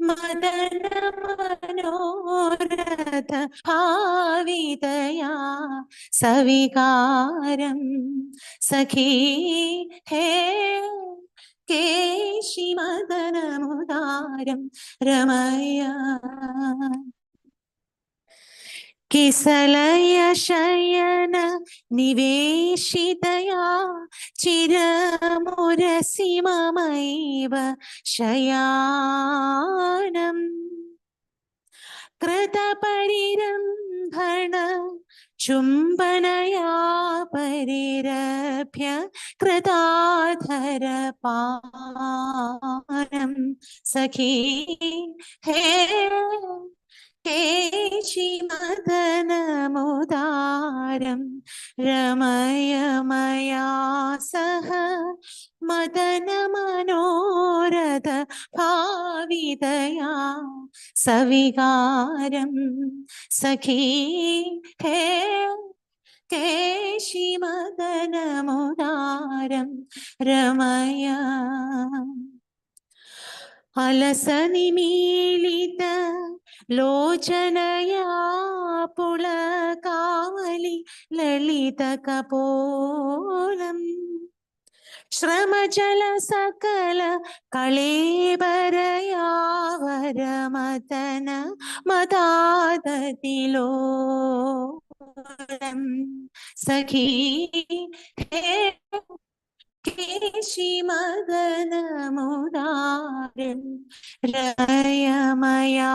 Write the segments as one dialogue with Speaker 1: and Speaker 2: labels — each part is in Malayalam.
Speaker 1: മദന മനോരഥ ഭാവിതയാ സവികാരം സഖീ ഹേ കേശി മദനമുദാരം രമയ കിസലയ ശയന നിവേശിതയാ ചിരമുരസിമമൈവ ശയാനം കൃതപരിരംഭണ ചുംബനയാ പരിരഭ്യ കൃതാധരപാനം സഖീ ഹേ കേശി മദനമുദാരം രമയമയാ സഹ മദന മനോരഥ ഭാവിതയാ സവികാരം സഖീ ഹേ കേശി മദനമുദാരം രമയ അലസനിമീലിത ലോചനയാ പുളകാവലി ലളിത കപോലം ശ്രമജല സകല കളേബരയാവരമതന മദാദതിലോലം സഖീ ഹേ കേശി മദനമുദാരം രമയാ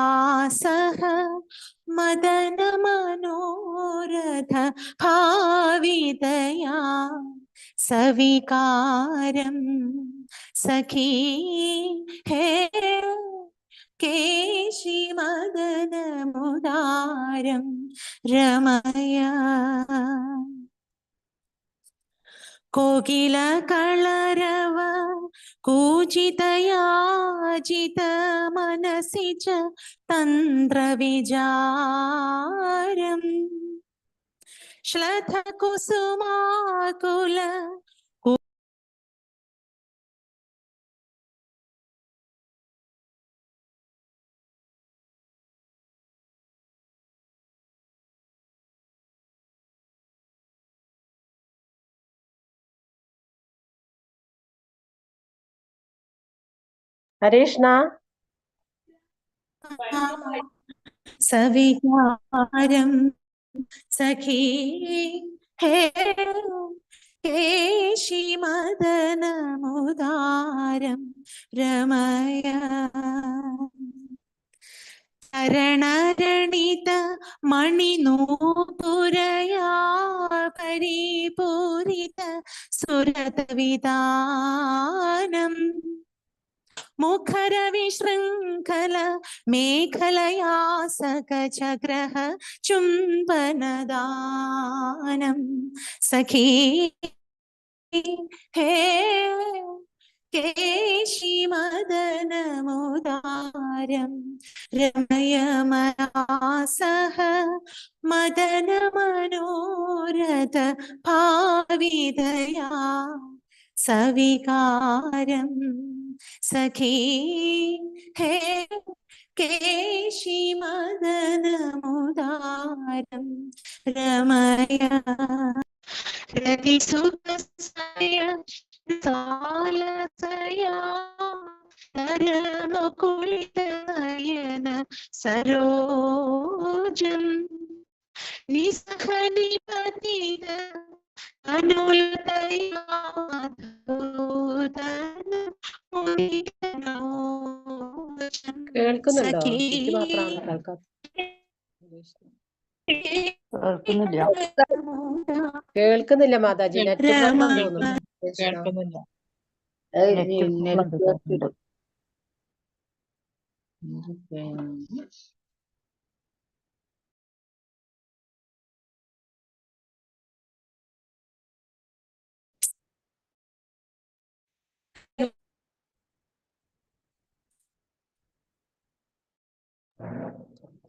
Speaker 1: സഹ മദന മനോരഥ ഭാവിതയാ സവികാരം സഖീ ഹേ കേശി മദനമുദാരം രമയ കോകില കളരവ കൂജിതയാജിത മനസി ച തന്ത്രവിചാരം ശ്ലഥ കുസുമാകുല
Speaker 2: ഹരീഷ്ണ
Speaker 1: സവികാരം സഖീ ഹേ കേശി മദനമുദാരം രമയ ചരണരണിത മണിനൂപുരയാ പരിപൂരിത സുരതവിതാനം മുഖരവിശൃംഖല മേഖലയാ സകചഗ്രഹ ചുംബനദാനം സഖീ ഹേ കേശി മദനമുദാരം രമയമയാ സഹ മദന മനോരഥ ഭാവിതയാ സവികാരം സഖീ ഹേ കേശി മദനമുദാരം രമയ രതിസുഖസയ സാലസയാ നരമുകുളിതനയന സരോജം നിസ്സഹനിപതിത അനുലതയാ
Speaker 2: കേൾക്കുന്നുണ്ടോ? എനിക്ക് മാത്രമാണ് കേൾക്കാത്തത്. കേൾക്കുന്നില്ല മാതാജി. നെറ്റ്
Speaker 3: കേൾക്കുന്നില്ല.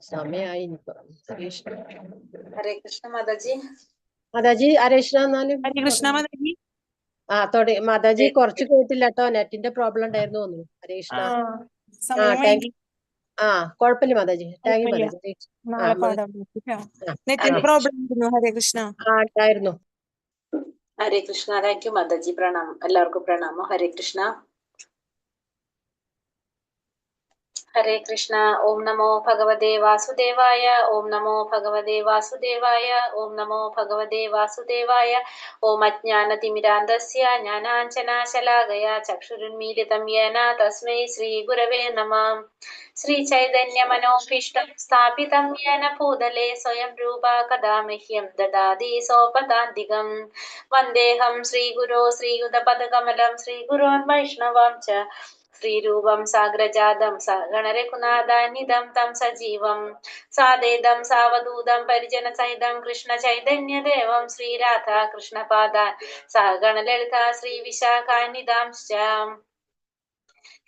Speaker 2: സമയായി.
Speaker 4: ഹരേ കൃഷ്ണ മാതാജി.
Speaker 2: മാതാജി ഹരീഷ്ണ എന്നാലും
Speaker 1: ഹരേ കൃഷ്ണ മാതാജി.
Speaker 2: മാതാജി കുറച്ച് കേട്ടില്ല കേട്ടോ. നെറ്റിന്റെ പ്രോബ്ലം ഉണ്ടായിരുന്നു തോന്നുന്നു. ഹരീഷ്ണ താങ്ക് യു. ആ കുഴപ്പമില്ല മാതാജി. താങ്ക് യു
Speaker 1: കുഴപ്പമില്ല.
Speaker 2: മാതാജി.
Speaker 1: നാളെ
Speaker 2: മതി.
Speaker 1: പാടാം.
Speaker 2: ആ,
Speaker 1: നെറ്റിന്
Speaker 2: ആ.
Speaker 1: പ്രോബ്ലം ഇരുന്നു. ഹരേ കൃഷ്ണ.
Speaker 2: ഉണ്ടായിരുന്നു.
Speaker 4: ഹരേ കൃഷ്ണ. താങ്ക് യു മാതാജി. പ്രണാമം. എല്ലാവർക്കും പ്രണാമം. ഹരേ കൃഷ്ണ. ഹരേ കൃഷ്ണ. ഓം നമോ ഭഗവതേ വാസുദേവായ. ഓം നമോ ഭഗവതേ വാസുദേവായ. ഓം നമോ ഭഗവതേ വാസുദേവായ. ഓം അജ്ഞാനതിമിരാന്തസ്യ ജ്ഞാനാഞ്ജനാശലാകയ ചക്ഷുരുന്മീലിതം യേന തസ്മൈ ശ്രീ ഗുരവേ നമഃ. ശ്രീ ചൈതന്യ മനോഭീഷ്ടം സ്ഥാപിതം യേന ഭൂതലേ സ്വയം രൂപ കഥാ മഹ്യം ദദാതി സോപദാന്തികം. വന്ദേഹം ശ്രീഗുരോ ശ്രീയുതപദകമലം ശ്രീഗുരോൻ വൈഷ്ണവം ച ശ്രീരൂപം സാഗ്രജാതം സഗണരഘുനാഥാന്വിതം തം സജീവം സാദേദം സാവധൂതം പരിജന സഹിതം കൃഷ്ണ ചൈതന്യദേവം ശ്രീരാധാ കൃഷ്ണപാദാൻ സഗണലളിത ശ്രീ വിശാഖാന്വിതാംശ്ച.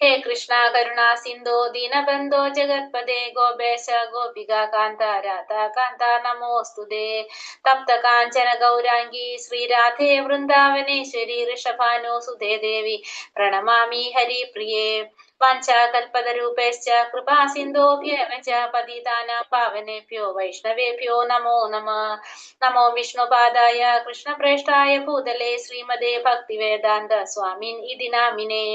Speaker 4: ഹേ കൃഷ്ണ കരുണാ സിന്ധോ ദീനബന്ധോ ജഗത്പദേ ഗോപേശ ഗോപിക കാന്ത രാധാ കാന്ത നമോസ്തുതേ. തപ്ത കാഞ്ചന ഗൗരാംഗി ശ്രീരാധേ വൃന്ദാവനേശ്വരി ഋഷഭാനുസുതേ ദേവി പ്രണമാമി ഹരിപ്രിയേ. വാഞ്ചാകൽപതരൂപേശ്ച കൃപാ സിന്ധോഭ്യേവ ച പതിതാനാം പാവനേഭ്യോ വൈഷ്ണവേഭ്യോ നമോ നമഃ. നമോ വിഷ്ണുപാദായ കൃഷ്ണപ്രേഷ്ഠായ ഭൂതലേ ശ്രീമതേ ഭക്തിവേദാന്ത സ്വാമിൻ ഇതി നാമിനേ.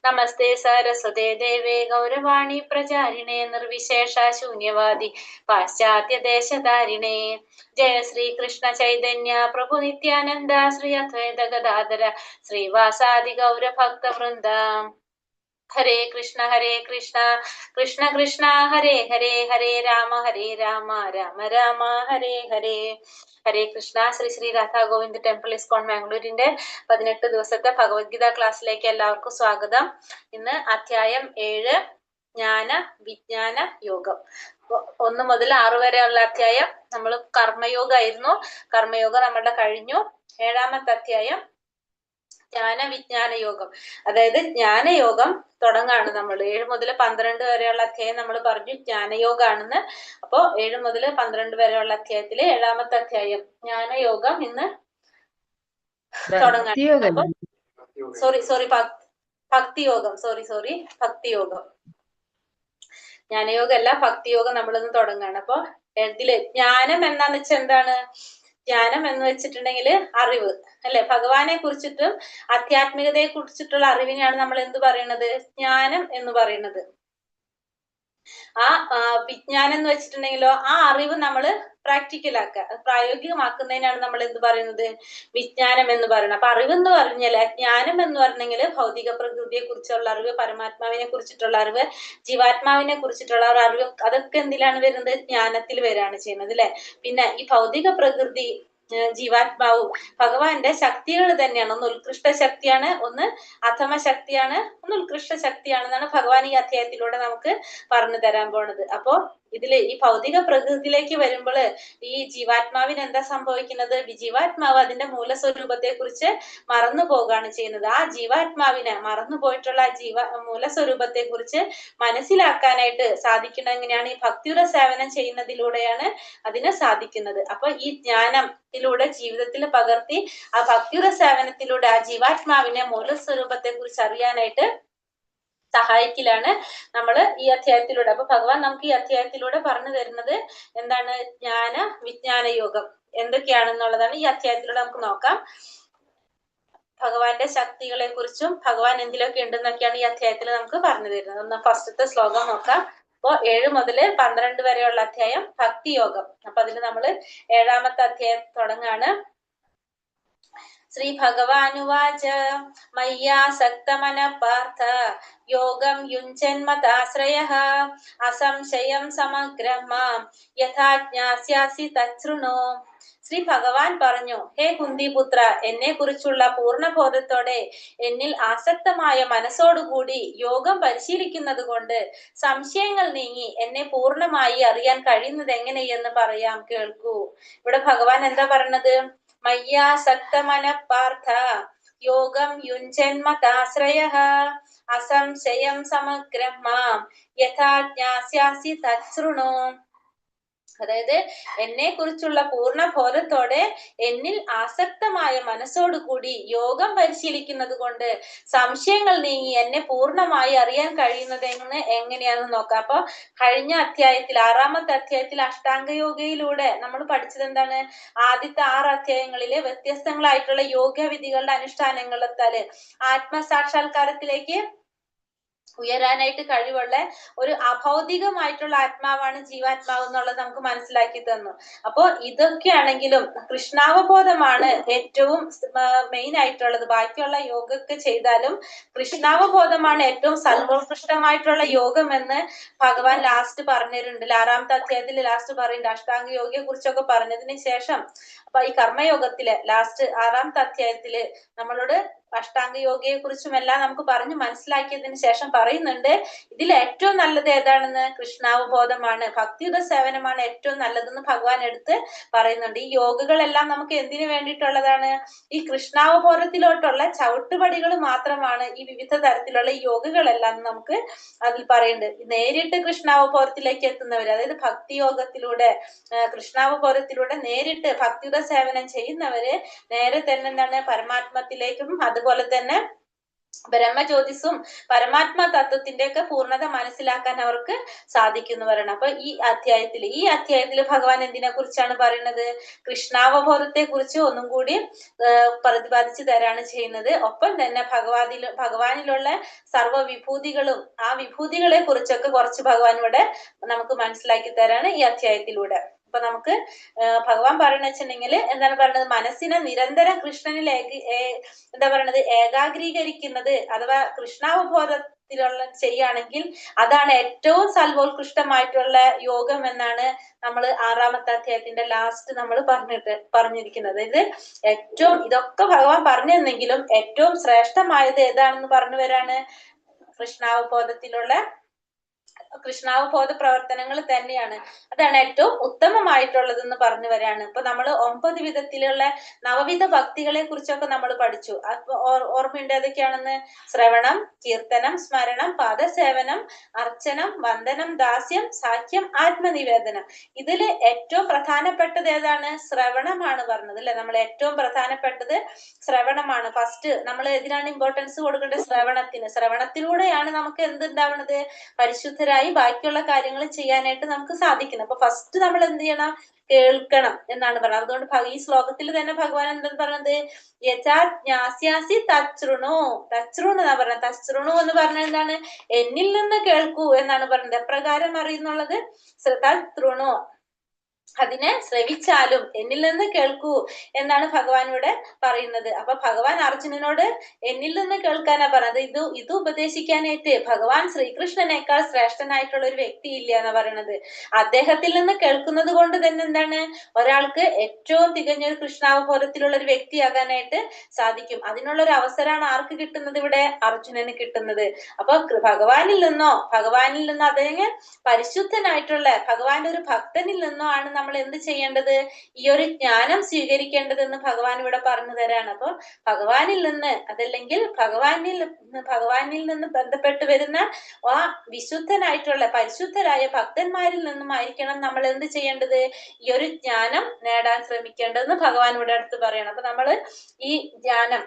Speaker 4: നമസ്തേ സരസ്വതേ ദേവേ ഗൗരവാണി പ്രചാരിണേ നിർവിശേഷ ശൂന്യവാദി പാശ്ചാത്യദേശധാരിണേ. ജയ ശ്രീ കൃഷ്ണ ചൈതന്യ പ്രഭു നിത്യാനന്ദ ശ്രീ അദ്വൈത ഗദാധര ശ്രീവാസാദി ഗൗരഭക്ത വൃന്ദ. ഹരേ കൃഷ്ണ കൃഷ്ണ കൃഷ്ണ ഹരേ ഹരേ ഹരേ രാമ രാമ രാമ ഹരേ ഹരേ. ഹരേ കൃഷ്ണ. ശ്രീ ശ്രീ രാധാ ഗോവിന്ദ് ടെമ്പിൾ ഇസ്കോൺ മാംഗ്ലൂരിന്റെ 18 ദിവസത്തെ ഭഗവത്ഗീത ക്ലാസ്സിലേക്ക് എല്ലാവർക്കും സ്വാഗതം. ഇന്ന് അധ്യായം 7 ജ്ഞാന വിജ്ഞാന യോഗം. 1 മുതൽ 6 വരെയുള്ള അധ്യായം നമ്മൾ കർമ്മയോഗമായിരുന്നു. കർമ്മയോഗം നമ്മളുടെ കഴിഞ്ഞു. 7ാമത്തെ അധ്യായം ജ്ഞാന വിജ്ഞാന യോഗം, അതായത് ജ്ഞാനയോഗം തുടങ്ങാണ് നമ്മൾ. 7 മുതൽ 12 വരെയുള്ള അധ്യായം നമ്മൾ പറഞ്ഞു ജ്ഞാനയോഗാണെന്ന്. അപ്പോ 7 മുതൽ 12 വരെയുള്ള അധ്യായത്തില് 7ാമത്തെ അധ്യായം ജ്ഞാനയോഗം ഇന്ന് തുടങ്ങാണ്. അപ്പൊ സോറി ഭക്തിയോഗം, ഭക്തിയോഗം. ജ്ഞാനയോഗമല്ല, ഭക്തിയോഗം നമ്മളിന്ന് തുടങ്ങാണ്. അപ്പൊ ഇതില് ജ്ഞാനം എന്താന്ന് വെച്ചാൽ എന്താണ്? ജ്ഞാനം എന്ന് വെച്ചിട്ടുണ്ടെങ്കിൽ അറിവ്, അല്ലെ? ഭഗവാനെ കുറിച്ചിട്ടും ആധ്യാത്മികതയെ കുറിച്ചിട്ടുള്ള അറിവിനെയാണ് നമ്മൾ എന്ത് പറയുന്നത്? ജ്ഞാനം എന്ന് പറയുന്നത്. ആ വിജ്ഞാനം എന്ന് വെച്ചിട്ടുണ്ടെങ്കിലോ ആ അറിവ് നമ്മൾ പ്രാക്ടിക്കലാക്കുക, പ്രായോഗികമാക്കുന്നതിനാണ് നമ്മൾ എന്ത് പറയുന്നത്? വിജ്ഞാനം എന്ന് പറയുന്നത്. അപ്പൊ അറിവ് എന്ന് പറഞ്ഞാല്, ജ്ഞാനം എന്ന് പറഞ്ഞെങ്കിൽ ഭൗതിക പ്രകൃതിയെ കുറിച്ചുള്ള അറിവ്, പരമാത്മാവിനെ കുറിച്ചിട്ടുള്ള അറിവ്, ജീവാത്മാവിനെ കുറിച്ചിട്ടുള്ള അറിവ്, അതൊക്കെ എന്തിലാണ് വരുന്നത്? ജ്ഞാനത്തിൽ വരികയാണ് ചെയ്യുന്നത്, അല്ലെ? പിന്നെ ഈ ഭൗതിക പ്രകൃതി, ജീവാത്മാവും ഭഗവാന്റെ ശക്തികൾ തന്നെയാണ്. ഒന്ന് ഉത്കൃഷ്ട ശക്തിയാണ്, ഒന്ന് അധമ ശക്തിയാണ്, ഒന്ന് ഉത്കൃഷ്ട ശക്തിയാണെന്നാണ് ഭഗവാൻ ഈ അധ്യായത്തിലൂടെ നമുക്ക് പറഞ്ഞു തരാൻ പോണത്. അപ്പോ ഇതില് ഈ ഭൗതിക പ്രകൃതിയിലേക്ക് വരുമ്പോൾ ഈ ജീവാത്മാവിന് എന്താ സംഭവിക്കുന്നത്? ജീവാത്മാവ് അതിന്റെ മൂലസ്വരൂപത്തെ കുറിച്ച് മറന്നു പോവുകയാണ് ചെയ്യുന്നത്. ആ ജീവാത്മാവിന് മറന്നു പോയിട്ടുള്ള മൂലസ്വരൂപത്തെ കുറിച്ച് മനസ്സിലാക്കാനായിട്ട് സാധിക്കുന്നത് എങ്ങനെയാണ്? ഈ ഭക്തിയുടെ സേവനം ചെയ്യുന്നതിലൂടെയാണ് അതിന് സാധിക്കുന്നത്. അപ്പൊ ഈ ജ്ഞാനത്തിലൂടെ ജീവിതത്തിൽ പകർത്തി ആ ഭക്തിയുടെ സേവനത്തിലൂടെ ആ ജീവാത്മാവിനെ മൂലസ്വരൂപത്തെ കുറിച്ച് അറിയാനായിട്ട് സഹായിക്കലാണ് നമ്മൾ ഈ അധ്യായത്തിലൂടെ. അപ്പൊ ഭഗവാൻ നമുക്ക് ഈ അധ്യായത്തിലൂടെ പറഞ്ഞു തരുന്നത് എന്താണ്? ജ്ഞാന വിജ്ഞാന യോഗം എന്തൊക്കെയാണെന്നുള്ളതാണ് ഈ അധ്യായത്തിലൂടെ നമുക്ക് നോക്കാം. ഭഗവാന്റെ ശക്തികളെ കുറിച്ചും ഭഗവാൻ എന്തിലൊക്കെ ഉണ്ടെന്നൊക്കെയാണ് ഈ അധ്യായത്തിൽ നമുക്ക് പറഞ്ഞു തരുന്നത്. ഒന്ന് ഫസ്റ്റത്തെ ശ്ലോകം നോക്കാം. അപ്പോ 7 മുതൽ 12 വരെയുള്ള അധ്യായം ഭക്തിയോഗം. അപ്പൊ അതിന് നമ്മള് 7ാമത്തെ അധ്യായം തുടങ്ങാണ്. ശ്രീ ഭഗവാനുവാച മയ്യാസക്തമന പാർത്ഥ യോഗം യുഞ്ജന്മതാശ്രയഃ അസംശയം സമഗ്രം മാം യഥാ ജ്ഞാസ്യാസി തച്ഛൃണു. ശ്രീ ഭഗവാൻ പറഞ്ഞു, ഹേ കുന്തിപുത്ര, എന്നെ കുറിച്ചുള്ള പൂർണ്ണബോധത്തോടെ എന്നിൽ ആസക്തമായ മനസ്സോടുകൂടി യോഗം പരിശീലിക്കുന്നത് കൊണ്ട് സംശയങ്ങൾ നീങ്ങി എന്നെ പൂർണ്ണമായി അറിയാൻ കഴിയുന്നത് എങ്ങനെയെന്ന് പറയാം, കേൾക്കൂ. ഇവിടെ ഭഗവാൻ എന്താ പറഞ്ഞത്? മയ്യാസക്തമന പാർത്ഥ യോഗം യുഞ്ജന്മതാശ്രയഃ അസംശയം സമഗ്രം മാം യഥാ ജ്ഞാസ്യാസി തച്ഛൃണു. അതായത് എന്നെ കുറിച്ചുള്ള പൂർണ്ണ ബോധത്തോടെ എന്നിൽ ആസക്തമായ മനസ്സോടുകൂടി യോഗം പരിശീലിക്കുന്നത് കൊണ്ട് സംശയങ്ങൾ നീങ്ങി എന്നെ പൂർണ്ണമായി അറിയാൻ കഴിയുന്നതെന്ന് എങ്ങനെയാണെന്ന് നോക്കാം. അപ്പൊ കഴിഞ്ഞ അധ്യായത്തിൽ 6ാമത്തെ അധ്യായത്തിൽ അഷ്ടാംഗയോഗയിലൂടെ നമ്മൾ പഠിച്ചത് എന്താണ്? ആദ്യത്തെ 6 അധ്യായങ്ങളില് വ്യത്യസ്തങ്ങളായിട്ടുള്ള യോഗവിധികളുടെ അനുഷ്ഠാനങ്ങളെത്താല് ആത്മസാക്ഷാത്കാരത്തിലേക്ക് ഉയരാനായിട്ട് കഴിവുള്ള ഒരു അഭൗതികമായിട്ടുള്ള ആത്മാവാണ് ജീവാത്മാവ് എന്നുള്ളത് നമുക്ക് മനസ്സിലാക്കി തന്നു. അപ്പോ ഇതൊക്കെയാണെങ്കിലും കൃഷ്ണാവബോധമാണ് ഏറ്റവും മെയിൻ ആയിട്ടുള്ളത്. ബാക്കിയുള്ള യോഗമൊക്കെ ചെയ്താലും കൃഷ്ണാവബോധമാണ് ഏറ്റവും സർവോത്കൃഷ്ടമായിട്ടുള്ള യോഗം എന്ന് ഭഗവാൻ ലാസ്റ്റ് പറഞ്ഞിട്ടുണ്ട്. 6ാമത്തെ അധ്യായത്തിൽ ലാസ്റ്റ് പറയുന്നുണ്ട്. അഷ്ടാംഗ യോഗയെ കുറിച്ചൊക്കെ പറഞ്ഞതിന് ശേഷം അപ്പൊ ഈ കർമ്മയോഗത്തില് ലാസ്റ്റ് 6ാമത്തെ അധ്യായത്തില് നമ്മളോട് അഷ്ടാംഗ യോഗയെ കുറിച്ചും എല്ലാം നമുക്ക് പറഞ്ഞു മനസ്സിലാക്കിയതിന് ശേഷം പറയുന്നുണ്ട്, ഇതിൽ ഏറ്റവും നല്ലത് ഏതാണെന്ന്? കൃഷ്ണാവബോധമാണ്, ഭക്തിയുത സേവനമാണ് ഏറ്റവും നല്ലതെന്ന് ഭഗവാൻ എടുത്ത് പറയുന്നുണ്ട്. ഈ യോഗകളെല്ലാം നമുക്ക് എന്തിനു വേണ്ടിയിട്ടുള്ളതാണ്? ഈ കൃഷ്ണാവബോധത്തിലോട്ടുള്ള ചവിട്ടുപടികൾ മാത്രമാണ് ഈ വിവിധ തരത്തിലുള്ള ഈ യോഗകളെല്ലാം നമുക്ക് അതിൽ പറയുന്നുണ്ട്. നേരിട്ട് കൃഷ്ണാവബോധത്തിലേക്ക് എത്തുന്നവര്, അതായത് ഭക്തിയോഗത്തിലൂടെ കൃഷ്ണാവബോധത്തിലൂടെ നേരിട്ട് ഭക്തിയുത സേവനം ചെയ്യുന്നവര് നേരെ തന്നെ എന്താണ് പരമാത്മത്തിലേക്കും അതുപോലെ തന്നെ ബ്രഹ്മജ്യോതിസും പരമാത്മ തത്വത്തിന്റെ ഒക്കെ പൂർണ്ണത മനസ്സിലാക്കാൻ അവർക്ക് സാധിക്കുന്നവരാണ്. അപ്പൊ ഈ അധ്യായത്തിൽ ഭഗവാൻ എന്തിനെ കുറിച്ചാണ് പറയുന്നത്? കൃഷ്ണാവബോധത്തെ കുറിച്ച് ഒന്നും കൂടി പ്രതിപാദിച്ചു തരാണ് ചെയ്യുന്നത്. ഒപ്പം തന്നെ ഭഗവാനിലുള്ള സർവ്വ വിഭൂതികളും ആ വിഭൂതികളെ കുറിച്ചൊക്കെ കുറച്ച് ഭഗവാൻ ഇവിടെ നമുക്ക് മനസ്സിലാക്കി തരാണ് ഈ അധ്യായത്തിലൂടെ. അപ്പൊ നമുക്ക് ഭഗവാൻ പറയണ വെച്ചിട്ടുണ്ടെങ്കിൽ എന്താണ് പറയുന്നത്? മനസ്സിനെ നിരന്തരം കൃഷ്ണനിൽ എന്താ പറയുന്നത് ഏകാഗ്രീകരിക്കുന്നത് അഥവാ കൃഷ്ണാവബോധത്തിലുള്ള ചെയ്യുകയാണെങ്കിൽ അതാണ് ഏറ്റവും സർവോത്കൃഷ്ടമായിട്ടുള്ള യോഗം എന്നാണ് നമ്മൾ 6ാമത്തെ അധ്യായത്തിന്റെ ലാസ്റ്റ് നമ്മൾ പറഞ്ഞിരിക്കുന്നത്. ഇത് ഏറ്റവും ഇതൊക്കെ ഭഗവാൻ പറഞ്ഞെന്നെങ്കിലും ഏറ്റവും ശ്രേഷ്ഠമായത് ഏതാണെന്ന് പറഞ്ഞു വരാണ് കൃഷ്ണാവബോധ പ്രവർത്തനങ്ങൾ തന്നെയാണ്. അതാണ് ഏറ്റവും ഉത്തമമായിട്ടുള്ളതെന്ന് പറഞ്ഞു വരാണ്. ഇപ്പൊ നമ്മൾ 9 വിധത്തിലുള്ള നവവിധ ഭക്തികളെ കുറിച്ചൊക്കെ നമ്മൾ പഠിച്ചു. ഓർമ്മയുണ്ട് ഏതൊക്കെയാണെന്ന്? ശ്രവണം, കീർത്തനം, സ്മരണം, പാദസേവനം, അർച്ചനം, വന്ദനം, ദാസ്യം, സാഖ്യം, ആത്മനിവേദനം. ഇതില് ഏറ്റവും പ്രധാനപ്പെട്ടത് ഏതാണ്? ശ്രവണമാണ് പറഞ്ഞത് അല്ലെ. നമ്മൾ ഏറ്റവും പ്രധാനപ്പെട്ടത് ശ്രവണമാണ്. ഫസ്റ്റ് നമ്മൾ ഇതിനാണ് ഇമ്പോർട്ടൻസ് കൊടുക്കേണ്ടത്? ശ്രവണത്തിന്. ശ്രവണത്തിലൂടെയാണ് നമുക്ക് എന്തുണ്ടാവണത്? പരിശുദ്ധരായി ബാക്കിയുള്ള കാര്യങ്ങൾ ചെയ്യാനായിട്ട് നമുക്ക് സാധിക്കുന്നത്. അപ്പൊ ഫസ്റ്റ് നമ്മൾ എന്ത് ചെയ്യണം? കേൾക്കണം എന്നാണ് പറയുന്നത്. അതുകൊണ്ട് ഈ ശ്ലോകത്തിൽ തന്നെ ഭഗവാൻ എന്താണ് പറഞ്ഞത്? യഥാജ്ഞാസ്യാസി തച്ഛൃണു. തച്ഛൃണു എന്നാ പറഞ്ഞത്. തച്ഛൃണു എന്ന് പറഞ്ഞാൽ എന്താണ്? എന്നിൽ നിന്ന് കേൾക്കൂ എന്നാണ് പറഞ്ഞത്. എപ്രകാരം അറിയുന്നുള്ളത്? തൃണു, അതിനെ ശ്രവിച്ചാലും എന്നിൽ നിന്ന് കേൾക്കൂ എന്നാണ് ഭഗവാൻ ഇവിടെ പറയുന്നത്. അപ്പൊ ഭഗവാൻ അർജുനനോട് എന്നിൽ നിന്ന് കേൾക്കാനാ പറഞ്ഞത്. ഇത് ഉപദേശിക്കാനായിട്ട് ഭഗവാൻ ശ്രീകൃഷ്ണനേക്കാൾ ശ്രേഷ്ഠനായിട്ടുള്ള ഒരു വ്യക്തി ഇല്ല എന്നാ പറയണത്. അദ്ദേഹത്തിൽ നിന്ന് കേൾക്കുന്നത് കൊണ്ട് തന്നെ എന്താണ്? ഒരാൾക്ക് ഏറ്റവും തികഞ്ഞൊരു കൃഷ്ണാവബോധത്തിലുള്ള ഒരു വ്യക്തിയാകാനായിട്ട് സാധിക്കും. അതിനുള്ള ഒരു അവസരമാണ് ആർക്ക് കിട്ടുന്നത്? ഇവിടെ അർജുനന് കിട്ടുന്നത്. അപ്പൊ ഭഗവാനിൽ നിന്നോ അദ്ദേഹം പരിശുദ്ധനായിട്ടുള്ള ഭഗവാന്റെ ഒരു ഭക്തനിൽ നിന്നോ ആണ് നമ്മൾ എന്ത് ചെയ്യേണ്ടത്? ഈ ഒരു ജ്ഞാനം സ്വീകരിക്കേണ്ടതെന്ന് ഭഗവാൻ ഇവിടെ പറഞ്ഞു തരാണ്. അപ്പൊ ഭഗവാനിൽ നിന്ന് അതല്ലെങ്കിൽ ഭഗവാനിൽ നിന്ന് ബന്ധപ്പെട്ട് വരുന്ന ആ വിശുദ്ധനായിട്ടുള്ള പരിശുദ്ധരായ ഭക്തന്മാരിൽ നിന്നുമായിരിക്കണം നമ്മൾ എന്ത് ചെയ്യേണ്ടത്? ഈ ഒരു ജ്ഞാനം നേടാൻ ശ്രമിക്കേണ്ടതെന്ന് ഭഗവാൻ ഇവിടെ അടുത്ത് പറയണം. അപ്പൊ നമ്മള് ഈ ജ്ഞാനം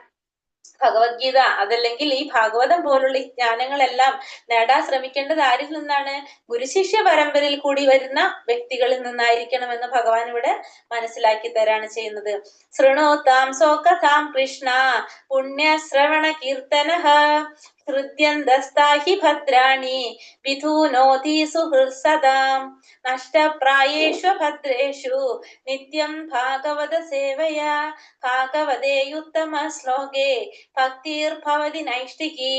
Speaker 4: ഭഗവത്ഗീത അതല്ലെങ്കിൽ ഈ ഭാഗവതം പോലുള്ള ഈ ജ്ഞാനങ്ങളെല്ലാം നേടാൻ ശ്രമിക്കേണ്ടത് ആരിൽ നിന്നാണ്? ഗുരുശിഷ്യ പരമ്പരയിൽ കൂടി വരുന്ന വ്യക്തികളിൽ നിന്നായിരിക്കണം എന്ന് ഭഗവാൻ ഇവിടെ മനസ്സിലാക്കി തരാണ് ചെയ്യുന്നത്. ശൃണോതാം സ്വകഥാം കൃഷ്ണ പുണ്യശ്രവണ കീർത്തനഃ ഹൃദ്യന്തസ്താഹി ഭദ്രാണി വിധൂനോതി സുഹൃത്സദാം നഷ്ടപ്രായേഷു ഭദ്രേഷു നിത്യം ഭാഗവത സേവയാ ഭാഗവതേയുത്തമ ശ്ലോകേ ഭക്തിർഭവതി നൈഷ്ഠികി.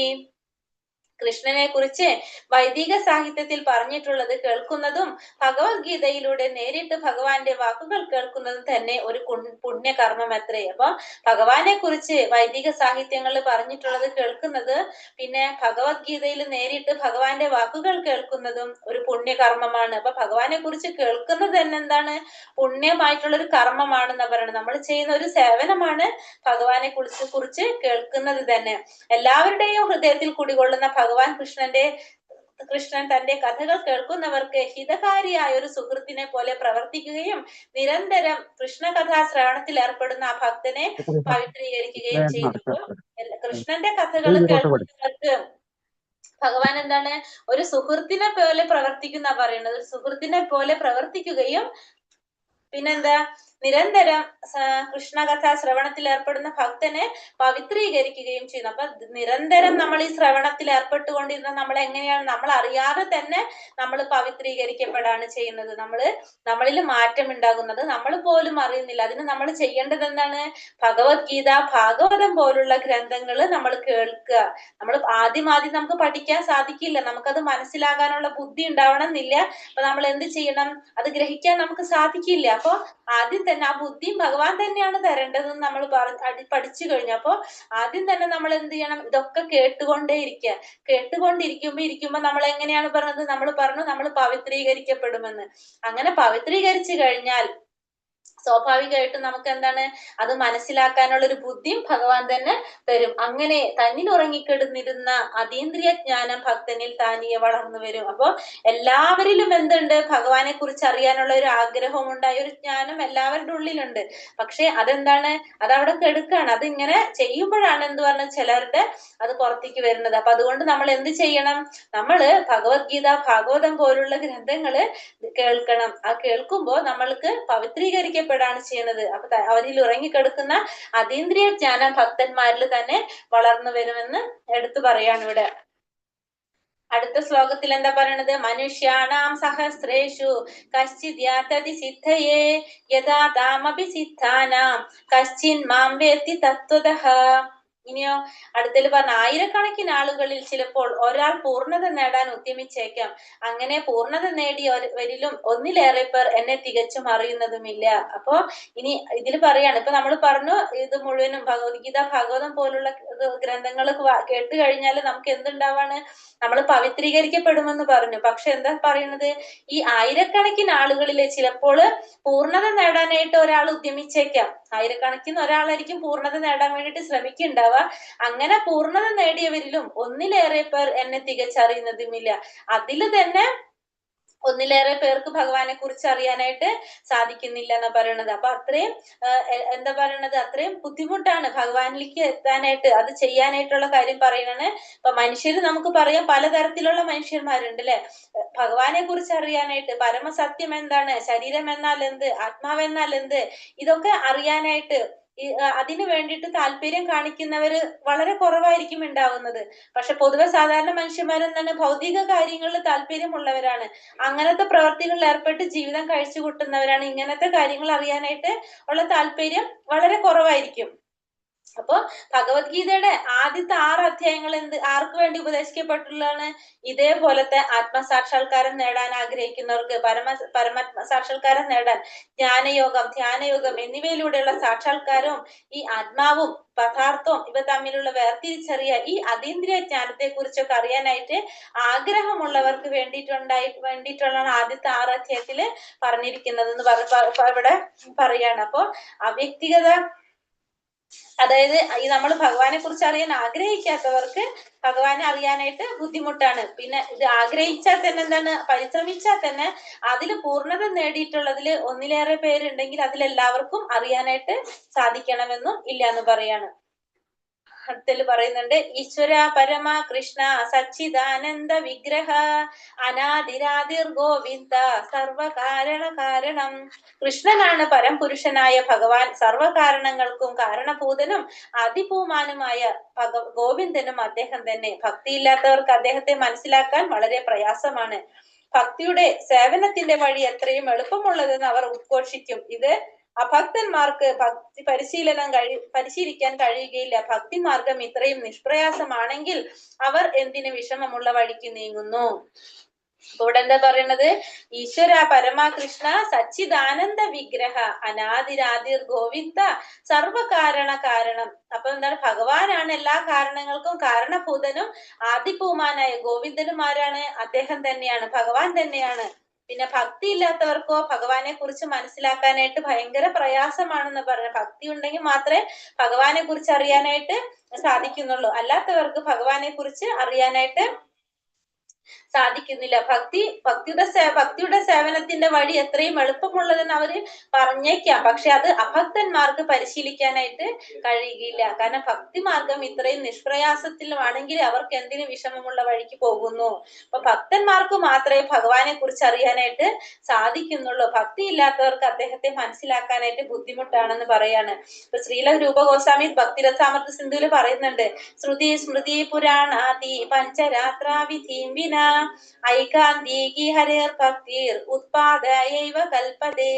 Speaker 4: കൃഷ്ണനെ കുറിച്ച് വൈദിക സാഹിത്യത്തിൽ പറഞ്ഞിട്ടുള്ളത് കേൾക്കുന്നതും ഭഗവത്ഗീതയിലൂടെ നേരിട്ട് ഭഗവാന്റെ വാക്കുകൾ കേൾക്കുന്നതും തന്നെ ഒരു പുണ്യകർമ്മം അത്രേ. അപ്പൊ ഭഗവാനെ കുറിച്ച് വൈദിക സാഹിത്യങ്ങളിൽ പറഞ്ഞിട്ടുള്ളത് കേൾക്കുന്നത്, പിന്നെ ഭഗവത്ഗീതയിൽ നേരിട്ട് ഭഗവാന്റെ വാക്കുകൾ കേൾക്കുന്നതും ഒരു പുണ്യകർമ്മമാണ്. അപ്പൊ ഭഗവാനെ കുറിച്ച് കേൾക്കുന്നത് തന്നെ എന്താണ്? പുണ്യമായിട്ടുള്ള ഒരു കർമ്മമാണെന്ന് പറയുന്നത്. നമ്മൾ ചെയ്യുന്ന ഒരു സേവനമാണ് ഭഗവാനെ കുറിച്ച് കേൾക്കുന്നത് തന്നെ. എല്ലാവരുടെയും ഹൃദയത്തിൽ കുടികൊള്ളുന്ന ഭഗവാൻ കൃഷ്ണന്റെ കൃഷ്ണൻ തന്റെ കഥകൾ കേൾക്കുന്നവർക്ക് ഹിതകാരിയായ ഒരു സുഹൃത്തിനെ പോലെ പ്രവർത്തിക്കുകയും നിരന്തരം കൃഷ്ണകഥാ ശ്രവണത്തിൽ ഏർപ്പെടുന്ന ആ ഭക്തനെ പവിത്രീകരിക്കുകയും ചെയ്യുന്നു. കൃഷ്ണന്റെ കഥകൾ കേൾക്കുന്നവർക്ക് ഭഗവാൻ എന്താണ് ഒരു സുഹൃത്തിനെ പോലെ പ്രവർത്തിക്കുന്ന പറയുന്നത്. ഒരു സുഹൃത്തിനെ പോലെ പ്രവർത്തിക്കുകയും പിന്നെന്താ നിരന്തരം കൃഷ്ണകഥാ ശ്രവണത്തിൽ ഏർപ്പെടുന്ന ഭക്തനെ പവിത്രീകരിക്കുകയും ചെയ്യുന്നു. അപ്പൊ നിരന്തരം നമ്മൾ ഈ ശ്രവണത്തിൽ ഏർപ്പെട്ടുകൊണ്ടിരുന്ന നമ്മൾ എങ്ങനെയാണ് നമ്മൾ അറിയാതെ തന്നെ നമ്മൾ പവിത്രീകരിക്കപ്പെടാണ് ചെയ്യുന്നത്. നമ്മളിൽ മാറ്റം ഉണ്ടാകുന്നത് നമ്മൾ പോലും അറിയുന്നില്ല. അതിന് നമ്മൾ ചെയ്യേണ്ടത് എന്താണ്? ഭഗവത്ഗീത ഭാഗവതം പോലുള്ള ഗ്രന്ഥങ്ങൾ നമ്മൾ കേൾക്കുക. നമ്മൾ ആദ്യം നമുക്ക് പഠിക്കാൻ സാധിക്കില്ല, നമുക്കത് മനസ്സിലാകാനുള്ള ബുദ്ധി ഉണ്ടാവണം എന്നില്ല. അപ്പൊ നമ്മൾ എന്ത് ചെയ്യണം? അത് ഗ്രഹിക്കാൻ നമുക്ക് സാധിക്കില്ല. അപ്പൊ ആദ്യം തന്നെ ആ ബുദ്ധിയും ഭഗവാൻ തന്നെയാണ് തരേണ്ടതെന്ന് നമ്മൾ പഠിച്ചു കഴിഞ്ഞു. അപ്പൊ ആദ്യം തന്നെ നമ്മൾ എന്ത് ചെയ്യണം? ഇതൊക്കെ കേട്ടുകൊണ്ടിരിക്കുമ്പോ നമ്മൾ എങ്ങനെയാണ് പറഞ്ഞത്? നമ്മൾ പവിത്രീകരിക്കപ്പെടുമെന്ന്. അങ്ങനെ പവിത്രീകരിച്ചു കഴിഞ്ഞാൽ സ്വാഭാവികമായിട്ടും നമുക്ക് എന്താണ്? അത് മനസ്സിലാക്കാനുള്ള ഒരു ബുദ്ധിയും ഭഗവാൻ തന്നെ തരും. അങ്ങനെ തന്നിൽ ഉറങ്ങിക്കിടന്നിരുന്ന അതീന്ദ്രിയ ജ്ഞാനം ഭക്തനിൽ താനിയെ വളർന്നു വരും. അപ്പൊ എല്ലാവരിലും എന്തുണ്ട്? ഭഗവാനെ കുറിച്ച് അറിയാനുള്ള ഒരു ആഗ്രഹമുണ്ട്, ഒരു ജ്ഞാനം എല്ലാവരുടെ ഉള്ളിലുണ്ട്. പക്ഷെ അതെന്താണ്? അതവിടെ കെടുക്കാണ്. അത് ഇങ്ങനെ ചെയ്യുമ്പോഴാണ് എന്ത് പറഞ്ഞത്? ചിലരുടെ അത് പുറത്തേക്ക് വരുന്നത്. അപ്പൊ അതുകൊണ്ട് നമ്മൾ എന്ത് ചെയ്യണം? നമ്മള് ഭഗവത്ഗീത ഭാഗവതം പോലുള്ള ഗ്രന്ഥങ്ങള് കേൾക്കണം. ആ കേൾക്കുമ്പോ നമ്മൾക്ക് പവിത്രീകരിക്കപ്പെടാണ് ചെയ്യുന്നത്. അപ്പൊ അവരിൽ ഉറങ്ങിക്കിടക്കുന്ന അതീന്ദ്രിയ ജ്ഞാനം ഭക്തന്മാരിൽ തന്നെ വളർന്നു വരുമെന്ന് എടുത്തു പറയാണ് ഇവിടെ. അടുത്ത ശ്ലോകത്തിൽ എന്താ പറയണത്? മനുഷ്യാണാം സഹസ്രേഷു കശ്ചിത് യാതതി സിദ്ധയേ യഥാ താമപി സിദ്ധാനാം കശ്ചിൻ മാം വേത്തി തത്വതഃ. ഇനിയോ അടുത്തിൽ പറഞ്ഞ ആയിരക്കണക്കിന് ആളുകളിൽ ചിലപ്പോൾ ഒരാൾ പൂർണ്ണത നേടാൻ ഉദ്യമിച്ചേക്കാം. അങ്ങനെ പൂർണ്ണത നേടിയവരിലും ഒന്നിലേറെ പേർ എന്നെ തികച്ചും അറിയുന്നതുമില്ല. അപ്പോ ഇനി ഇതിൽ പറയാണ്, ഇപ്പൊ നമ്മൾ പറഞ്ഞു ഇത് മുഴുവനും ഭഗവത്ഗീത ഭാഗവതം പോലുള്ള ഗ്രന്ഥങ്ങൾ കേട്ട് കഴിഞ്ഞാൽ നമുക്ക് എന്തുണ്ടാവാണ്? നമ്മൾ പവിത്രീകരിക്കപ്പെടുമെന്ന് പറഞ്ഞു. പക്ഷെ എന്താ പറയുന്നത്? ഈ ആയിരക്കണക്കിന് ആളുകളിലെ ചിലപ്പോൾ പൂർണ്ണത നേടാനായിട്ട് ഒരാൾ ഉദ്യമിച്ചേക്കാം. ആയിരക്കണക്കിന് ഒരാളായിരിക്കും പൂർണ്ണത നേടാൻ വേണ്ടിയിട്ട് ശ്രമിക്കുന്നുണ്ടാവുക. അങ്ങനെ പൂർണ്ണത നേടിയവരിലും ഒന്നിലേറെ പേർ എന്നെ തികച്ചറിയുന്നതുമില്ല. അതിൽ തന്നെ ഒന്നിലേറെ പേർക്ക് ഭഗവാനെ കുറിച്ച് അറിയാനായിട്ട് സാധിക്കുന്നില്ല എന്നാ പറയണത്. അപ്പൊ അത്രയും എന്താ പറയണത്? അത്രയും ബുദ്ധിമുട്ടാണ് ഭഗവാനിലേക്ക് എത്താനായിട്ട്, അത് ചെയ്യാനായിട്ടുള്ള കാര്യം പറയണാണ്. ഇപ്പൊ മനുഷ്യര് നമുക്ക് പറയാം, പലതരത്തിലുള്ള മനുഷ്യന്മാരുണ്ട് അല്ലെ? ഭഗവാനെ കുറിച്ച് അറിയാനായിട്ട്, പരമസത്യം എന്താണ്, ശരീരം എന്നാൽ എന്ത്, ആത്മാവെന്നാൽ എന്ത്, ഇതൊക്കെ അറിയാനായിട്ട് അതിനു വേണ്ടിയിട്ട് താല്പര്യം കാണിക്കുന്നവര് വളരെ കുറവായിരിക്കും ഉണ്ടാവുന്നത്. പക്ഷെ പൊതുവെ സാധാരണ മനുഷ്യന്മാരെന്താണ്? ഭൗതിക കാര്യങ്ങളിൽ താല്പര്യമുള്ളവരാണ്. അങ്ങനത്തെ പ്രവർത്തികളിൽ ഏർപ്പെട്ട് ജീവിതം കഴിച്ചു കൂട്ടുന്നവരാണ്. ഇങ്ങനത്തെ കാര്യങ്ങൾ അറിയാനായിട്ട് ഉള്ള താല്പര്യം വളരെ കുറവായിരിക്കും. അപ്പൊ ഭഗവത്ഗീതയുടെ ആദ്യത്തെ 6 അധ്യായങ്ങൾ ആർക്ക് വേണ്ടി ഉപദേശിക്കപ്പെട്ടുള്ളതാണ്? ഇതേപോലത്തെ ആത്മസാക്ഷാത്കാരം നേടാൻ ആഗ്രഹിക്കുന്നവർക്ക്, പരമാത്മ സാക്ഷാത്കാരം നേടാൻ ജ്ഞാനയോഗം, ധ്യാനയോഗം എന്നിവയിലൂടെയുള്ള സാക്ഷാത്കാരവും ഈ ആത്മാവും പദാർത്ഥവും ഇവ തമ്മിലുള്ള വേർതിരിച്ചറിയ ഈ അതീന്ദ്രിയ ജ്ഞാനത്തെ കുറിച്ചൊക്കെ അറിയാനായിട്ട് ആഗ്രഹമുള്ളവർക്ക് വേണ്ടിയിട്ടുള്ളതാണ് ആദ്യത്തെ 6 അധ്യായത്തില് പറഞ്ഞിരിക്കുന്നത് എന്ന് ഇവിടെ പറയാണ്. അപ്പൊ അവ്യക്തിഗത, അതായത് ഈ നമ്മൾ ഭഗവാനെ കുറിച്ച് അറിയാൻ ആഗ്രഹിക്കാത്തവർക്ക് ഭഗവാനെ അറിയാനായിട്ട് ബുദ്ധിമുട്ടാണ്. പിന്നെ ഇത് ആഗ്രഹിച്ചാൽ തന്നെ എന്താണ്? പരിശ്രമിച്ചാൽ തന്നെ അതിൽ പൂർണ്ണത നേടിയിട്ടുള്ളതിൽ ഒന്നിലേറെ പേരുണ്ടെങ്കിൽ അതിലെല്ലാവർക്കും അറിയാനായിട്ട് സാധിക്കണമെന്നും ഇല്ല എന്ന് പറയാണ്. അടുത്തല് പറയുന്നുണ്ട്, ഈശ്വര പരമ കൃഷ്ണ സച്ചിദാനന്ദ വിഗ്രഹ അനാദിരാദിർ ഗോവിന്ദ സർവകാരണ കാരണം. കൃഷ്ണനാണ് പരംപുരുഷനായ ഭഗവാൻ, സർവകാരണങ്ങൾക്കും കാരണഭൂതനും അതിപൂമാനുമായ ഗോവിന്ദനും അദ്ദേഹം തന്നെ. ഭക്തിയില്ലാത്തവർക്ക് അദ്ദേഹത്തെ മനസ്സിലാക്കാൻ വളരെ പ്രയാസമാണ്. ഭക്തിയുടെ സേവനത്തിന്റെ വഴി എത്രയും എളുപ്പമുള്ളതെന്ന് അവർ ഉദ്ഘോഷിക്കും. ഇത് അഭക്തന്മാർക്ക് ഭക്തി പരിശീലിക്കാൻ കഴിയുകയില്ല. ഭക്തി മാർഗം ഇത്രയും നിഷ്പ്രയാസമാണെങ്കിൽ അവർ എന്തിന് വിഷമമുള്ള വഴിക്ക് നീങ്ങുന്നു? ഇവിടെ എന്താ പറയണത്? ഈശ്വര പരമകൃഷ്ണ സച്ചിദാനന്ദ വിഗ്രഹ അനാദിരാദിർ ഗോവിന്ദ സർവകാരണ കാരണം. അപ്പൊ എന്താണ്? ഭഗവാനാണ് എല്ലാ കാരണങ്ങൾക്കും കാരണഭൂതനും ആദിപൂമാനായ ഗോവിന്ദനും ആരാണ്? അദ്ദേഹം തന്നെയാണ്, ഭഗവാൻ തന്നെയാണ്. പിന്നെ ഭക്തി ഇല്ലാത്തവർക്കോ ഭഗവാനെ കുറിച്ച് മനസ്സിലാക്കാനായിട്ട് ഭയങ്കര പ്രയാസമാണെന്ന് പറഞ്ഞു. ഭക്തി ഉണ്ടെങ്കിൽ മാത്രമേ ഭഗവാനെ കുറിച്ച് അറിയാനായിട്ട് സാധിക്കുന്നുള്ളൂ. അല്ലാത്തവർക്ക് ഭഗവാനെ കുറിച്ച് അറിയാനായിട്ട് സാധിക്കുന്നില്ല. ഭക്തിയുടെ സേവനത്തിന്റെ വഴി എത്രയും എളുപ്പമുള്ളതെന്ന് അവര് പറഞ്ഞേക്കാം. പക്ഷെ അത് അഭക്തന്മാർക്ക് പരിശീലിക്കാനായിട്ട് കഴിയുകയില്ല. കാരണം ഭക്തി മാർഗം ഇത്രയും നിഷ്പ്രയാസത്തിലുമാണെങ്കിൽ അവർക്ക് എന്തിനു വിഷമമുള്ള വഴിക്ക് പോകുന്നു. അപ്പൊ ഭക്തന്മാർക്ക് മാത്രമേ ഭഗവാനെ കുറിച്ച് അറിയാനായിട്ട് സാധിക്കുന്നുള്ളൂ. ഭക്തി ഇല്ലാത്തവർക്ക് അദ്ദേഹത്തെ മനസ്സിലാക്കാനായിട്ട് ബുദ്ധിമുട്ടാണെന്ന് പറയാണ്. ഇപ്പൊ ശ്രീല രൂപഗോസ്വാമി ഭക്തിരസാമൃത സിന്ധുവിൽ പറയുന്നുണ്ട്, ശ്രുതി സ്മൃതി പുരാണാദി പഞ്ചരാത്രാവിധീം വിന ഐകാന്തീകി ഹരേർ ഭക്തിർ ഉത്പാദയൈവ കൽപ്പതേ.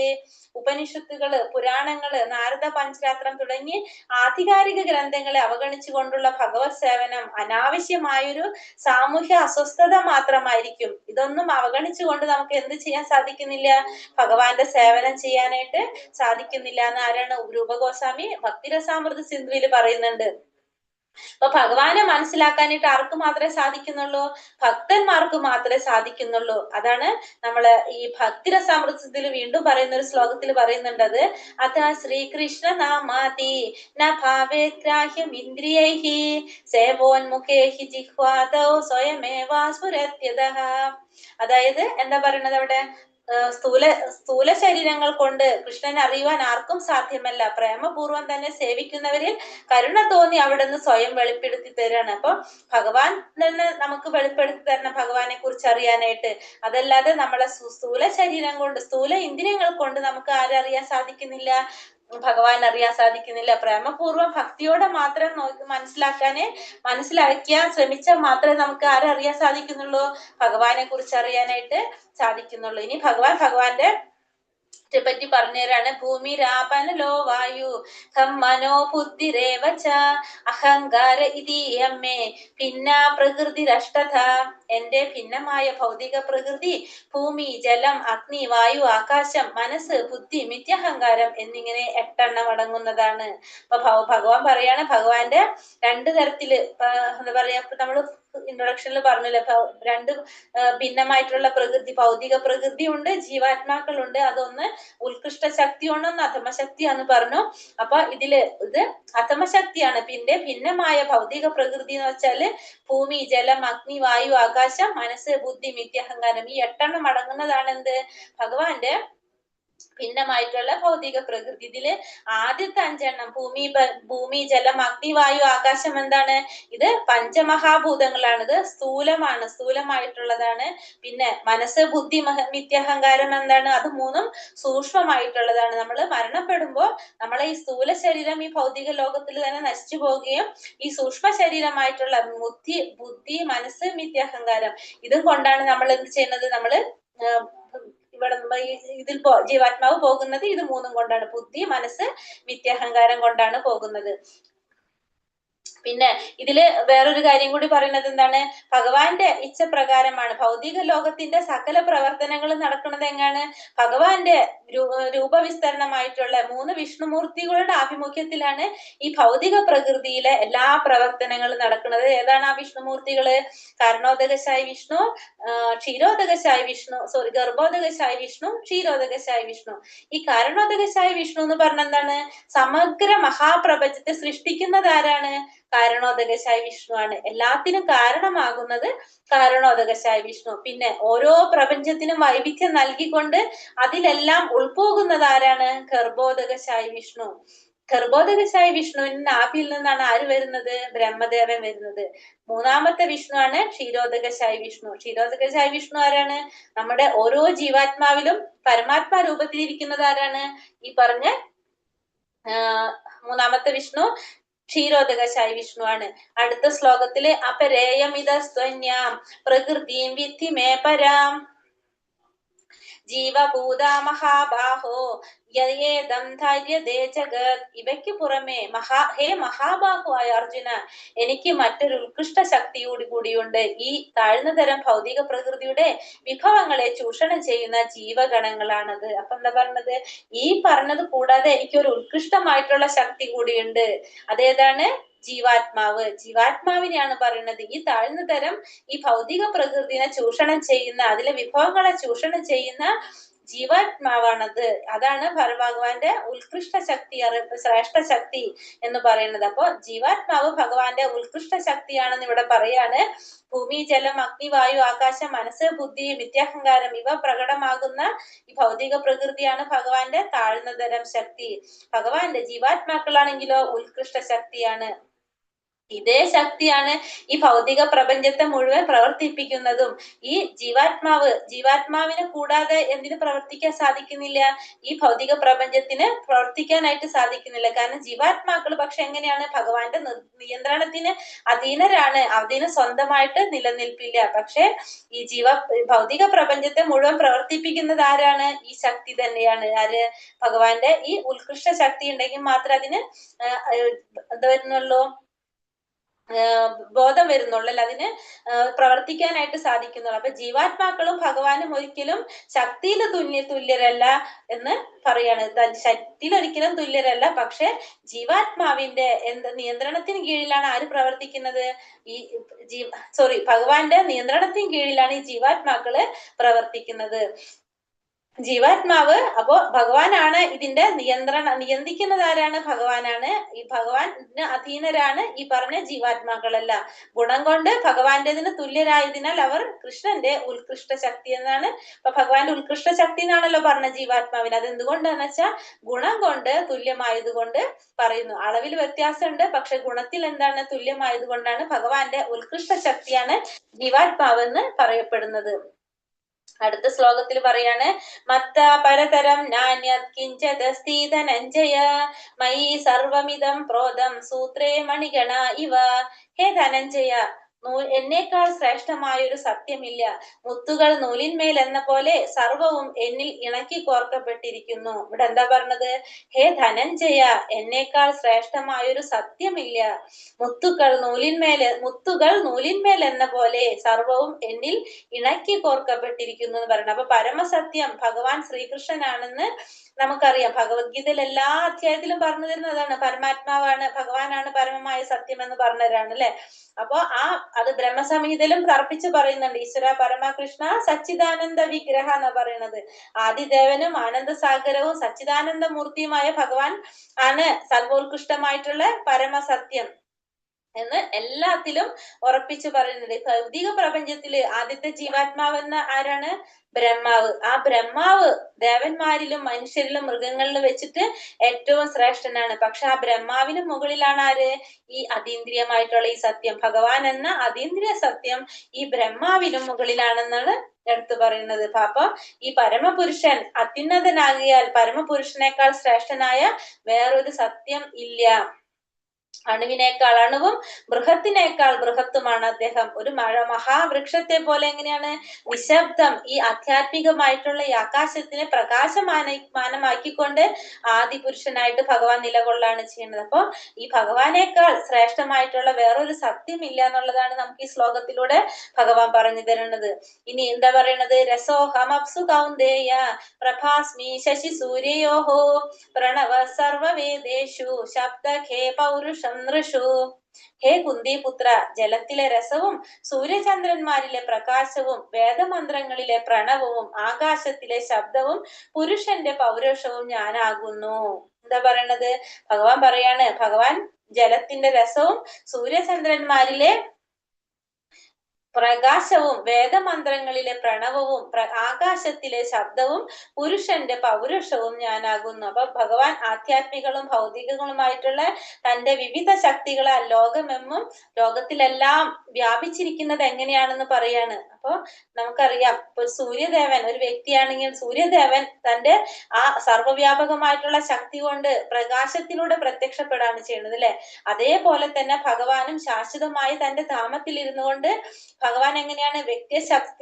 Speaker 4: ഉപനിഷത്തുകള്, പുരാണങ്ങള്, നാരദ പഞ്ചരാത്രം തുടങ്ങി ആധികാരിക ഗ്രന്ഥങ്ങളെ അവഗണിച്ചുകൊണ്ടുള്ള ഭഗവത് സേവനം അനാവശ്യമായൊരു സാമൂഹ്യ അസ്വസ്ഥത മാത്രമായിരിക്കും. ഇതൊന്നും അവഗണിച്ചുകൊണ്ട് നമുക്ക് എന്ത് ചെയ്യാൻ സാധിക്കുന്നില്ല? ഭഗവാന്റെ സേവനം ചെയ്യാനായിട്ട് സാധിക്കുന്നില്ല എന്ന് ആരാണ്? രൂപഗോസ്വാമി ഭക്തിരസാമൃത സിന്ധുവിൽ പറയുന്നുണ്ട്. അപ്പൊ ഭഗവാനെ മനസ്സിലാക്കാനായിട്ട് ആർക്ക് മാത്രമേ സാധിക്കുന്നുള്ളൂ? ഭക്തന്മാർക്ക് മാത്രമേ സാധിക്കുന്നുള്ളൂ. അതാണ് നമ്മള് ഈ ഭക്തിരസാമൃതത്തിൽ വീണ്ടും പറയുന്ന ഒരു ശ്ലോകത്തിൽ പറയുന്നുണ്ട്. അത് അതാ ശ്രീകൃഷ്ണ നാമാതി ന ഭാവേഗ്രാഹ്യം ഇന്ദ്രിയൈഹി സേവോന്മുഖേഹി ജിഹ്വാദൗ സ്വയമേവാ സ്ഫുരത്യതഃ. അതായത് എന്താ പറയുന്നത് അവിടെ? സ്ഥൂല ശരീരങ്ങൾ കൊണ്ട് കൃഷ്ണനെ അറിയുവാൻ ആർക്കും സാധ്യമല്ല. പ്രേമപൂർവം തന്നെ സേവിക്കുന്നവരിൽ കരുണ തോന്നി അവിടുന്ന് സ്വയം വെളിപ്പെടുത്തി തരാണ്. അപ്പൊ ഭഗവാൻ തന്നെ നമുക്ക് വെളിപ്പെടുത്തി തരണം ഭഗവാനെ കുറിച്ച് അറിയാനായിട്ട്. അതല്ലാതെ നമ്മളെ സ്ഥൂല ശരീരം കൊണ്ട്, സ്ഥൂല ഇന്ദ്രിയങ്ങൾ കൊണ്ട് നമുക്ക് ആരറിയാൻ സാധിക്കുന്നില്ല? ഭഗവാൻ അറിയാൻ സാധിക്കുന്നില്ല. പ്രേമപൂർവ്വം ഭക്തിയോടെ മാത്രം മനസ്സിലാക്കാൻ ശ്രമിച്ചാൽ മാത്രമേ നമുക്ക് ആരറിയാൻ സാധിക്കുന്നുള്ളൂ? ഭഗവാനെ കുറിച്ച് അറിയാനായിട്ട് സാധിക്കുന്നുള്ളൂ. ഇനി ഭഗവാന്റെ പറ്റി പറഞ്ഞുതരാണ്. ഭൂമി രാപനലോ വായു ഹം മനോ ബുദ്ധിരേവച അഹങ്കാര ഇതീയമ്മേ ഭിന്ന പ്രകൃതി രഷ്ടത. എന്റെ ഭിന്നമായ ഭൗതിക പ്രകൃതി ഭൂമി, ജലം, അഗ്നി, വായു, ആകാശം, മനസ്സ്, ബുദ്ധി, മിഥ്യാഹങ്കാരം എന്നിങ്ങനെ 8 എണ്ണം അടങ്ങുന്നതാണ്. അപ്പൊ ഭഗവാൻ പറയാണ്, ഭഗവാന്റെ 2 തരത്തില് എന്താ പറയാ, നമ്മള് ഇൻട്രൊഡക്ഷനിൽ പറഞ്ഞില്ലേ, 2 ഭിന്നമായിട്ടുള്ള പ്രകൃതി, ഭൗതിക പ്രകൃതി ഉണ്ട്, ജീവാത്മാക്കളുണ്ട്. അതൊന്ന് ഉത്കൃഷ്ട ശക്തിയാണ്, ഒന്ന് അധമശക്തിയാന്ന് പറഞ്ഞു. അപ്പൊ ഇത് അധമശക്തിയാണ്. പിന്നെ ഭിന്നമായ ഭൗതിക പ്രകൃതി എന്ന് വെച്ചാല് ഭൂമി, ജലം, അഗ്നി, വായു, ആകാശം, മനസ്സ്, ബുദ്ധി, മിഥ്യാഹങ്കാരം. ഈ 8 എണ്ണം അടങ്ങുന്നതാണ് എന്ത്? ഭഗവാന്റെ ഭിന്നമായിട്ടുള്ള ഭൗതിക പ്രകൃതി. ഇതില് ആദ്യത്തെ 5 എണ്ണം ഭൂമി, ജലം, അഗ്നി, വായു, ആകാശം എന്താണ്? ഇത് പഞ്ചമഹാഭൂതങ്ങളാണ്. ഇത് സ്ഥൂലമായിട്ടുള്ളതാണ്. പിന്നെ മനസ്സ്, ബുദ്ധി, മിഥ്യാഹങ്കാരം എന്താണ്? അത് 3ഉം സൂക്ഷ്മമായിട്ടുള്ളതാണ്. നമ്മൾ മരണപ്പെടുമ്പോ നമ്മളെ ഈ സ്ഥൂല ശരീരം ഈ ഭൗതിക ലോകത്തിൽ തന്നെ നശിച്ചു പോവുകയും ഈ സൂക്ഷ്മ ശരീരമായിട്ടുള്ള ബുദ്ധി, മനസ്സ്, മിഥ്യാഹങ്കാരം ഇതും കൊണ്ടാണ് നമ്മൾ എന്ത് ചെയ്യുന്നത്? നമ്മള് ഇതിൽ ജീവാത്മാവ് പോകുന്നത് ഇത് 3ഉം കൊണ്ടാണ്. ബുദ്ധി, മനസ്സ്, മിഥ്യാഹങ്കാരം കൊണ്ടാണ് പോകുന്നത്. പിന്നെ ഇതില് വേറൊരു കാര്യം കൂടി പറയുന്നത് എന്താണ്? ഭഗവാന്റെ ഇച്ഛപ്രകാരമാണ് ഭൗതിക ലോകത്തിന്റെ സകല പ്രവർത്തനങ്ങളും നടക്കുന്നത്. എങ്ങാണ്? ഭഗവാന്റെ രൂപവിസ്തരണമായിട്ടുള്ള 3 വിഷ്ണുമൂർത്തികളുടെ ആഭിമുഖ്യത്തിലാണ് ഈ ഭൗതിക പ്രകൃതിയിലെ എല്ലാ പ്രവർത്തനങ്ങളും നടക്കുന്നത്. ഏതാണ് ആ വിഷ്ണുമൂർത്തികള്? കാരണോദകശായി വിഷ്ണു, ക്ഷീരോദകശായി വിഷ്ണു, ഗർഭോദകശായി വിഷ്ണു, ക്ഷീരോദകശായി വിഷ്ണു. ഈ കാരണോദകശായി വിഷ്ണു എന്ന് പറഞ്ഞ എന്താണ്? സമഗ്ര മഹാപ്രപഞ്ചത്തെ സൃഷ്ടിക്കുന്നത് ആരാണ്? കാരണോദകശായി വിഷ്ണു ആണ്. എല്ലാത്തിനും കാരണമാകുന്നത് കാരണോദകശായി വിഷ്ണു. പിന്നെ ഓരോ പ്രപഞ്ചത്തിനും വൈവിധ്യം നൽകിക്കൊണ്ട് അതിലെല്ലാം ഉൾപോകുന്നത് ആരാണ്? ഗർഭോദകശായി വിഷ്ണു. ഗർഭോദകശായി വിഷ്ണുവിന്റെ നാഭിയിൽ നിന്നാണ് ആര് വരുന്നത്? ബ്രഹ്മദേവൻ വരുന്നത്. 3ാമത്തെ വിഷ്ണു ആണ് ക്ഷീരോദകശായി വിഷ്ണു. ക്ഷീരോദകശായി വിഷ്ണു ആരാണ്? നമ്മുടെ ഓരോ ജീവാത്മാവിലും പരമാത്മാ രൂപത്തിലിരിക്കുന്നത് ആരാണ്? ഈ പറഞ്ഞ 3ാമത്തെ വിഷ്ണു ക്ഷീരോദകശായി വിഷ്ണു ആണ്. അടുത്ത ശ്ലോകത്തില് അപരേയമിതസ്ത്വന്യാം പ്രകൃതിം വിദ്ധി മേ പരാം ജീവഭൂത മഹാബാഹോ യേദം ധൈര്യതേ ജഗത്. ഇവയ്ക്ക് പുറമെ ഹേ മഹാബാഹു ആയ അർജുന, എനിക്ക് മറ്റൊരു ഉത്കൃഷ്ട ശക്തിയോട് കൂടിയുണ്ട്. ഈ താഴ്ന്ന തരം ഭൗതിക പ്രകൃതിയുടെ വിഭവങ്ങളെ ചൂഷണം ചെയ്യുന്ന ജീവഗണങ്ങളാണത്. അപ്പൊ എന്താ പറഞ്ഞത്? ഈ പറഞ്ഞത് കൂടാതെ എനിക്കൊരു ഉത്കൃഷ്ടമായിട്ടുള്ള ശക്തി കൂടിയുണ്ട്. അതേതാണ്? ജീവാത്മാവ്. ജീവാത്മാവിനെയാണ് പറയുന്നത്. ഈ താഴ്ന്ന തരം ഈ ഭൗതിക പ്രകൃതിനെ ചൂഷണം ചെയ്യുന്ന, അതിലെ വിഭവങ്ങളെ ചൂഷണം ചെയ്യുന്ന ജീവാത്മാവാണത്. അതാണ് ഭഗവാന്റെ ഉത്കൃഷ്ട ശക്തി, ശ്രേഷ്ഠ ശക്തി എന്ന് പറയുന്നത്. അപ്പൊ ജീവാത്മാവ് ഭഗവാന്റെ ഉത്കൃഷ്ട ശക്തിയാണെന്ന് ഇവിടെ പറയാണ്. ഭൂമി, ജലം, അഗ്നി, വായു, ആകാശം, മനസ്സ്, ബുദ്ധി, മിഥ്യാഹങ്കാരം ഇവ പ്രകടമാകുന്ന ഈ ഭൗതിക പ്രകൃതിയാണ് ഭഗവാന്റെ താഴ്ന്ന തരം ശക്തി. ഭഗവാന്റെ ജീവാത്മാക്കളാണെങ്കിലോ ഉത്കൃഷ്ട ശക്തിയാണ്. ഇതേ ശക്തിയാണ് ഈ ഭൗതിക പ്രപഞ്ചത്തെ മുഴുവൻ പ്രവർത്തിപ്പിക്കുന്നതും. ഈ ജീവാത്മാവിനെ കൂടാതെ എന്തിനു പ്രവർത്തിക്കാൻ സാധിക്കുന്നില്ല? ഈ ഭൗതിക പ്രപഞ്ചത്തിന് പ്രവർത്തിക്കാനായിട്ട് സാധിക്കുന്നില്ല. കാരണം ജീവാത്മാക്കൾ പക്ഷെ എങ്ങനെയാണ്? ഭഗവാന്റെ നിയന്ത്രണത്തിന് അധീനരാണ്. അതിന് സ്വന്തമായിട്ട് നിലനിൽപ്പില്ല. പക്ഷെ ഈ ഭൗതിക പ്രപഞ്ചത്തെ മുഴുവൻ പ്രവർത്തിപ്പിക്കുന്നത് ആരാണ്? ഈ ശക്തി തന്നെയാണ്. ആര്? ഭഗവാന്റെ ഈ ഉത്കൃഷ്ട ശക്തി ഉണ്ടെങ്കിൽ മാത്രമേ അതിന് എന്താ വരുന്നുള്ളൂ? ബോധം വരുന്നുള്ളൂ, അല്ല അതിന് പ്രവർത്തിക്കാനായിട്ട് സാധിക്കുന്നുള്ളൂ. അപ്പൊ ജീവാത്മാക്കളും ഭഗവാനും ഒരിക്കലും ശക്തിയിൽ തുല്യരല്ല എന്ന് പറയാണ്. ശക്തിയിൽ ഒരിക്കലും തുല്യരല്ല. പക്ഷെ ജീവാത്മാവിന്റെ നിയന്ത്രണത്തിന് കീഴിലാണ് ആര് പ്രവർത്തിക്കുന്നത്? ഭഗവാന്റെ നിയന്ത്രണത്തിന് കീഴിലാണ് ഈ ജീവാത്മാക്കള് പ്രവർത്തിക്കുന്നത്. ജീവാത്മാവ് അപ്പോ ഭഗവാനാണ് ഇതിന്റെ നിയന്ത്രിക്കുന്നത്. ആരാണ്? ഭഗവാനാണ്. ഈ ഭഗവാന് അധീനരാണ് ഈ പറഞ്ഞ ജീവാത്മാക്കളല്ല. ഗുണം കൊണ്ട് ഭഗവാന്റേതിന് തുല്യരായതിനാൽ അവർ കൃഷ്ണന്റെ ഉത്കൃഷ്ട ശക്തി എന്നാണ്. അപ്പൊ ഭഗവാന്റെ ഉത്കൃഷ്ട ശക്തി എന്നാണല്ലോ പറഞ്ഞ ജീവാത്മാവിന്. അതെന്തുകൊണ്ടാന്ന് വെച്ചാൽ ഗുണം കൊണ്ട് തുല്യമായത് കൊണ്ട് പറയുന്നു. അളവിൽ വ്യത്യാസമുണ്ട്, പക്ഷെ ഗുണത്തിൽ എന്താണ്? തുല്യമായത് കൊണ്ടാണ് ഭഗവാന്റെ ഉത്കൃഷ്ട ശക്തിയാണ് ജീവാത്മാവെന്ന് പറയപ്പെടുന്നത്. അടുത്ത ശ്ലോകത്തിൽ പറയാണ്, മത്ത പരതരം നാന്യത് കിഞ്ചദസ്തി ധനഞ്ജയ മയി സർവമിതം പ്രോതം സൂത്രേ മണിഗണ ഇവ. ഹേ ധനഞ്ജയ, എന്നേക്കാൾ ശ്രേഷ്ഠമായൊരു സത്യമില്ല. മുത്തുകൾ നൂലിന്മേൽ എന്ന പോലെ സർവവും എന്നിൽ ഇണക്കി കോർക്കപ്പെട്ടിരിക്കുന്നു. ഇവിടെ എന്താ പറഞ്ഞത്? ഹേ ധനഞ്ജയ, എന്നേക്കാൾ ശ്രേഷ്ഠമായൊരു സത്യമില്ല. മുത്തുകൾ നൂലിന്മേൽ എന്ന പോലെ സർവവും എന്നിൽ ഇണക്കി കോർക്കപ്പെട്ടിരിക്കുന്നു എന്ന് പറയണം. അപ്പൊ പരമസത്യം ഭഗവാൻ ശ്രീകൃഷ്ണനാണെന്ന് നമുക്കറിയാം. ഭഗവത്ഗീതയിൽ എല്ലാ അധ്യായത്തിലും പറഞ്ഞു തരുന്നതാണ്. പരമാത്മാവാണ്, ഭഗവാനാണ് പരമമായ സത്യം എന്ന് പറഞ്ഞവരാണ് അല്ലെ. അപ്പൊ അത് ബ്രഹ്മസംഹിതയിലും തർപ്പിച്ച് പറയുന്നുണ്ട്. ഈശ്വര പരമകൃഷ്ണ സച്ചിദാനന്ദ വിഗ്രഹ എന്ന് പറയുന്നത്. ആദിദേവനും ആനന്ദസാഗരവും സച്ചിദാനന്ദ മൂർത്തിയുമായ ഭഗവാൻ ആണ് സർവോത്കൃഷ്ടമായിട്ടുള്ള പരമസത്യം എന്ന് എല്ലാത്തിലും ഉറപ്പിച്ചു പറയുന്നുണ്ട്. ഭൗതിക പ്രപഞ്ചത്തില് ആദ്യത്തെ ജീവാത്മാവെന്ന ആരാണ്? ബ്രഹ്മാവ്. ആ ബ്രഹ്മാവ് ദേവന്മാരിലും മനുഷ്യരിലും മൃഗങ്ങളിലും വെച്ചിട്ട് ഏറ്റവും ശ്രേഷ്ഠനാണ്. പക്ഷെ ആ ബ്രഹ്മാവിന് മുകളിലാണ് ആര്? ഈ അതീന്ദ്രിയമായിട്ടുള്ള ഈ സത്യം. ഭഗവാൻ എന്ന അതീന്ദ്രിയ സത്യം ഈ ബ്രഹ്മാവിനും മുകളിലാണെന്നാണ് എടുത്തു പറയുന്നത്. അപ്പൊ ഈ പരമപുരുഷൻ അത്യുന്നതനാകിയാൽ പരമപുരുഷനേക്കാൾ ശ്രേഷ്ഠനായ വേറൊരു സത്യം ഇല്ല. അണുവിനേക്കാൾ അണുവും ബൃഹത്തിനേക്കാൾ ബൃഹത്തുമാണ് അദ്ദേഹം. ഒരു മഹാവൃക്ഷത്തെ പോലെ എങ്ങനെയാണ് നിശബ്ദം ഈ ആധ്യാത്മികമായിട്ടുള്ള ഈ ആകാശത്തിനെ പ്രകാശമാനമാക്കിക്കൊണ്ട് ആദിപുരുഷനായിട്ട് ഭഗവാൻ നിലകൊള്ളാണ് ചെയ്യുന്നത്. അപ്പൊ ഈ ഭഗവാനേക്കാൾ ശ്രേഷ്ഠമായിട്ടുള്ള വേറൊരു സത്യമില്ല എന്നുള്ളതാണ് നമുക്ക് ഈ ശ്ലോകത്തിലൂടെ ഭഗവാൻ പറഞ്ഞു തരുന്നത്. ഇനി എന്താ പറയണത്? രസോഹമപ്സു കൗന്ദേയ പ്രഭാസ്മി ശശി സൂര്യോഹോ പ്രണവ സർവവേദേഷു ശബ്ദഖേ പൗരുഷം നൃഷു. ഹേ കുന്തിപുത്ര, ജലത്തിലെ രസവും സൂര്യചന്ദ്രന്മാരിലെ പ്രകാശവും വേദമന്ത്രങ്ങളിലെ പ്രണവവും ആകാശത്തിലെ ശബ്ദവും പുരുഷന്റെ പൗരുഷവും ഞാനാകുന്നു. എന്താ പറയണത്? ഭഗവാൻ പറയാണ്, ഭഗവാൻ ജലത്തിന്റെ രസവും സൂര്യചന്ദ്രന്മാരിലെ പ്രകാശവും വേദമന്ത്രങ്ങളിലെ പ്രണവവും ആകാശത്തിലെ ശബ്ദവും പുരുഷന്റെ പൗരുഷവും ഞാനാകുന്നു. അപ്പൊ ഭഗവാൻ ആധ്യാത്മികളും ഭൗതികങ്ങളുമായിട്ടുള്ള തന്റെ വിവിധ ശക്തികളെ ലോകത്തിലെല്ലാം വ്യാപിച്ചിരിക്കുന്നത് എങ്ങനെയാണെന്ന് പറയാണ്. അപ്പൊ നമുക്കറിയാം, ഇപ്പൊ സൂര്യദേവൻ ഒരു വ്യക്തിയാണെങ്കിൽ സൂര്യദേവൻ തന്റെ ആ സർവ്വവ്യാപകമായിട്ടുള്ള ശക്തി കൊണ്ട് പ്രകാശത്തിലൂടെ പ്രത്യക്ഷപ്പെടാണ് ചെയ്യുന്നത് അല്ലെ. അതേപോലെ തന്നെ ഭഗവാനും ശാശ്വതമായി തന്റെ ധാമത്തിൽ ഇരുന്നു കൊണ്ട് ഭഗവാൻ എങ്ങനെയാണ്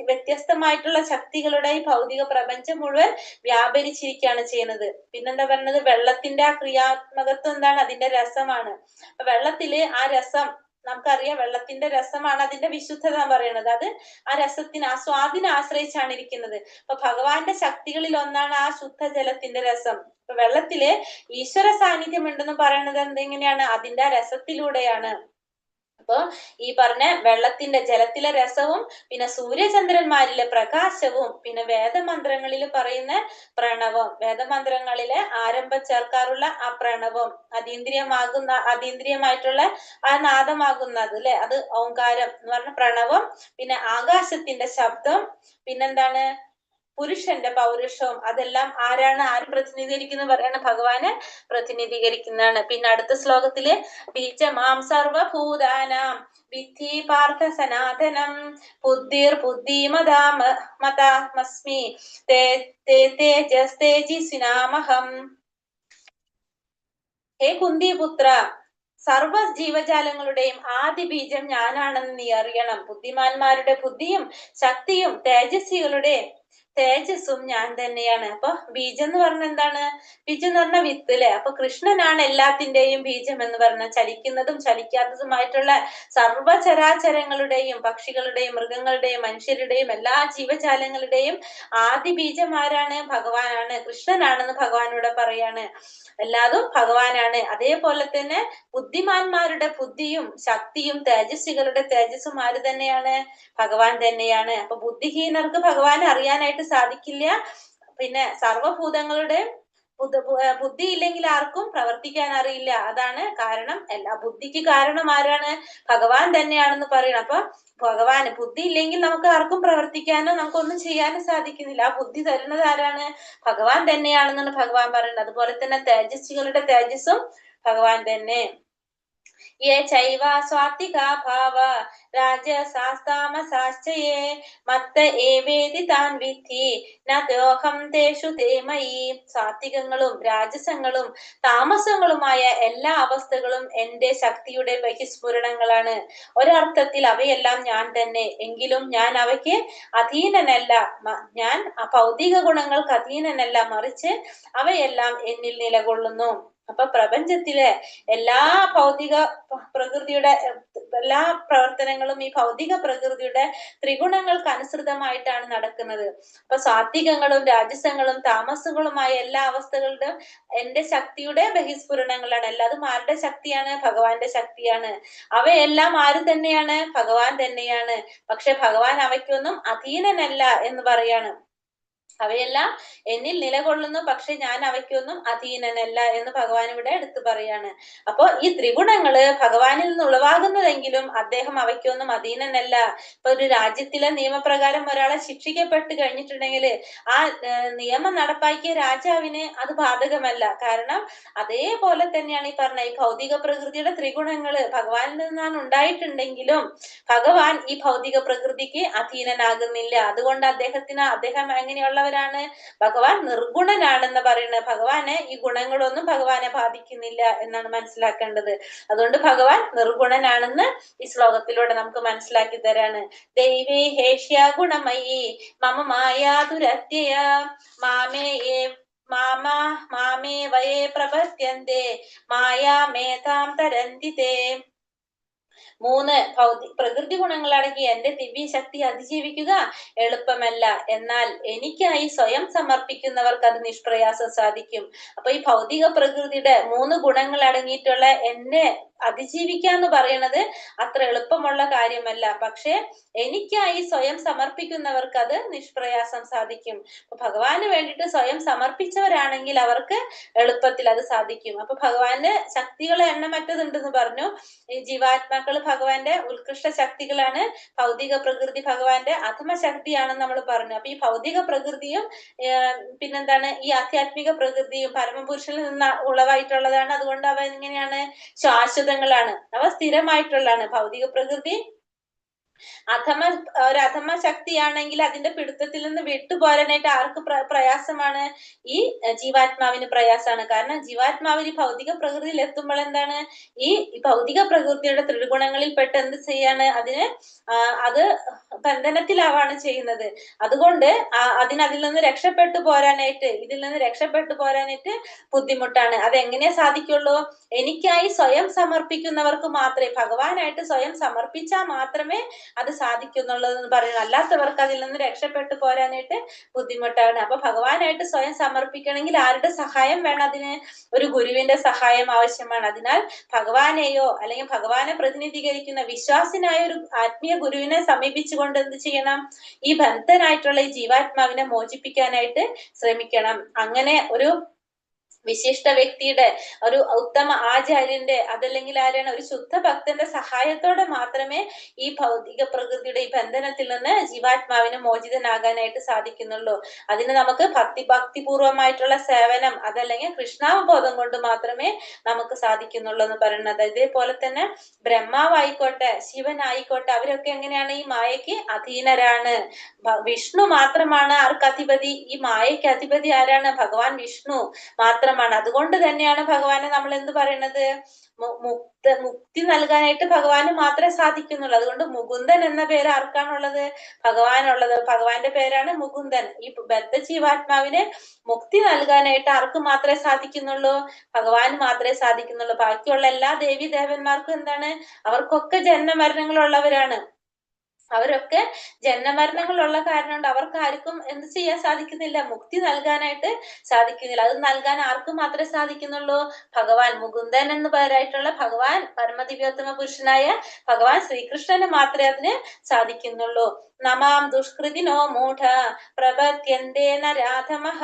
Speaker 4: വ്യത്യസ്തമായിട്ടുള്ള ശക്തികളുടെ ഈ ഭൗതിക പ്രപഞ്ചം മുഴുവൻ വ്യാപരിച്ചിരിക്കുകയാണ് ചെയ്യുന്നത്. പിന്നെന്താ പറയുന്നത്? വെള്ളത്തിന്റെ ആ ക്രിയാത്മകത്വം എന്താണ്? അതിന്റെ രസമാണ്. അപ്പൊ വെള്ളത്തില് ആ രസം നമുക്കറിയാം, വെള്ളത്തിന്റെ രസമാണ് അതിന്റെ വിശുദ്ധത പറയുന്നത്. അത് ആ രസത്തിന് ആ സ്വാദിനെ ആശ്രയിച്ചാണ് ഇരിക്കുന്നത്. അപ്പൊ ഭഗവാന്റെ ശക്തികളിൽ ഒന്നാണ് ആ ശുദ്ധജലത്തിന്റെ രസം. അപ്പൊ വെള്ളത്തില് ഈശ്വര സാന്നിധ്യം ഉണ്ടെന്ന് പറയുന്നത് എന്തെങ്ങനെയാണ്? അതിന്റെ ആ രസത്തിലൂടെയാണ്. അപ്പൊ ഈ പറഞ്ഞ വെള്ളത്തിന്റെ ജലത്തിലെ രസവും പിന്നെ സൂര്യചന്ദ്രന്മാരിലെ പ്രകാശവും പിന്നെ വേദമന്ത്രങ്ങളിൽ പറയുന്ന പ്രണവം, വേദമന്ത്രങ്ങളിലെ ആരംഭം ചേർക്കാറുള്ള ആ പ്രണവം, അതീന്ദ്രിയമായിട്ടുള്ള ആ നാദമാകുന്നത് അല്ലെ, അത് ഓങ്കാരം എന്ന് പറഞ്ഞ പ്രണവം, പിന്നെ ആകാശത്തിന്റെ ശബ്ദം, പിന്നെന്താണ് പുരുഷന്റെ പൗരുഷവും, അതെല്ലാം ആര് പ്രതിനിധീകരിക്കുന്നു പറയാണ്, ഭഗവാന് പ്രതിനിധീകരിക്കുന്നതാണ്. പിന്നെ അടുത്ത ശ്ലോകത്തില് ബീജമാം സർവഭൂതാനാം വിദ്ധി പാർത്ഥ സനാതനം ബുദ്ധിർബുദ്ധിമതാമസ്മി തേജസ്തേജിസ്വിനാമഹം. ഹേ കുന്തിപുത്ര, സർവ ജീവജാലങ്ങളുടെയും ആദി ബീജം ഞാനാണെന്ന് നീ അറിയണം. ബുദ്ധിമാന്മാരുടെ ബുദ്ധിയും ശക്തിയും തേജസ്വികളുടെ തേജസ്സും ഞാൻ തന്നെയാണ്. അപ്പൊ ബീജം എന്ന് പറഞ്ഞ എന്താണ്? ബീജം എന്ന് പറഞ്ഞ വിത്ത് അല്ലെ. അപ്പൊ കൃഷ്ണനാണ് എല്ലാത്തിന്റെയും ബീജം എന്ന് പറഞ്ഞ ചലിക്കുന്നതും ചലിക്കാത്തതുമായിട്ടുള്ള സർവചരാചരങ്ങളുടെയും പക്ഷികളുടെയും മൃഗങ്ങളുടെയും മനുഷ്യരുടെയും എല്ലാ ജീവജാലങ്ങളുടെയും ആദി ബീജം ആരാണ്? ഭഗവാനാണ്, കൃഷ്ണനാണെന്ന് ഭഗവാനോട് പറയാണ്. എല്ലാതും ഭഗവാനാണ്. അതേപോലെ തന്നെ ബുദ്ധിമാന്മാരുടെ ബുദ്ധിയും ശക്തിയും തേജസ്വികളുടെ തേജസ്സും ആര് തന്നെയാണ്? ഭഗവാൻ തന്നെയാണ്. അപ്പൊ ബുദ്ധിഹീനർക്ക് ഭഗവാനെ അറിയാനായിട്ട് സാധിക്കില്ല. പിന്നെ സർവഭൂതങ്ങളുടെ ബുദ്ധി ഇല്ലെങ്കിൽ ആർക്കും പ്രവർത്തിക്കാൻ അറിയില്ല. അതാണ് കാരണം. എല്ലാ ബുദ്ധിക്ക് കാരണം ആരാണ്? ഭഗവാൻ തന്നെയാണെന്ന് പറയണം. അപ്പൊ ഭഗവാന് ബുദ്ധി ഇല്ലെങ്കിൽ നമുക്ക് ആർക്കും പ്രവർത്തിക്കാനോ നമുക്കൊന്നും ചെയ്യാനും സാധിക്കുന്നില്ല. ആ ബുദ്ധി തരുന്നത് ആരാണ്? ഭഗവാൻ തന്നെയാണെന്നാണ് ഭഗവാൻ പറയുന്നത്. അതുപോലെ തന്നെ തേജസ്വികളുടെ തേജസ്സും ഭഗവാൻ തന്നെ. യേ ചൈവ സ്വാത്വികാ ഭാവ രാജസാസ്താമസാശ്ചയേ മത്ത ഏവേതി താൻ വിദ്ധി നഹം തേഷു തേ മയി. സാത്വികങ്ങളും രാജസങ്ങളും താമസങ്ങളുമായ എല്ലാ അവസ്ഥകളും എന്റെ ശക്തിയുടെ ബഹിസ്ഫുരണങ്ങളാണ്. ഒരർത്ഥത്തിൽ അവയെല്ലാം ഞാൻ തന്നെ, എങ്കിലും ഞാൻ അവയ്ക്ക് അധീനനല്ല. ഞാൻ ഭൗതിക ഗുണങ്ങൾക്ക് അധീനനല്ല, മറിച്ച് അവയെല്ലാം എന്നിൽ നിലകൊള്ളുന്നു. അപ്പൊ പ്രപഞ്ചത്തിലെ എല്ലാ ഭൗതിക പ്രകൃതിയുടെ എല്ലാ പ്രവർത്തനങ്ങളും ഈ ഭൗതിക പ്രകൃതിയുടെ ത്രിഗുണങ്ങൾക്ക് അനുസൃതമായിട്ടാണ് നടക്കുന്നത്. അപ്പൊ സാത്വികങ്ങളും രാജസങ്ങളും താമസങ്ങളുമായ എല്ലാ അവസ്ഥകളുടെ എന്റെ ശക്തിയുടെ ബഹിസ്ഫുരണങ്ങളാണ്. എല്ലാതും ആരുടെ ശക്തിയാണ്? ഭഗവാന്റെ ശക്തിയാണ്. അവയെല്ലാം ആര് തന്നെയാണ്? ഭഗവാൻ തന്നെയാണ്. പക്ഷെ ഭഗവാൻ അവയ്ക്കൊന്നും അധീനനല്ല എന്ന് പറയാണ്. അവയെല്ലാം എന്നിൽ നിലകൊള്ളുന്നു, പക്ഷെ ഞാൻ അവയ്ക്കൊന്നും അധീനനല്ല എന്ന് ഭഗവാൻ ഇവിടെ എടുത്തു പറയാണ്. അപ്പൊ ഈ ത്രിഗുണങ്ങള് ഭഗവാനിൽ നിന്ന് ഉളവാകുന്നതെങ്കിലും അദ്ദേഹം അവയ്ക്കൊന്നും അധീനനല്ല. ഇപ്പൊ ഒരു രാജ്യത്തിലെ നിയമപ്രകാരം ഒരാളെ ശിക്ഷിക്കപ്പെട്ട് കഴിഞ്ഞിട്ടുണ്ടെങ്കിൽ ആ നിയമം നടപ്പാക്കിയ രാജാവിന് അത് ബാധകമല്ല. കാരണം അതേപോലെ തന്നെയാണ് ഈ പറഞ്ഞ ഈ ഭൗതിക പ്രകൃതിയുടെ ത്രിഗുണങ്ങള് ഭഗവാനിൽ നിന്നാണ് ഉണ്ടായിട്ടുണ്ടെങ്കിലും ഭഗവാൻ ഈ ഭൗതിക പ്രകൃതിക്ക് അധീനനാകുന്നില്ല. അതുകൊണ്ട് അദ്ദേഹം എങ്ങനെയുള്ളവരാണ്? ഭഗവാൻ നിർഗുണനാണെന്ന് പറയുന്നത്. ഭഗവാന് ഈ ഗുണങ്ങളൊന്നും ഭഗവാനെ ബാധിക്കുന്നില്ല എന്നാണ് മനസ്സിലാക്കേണ്ടത്. അതുകൊണ്ട് ഭഗവാൻ നിർഗുണനാണെന്ന് ഈ ശ്ലോകത്തിലൂടെ നമുക്ക് മനസ്സിലാക്കി തരാണ്. ദൈവേ ഹേഷ്യ ഗുണമയി മമ മായാതുരത്യയ മാമേ വയേ പ്രപദ്യന്തേ മായാമേതാം തരന്തി തേ. 3 പ്രകൃതി ഗുണങ്ങൾ അടങ്ങിയ എന്റെ ദിവ്യ ശക്തി അതിജീവിക്കുക എളുപ്പമല്ല. എന്നാൽ എനിക്കായി സ്വയം സമർപ്പിക്കുന്നവർക്ക് അത് നിഷ്പ്രയാസം സാധിക്കും. അപ്പൊ ഈ ഭൗതിക പ്രകൃതിയുടെ 3 ഗുണങ്ങൾ അടങ്ങിയിട്ടുള്ള എന്നെ അതിജീവിക്കാന്ന് പറയുന്നത് അത്ര എളുപ്പമുള്ള കാര്യമല്ല. പക്ഷെ എനിക്കായി സ്വയം സമർപ്പിക്കുന്നവർക്ക് അത് നിഷ്പ്രയാസം സാധിക്കും. അപ്പൊ ഭഗവാന് വേണ്ടിയിട്ട് സ്വയം സമർപ്പിച്ചവരാണെങ്കിൽ അവർക്ക് എളുപ്പത്തിൽ അത് സാധിക്കും. അപ്പൊ ഭഗവാന് ശക്തികളെ എണ്ണമറ്റതുണ്ടെന്ന് പറഞ്ഞു. ഈ ജീവാത്മാക്കള് ഭഗവാന്റെ ഉത്കൃഷ്ട ശക്തികളാണ്. ഭൗതിക പ്രകൃതി ഭഗവാന്റെ അധമ ശക്തിയാണെന്ന് നമ്മൾ പറഞ്ഞു. അപ്പൊ ഈ ഭൗതിക പ്രകൃതിയും പിന്നെന്താണ് ഈ ആധ്യാത്മിക പ്രകൃതിയും പരമപുരുഷനിൽ നിന്ന് ഉളവായിട്ടുള്ളതാണ്. അതുകൊണ്ട് അവ എങ്ങനെയാണ്? ശാശ്വതങ്ങളാണ്, അവ സ്ഥിരമായിട്ടുള്ളതാണ്. ഭൗതിക പ്രകൃതി ഒരു അധമ ശക്തിയാണെങ്കിൽ അതിന്റെ പിടുത്തത്തിൽ നിന്ന് വിട്ടുപോരാനായിട്ട് ആർക്ക് പ്രയാസമാണ്? ഈ ജീവാത്മാവിന് പ്രയാസമാണ്. കാരണം ജീവാത്മാവിന് ഭൗതിക പ്രകൃതിയിൽ എത്തുമ്പോൾ എന്താണ്? ഈ ഭൗതിക പ്രകൃതിയുടെ ത്രിഗുണങ്ങളിൽ പെട്ട് എന്ത് ചെയ്യാണ്? അത് ബന്ധനത്തിലാവാണ് ചെയ്യുന്നത്. അതുകൊണ്ട് അതിൽ നിന്ന് രക്ഷപ്പെട്ടു പോരാനായിട്ട് ബുദ്ധിമുട്ടാണ്. അതെങ്ങനെ സാധിക്കുള്ളൂ? എനിക്കായി സ്വയം സമർപ്പിക്കുന്നവർക്ക് മാത്രമേ, ഭഗവാനായിട്ട് സ്വയം സമർപ്പിച്ചാൽ മാത്രമേ അത് സാധിക്കുന്നുള്ളതെന്ന് പറയുന്നത്. അല്ലാത്തവർക്ക് അതിൽ നിന്ന് രക്ഷപ്പെട്ടു പോരാനായിട്ട് ബുദ്ധിമുട്ടാണ്. അപ്പൊ ഭഗവാനായിട്ട് സ്വയം സമർപ്പിക്കണമെങ്കിൽ ആരുടെ സഹായം വേണം? അതിന് ഒരു ഗുരുവിന്റെ സഹായം ആവശ്യമാണ്. അതിനാൽ ഭഗവാനെയോ അല്ലെങ്കിൽ ഭഗവാനെ പ്രതിനിധീകരിക്കുന്ന വിശ്വാസിനായ ഒരു ആത്മീയ ഗുരുവിനെ സമീപിച്ചുകൊണ്ട് എന്ത് ചെയ്യണം? ഈ ബദ്ധനായിട്ടുള്ള ഈ ജീവാത്മാവിനെ മോചിപ്പിക്കാനായിട്ട് ശ്രമിക്കണം. അങ്ങനെ ഒരു വിശിഷ്ട വ്യക്തിയുടെ, ഒരു ഉത്തമ ആചാര്യന്റെ, അതല്ലെങ്കിൽ ആരാണ്, ഒരു ശുദ്ധ ഭക്തന്റെ സഹായത്തോടെ മാത്രമേ ഈ ഭൗതിക പ്രകൃതിയുടെ ഈ ബന്ധനത്തിൽ നിന്ന് ജീവാത്മാവിന് മോചിതനാകാനായിട്ട് സാധിക്കുന്നുള്ളൂ. അതിന് നമുക്ക് ഭക്തിപൂർവമായിട്ടുള്ള സേവനം, അതല്ലെങ്കിൽ കൃഷ്ണാവബോധം കൊണ്ട് മാത്രമേ നമുക്ക് സാധിക്കുന്നുള്ളൂ എന്ന് പറയുന്നത്. ഇതേപോലെ തന്നെ ബ്രഹ്മാവായിക്കോട്ടെ ശിവനായിക്കോട്ടെ അവരൊക്കെ എങ്ങനെയാണ്? ഈ മായയ്ക്ക് അധീനരാണ്. വിഷ്ണു മാത്രമാണ് ആർക്ക് അധിപതി? ഈ മായയ്ക്ക് അധിപതി ആരാണ്? ഭഗവാൻ വിഷ്ണു മാത്രമാണ്. അതുകൊണ്ട് തന്നെയാണ് ഭഗവാനെ നമ്മൾ എന്ത് പറയുന്നത്? മുക്തി നൽകാനായിട്ട് ഭഗവാന് മാത്രമേ സാധിക്കുന്നുള്ളൂ. അതുകൊണ്ട് മുകുന്ദൻ എന്ന പേര് ആർക്കാണുള്ളത്? ഭഗവാനുള്ളത്. ഭഗവാന്റെ പേരാണ് മുകുന്ദൻ. ഈ ബദ്ധ ജീവാത്മാവിന് മുക്തി നൽകാനായിട്ട് ആർക്ക് മാത്രമേ സാധിക്കുന്നുള്ളൂ? ഭഗവാന് മാത്രമേ സാധിക്കുന്നുള്ളൂ. ബാക്കിയുള്ള എല്ലാ ദേവി ദേവന്മാർക്കും എന്താണ്? അവർക്കൊക്കെ ജന്മമരണങ്ങൾ ഉള്ളവരാണ്. അവരൊക്കെ ജന്മമരണങ്ങളുള്ള കാരണം കൊണ്ട് അവർക്ക് ആർക്കും എന്ത് ചെയ്യാൻ സാധിക്കുന്നില്ല? മുക്തി നൽകാനായിട്ട് സാധിക്കുന്നില്ല. അത് നൽകാൻ ആർക്കും മാത്രമേ സാധിക്കുന്നുള്ളൂ? ഭഗവാൻ മുകുന്ദൻ എന്ന് പേരായിട്ടുള്ള ഭഗവാൻ, പരമദിവ്യോത്തമ പുരുഷനായ ഭഗവാൻ ശ്രീകൃഷ്ണന് മാത്രമേ അതിന് സാധിക്കുന്നുള്ളൂ. നമാം ദുഷ്കൃതിനോ മൂഢ പ്രപദ്യന്തേ നരാധമഃ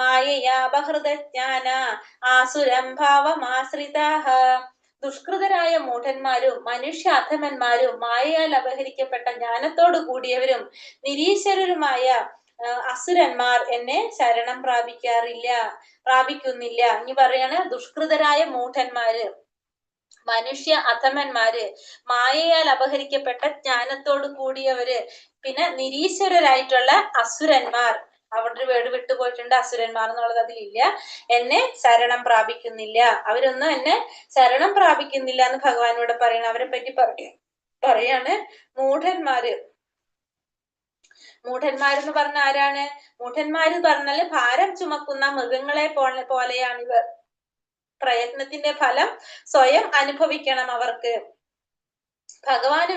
Speaker 4: മായയാ ബഹൃതജ്ഞാന ആസുരം ഭാവമാശ്രിതാഃ. ദുഷ്കൃതരായ മൂഢന്മാരും മനുഷ്യ അധമന്മാരും മായയാൽ അപഹരിക്കപ്പെട്ട ജ്ഞാനത്തോടു കൂടിയവരും നിരീശ്വരരുമായ അസുരന്മാർ എന്നെ ശരണം പ്രാപിക്കുന്നില്ല. ഇനി പറയാണ്, ദുഷ്കൃതരായ മൂഢന്മാര്, മനുഷ്യ അധമന്മാര്, മായയാൽ അപഹരിക്കപ്പെട്ട ജ്ഞാനത്തോടു കൂടിയവര്, പിന്നെ നിരീശ്വരരായിട്ടുള്ള അസുരന്മാർ, അവരുടെ വേട് വിട്ടുപോയിട്ടുണ്ട്, അസുരന്മാർ എന്നുള്ളത് അതിലില്ല, എന്നെ ശരണം പ്രാപിക്കുന്നില്ല. അവരൊന്നും എന്നെ ശരണം പ്രാപിക്കുന്നില്ല എന്ന് ഭഗവാനോട് പറയണം. അവരെ പറ്റി പറയാണ് മൂഢന്മാര്. മൂഢന്മാരെന്ന് പറഞ്ഞ ആരാണ്? മൂഢന്മാര് പറഞ്ഞാല് ഭാരം ചുമക്കുന്ന മൃഗങ്ങളെ പോലെയാണ് ഇവർ. പ്രയത്നത്തിന്റെ ഫലം സ്വയം അനുഭവിക്കണം അവർക്ക്. ഭഗവാന്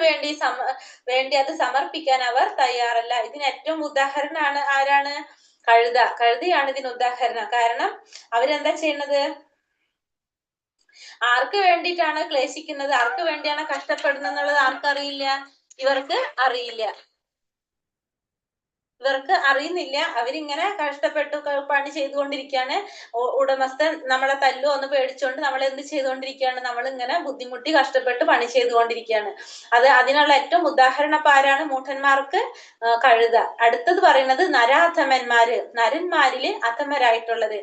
Speaker 4: വേണ്ടി അത് സമർപ്പിക്കാൻ അവർ തയ്യാറല്ല. ഇതിന് ഏറ്റവും ഉദാഹരണമാണ് ആരാണ്? കഴുതയാണ് ഇതിന് ഉദാഹരണം. കാരണം അവരെന്താ ചെയ്യുന്നത്? ആർക്ക് വേണ്ടിയിട്ടാണ് ക്ലേശിക്കുന്നത്, ആർക്ക് വേണ്ടിയാണ് കഷ്ടപ്പെടുന്നത് എന്നുള്ളത് ആർക്കറിയില്ല? ഇവർക്ക് അറിയില്ല. ഇവർക്ക് അറിയുന്നില്ല. അവരിങ്ങനെ കഷ്ടപ്പെട്ടു പണി ചെയ്തുകൊണ്ടിരിക്കുകയാണ്. ഉടമസ്ഥൻ നമ്മളെ തല്ലോ എന്ന് പേടിച്ചുകൊണ്ട് നമ്മൾ എന്ത് ചെയ്തുകൊണ്ടിരിക്കുകയാണ്? നമ്മൾ ഇങ്ങനെ ബുദ്ധിമുട്ടി കഷ്ടപ്പെട്ട് പണി ചെയ്തുകൊണ്ടിരിക്കുകയാണ്. അതിനുള്ള ഏറ്റവും ഉദാഹരണം ആരാണ്? മൂഢന്മാർക്ക് കഴുത. അടുത്തത് പറയുന്നത് നരാധമന്മാര്, നരന്മാരില് അധമരായിട്ടുള്ളത്.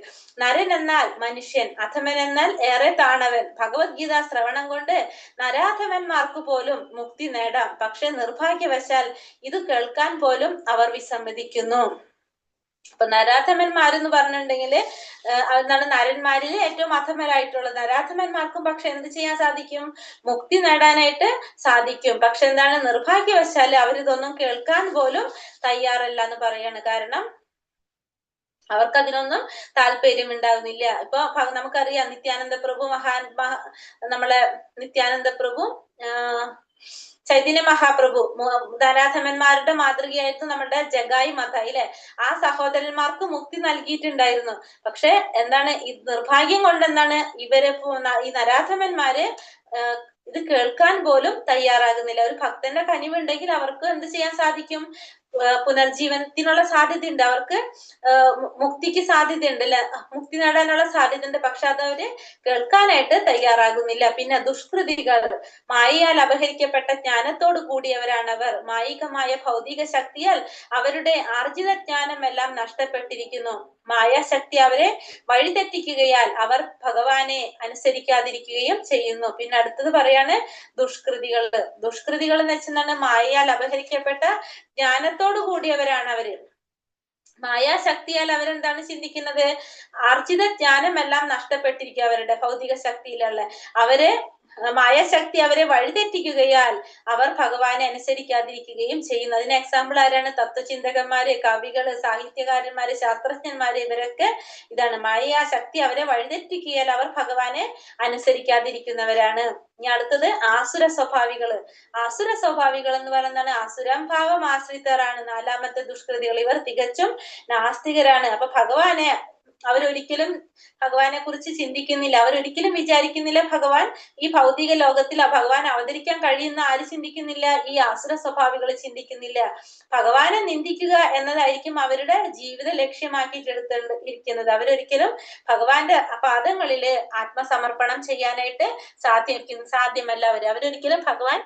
Speaker 4: നരൻ എന്നാൽ മനുഷ്യൻ, അധമൻ എന്നാൽ ഏറെ താണവൻ. ഭഗവത്ഗീത ശ്രവണം കൊണ്ട് നരാധമന്മാർക്ക് പോലും മുക്തി നേടാം. പക്ഷെ നിർഭാഗ്യവശാൽ ഇത് കേൾക്കാൻ പോലും അവർ വിസമ്മതിക്കുന്നു. അപ്പൊ നരാധമന്മാരെന്ന് പറഞ്ഞിട്ടുണ്ടെങ്കില് എന്താണ്? നരന്മാരിൽ ഏറ്റവും അധമരായിട്ടുള്ളത്. നരാധമന്മാർക്കും പക്ഷെ എന്ത് ചെയ്യാൻ സാധിക്കും? മുക്തി നേടാനായിട്ട് സാധിക്കും. പക്ഷെ എന്താണ്? നിർഭാഗ്യവശാല് അവരിതൊന്നും കേൾക്കാൻ പോലും തയ്യാറല്ല എന്ന് പറയാണ്. കാരണം അവർക്ക് അതിനൊന്നും താല്പര്യം ഉണ്ടാകുന്നില്ല. ഇപ്പൊ നമുക്കറിയാം, നിത്യാനന്ദ പ്രഭു നമ്മളെ നിത്യാനന്ദ പ്രഭു, ചൈതന്യ മഹാപ്രഭു, നരാധമന്മാരുടെ മാതൃകയായിട്ട് നമ്മുടെ ജഗായി മതായി അല്ലെ, ആ സഹോദരന്മാർക്ക് മുക്തി നൽകിയിട്ടുണ്ടായിരുന്നു. പക്ഷെ എന്താണ്? ഈ നിർഭാഗ്യം കൊണ്ട് എന്താണ്? ഈ നരാധമന്മാര് ഇത് കേൾക്കാൻ പോലും തയ്യാറാകുന്നില്ല. ഒരു ഭക്തന്റെ കനിവുണ്ടെങ്കിൽ അവർക്ക് എന്ത് ചെയ്യാൻ സാധിക്കും? പുനർജീവനത്തിനുള്ള സാധ്യതയുണ്ട്, അവർക്ക് മുക്തിക്ക് സാധ്യതയുണ്ട് അല്ലെ, മുക്തി നേടാനുള്ള സാധ്യതയുണ്ട്. പക്ഷെ അതവര് കേൾക്കാനായിട്ട് തയ്യാറാകുന്നില്ല. പിന്നെ ദുഷ്കൃതികൾ, മായയാൽ അപഹരിക്കപ്പെട്ട ജ്ഞാനത്തോട് കൂടിയവരാണ് അവർ. മായികമായ ഭൗതിക ശക്തിയാൽ അവരുടെ ആർജിത ജ്ഞാനം എല്ലാം നഷ്ടപ്പെട്ടിരിക്കുന്നു. മായാശക്തി അവരെ വഴിതെറ്റിക്കുകയാൽ അവർ ഭഗവാനെ അനുസരിക്കാതിരിക്കുകയും ചെയ്യുന്നു. പിന്നെ അടുത്തത് പറയാണ് ദുഷ്കൃതികൾ എന്ന് വെച്ചാൽ മായയാൽ അപഹരിക്കപ്പെട്ട ജ്ഞാനത്തോടു കൂടിയവരാണ് അവര്. മായാശക്തിയാൽ അവരെന്താണ് ചിന്തിക്കുന്നത്? ആർജിത ജ്ഞാനം എല്ലാം നഷ്ടപ്പെട്ടിരിക്കുക അവരുടെ ഭൗതിക ശക്തിയിലുള്ള. അവര് മായാശക്തി അവരെ വഴിതെറ്റിക്കുകയാൽ അവർ ഭഗവാനെ അനുസരിക്കാതിരിക്കുകയും ചെയ്യുന്നു. അതിന് എക്സാമ്പിൾ ആരാണ്? തത്വചിന്തകന്മാര്, കവികള്, സാഹിത്യകാരന്മാര്, ശാസ്ത്രജ്ഞന്മാര്, ഇവരൊക്കെ ഇതാണ്. മായാശക്തി അവരെ വഴിതെറ്റിക്കുകയാൽ അവർ ഭഗവാനെ അനുസരിക്കാതിരിക്കുന്നവരാണ്. ഇനി അടുത്തത് ആസുര സ്വഭാവികള്. ആസുര സ്വഭാവികൾ എന്ന് പറയുന്നതാണ് അസുരംഭാവം ആശ്രിതരാണ്. നാലാമത്തെ ദുഷ്കൃതികൾ. ഇവർ തികച്ചും നാസ്തികരാണ്. അപ്പൊ ഭഗവാനെ അവരൊരിക്കലും ഭഗവാനെ കുറിച്ച് ചിന്തിക്കുന്നില്ല. അവരൊരിക്കലും വിചാരിക്കുന്നില്ല ഭഗവാൻ ഈ ഭൗതിക ലോകത്തിൽ ഭഗവാൻ അവതരിക്കാൻ കഴിയുന്ന ആര് ചിന്തിക്കുന്നില്ല? ഈ ആസുര സ്വഭാവികൾ ചിന്തിക്കുന്നില്ല. ഭഗവാനെ നിന്ദിക്കുക എന്നതായിരിക്കും അവരുടെ ജീവിത ലക്ഷ്യമാക്കിയിട്ടെടുത്തിരിക്കുന്നത്. അവരൊരിക്കലും ഭഗവാന്റെ പാദങ്ങളില് ആത്മസമർപ്പണം ചെയ്യാനായിട്ട് സാധ്യമല്ല. അവരൊരിക്കലും ഭഗവാൻ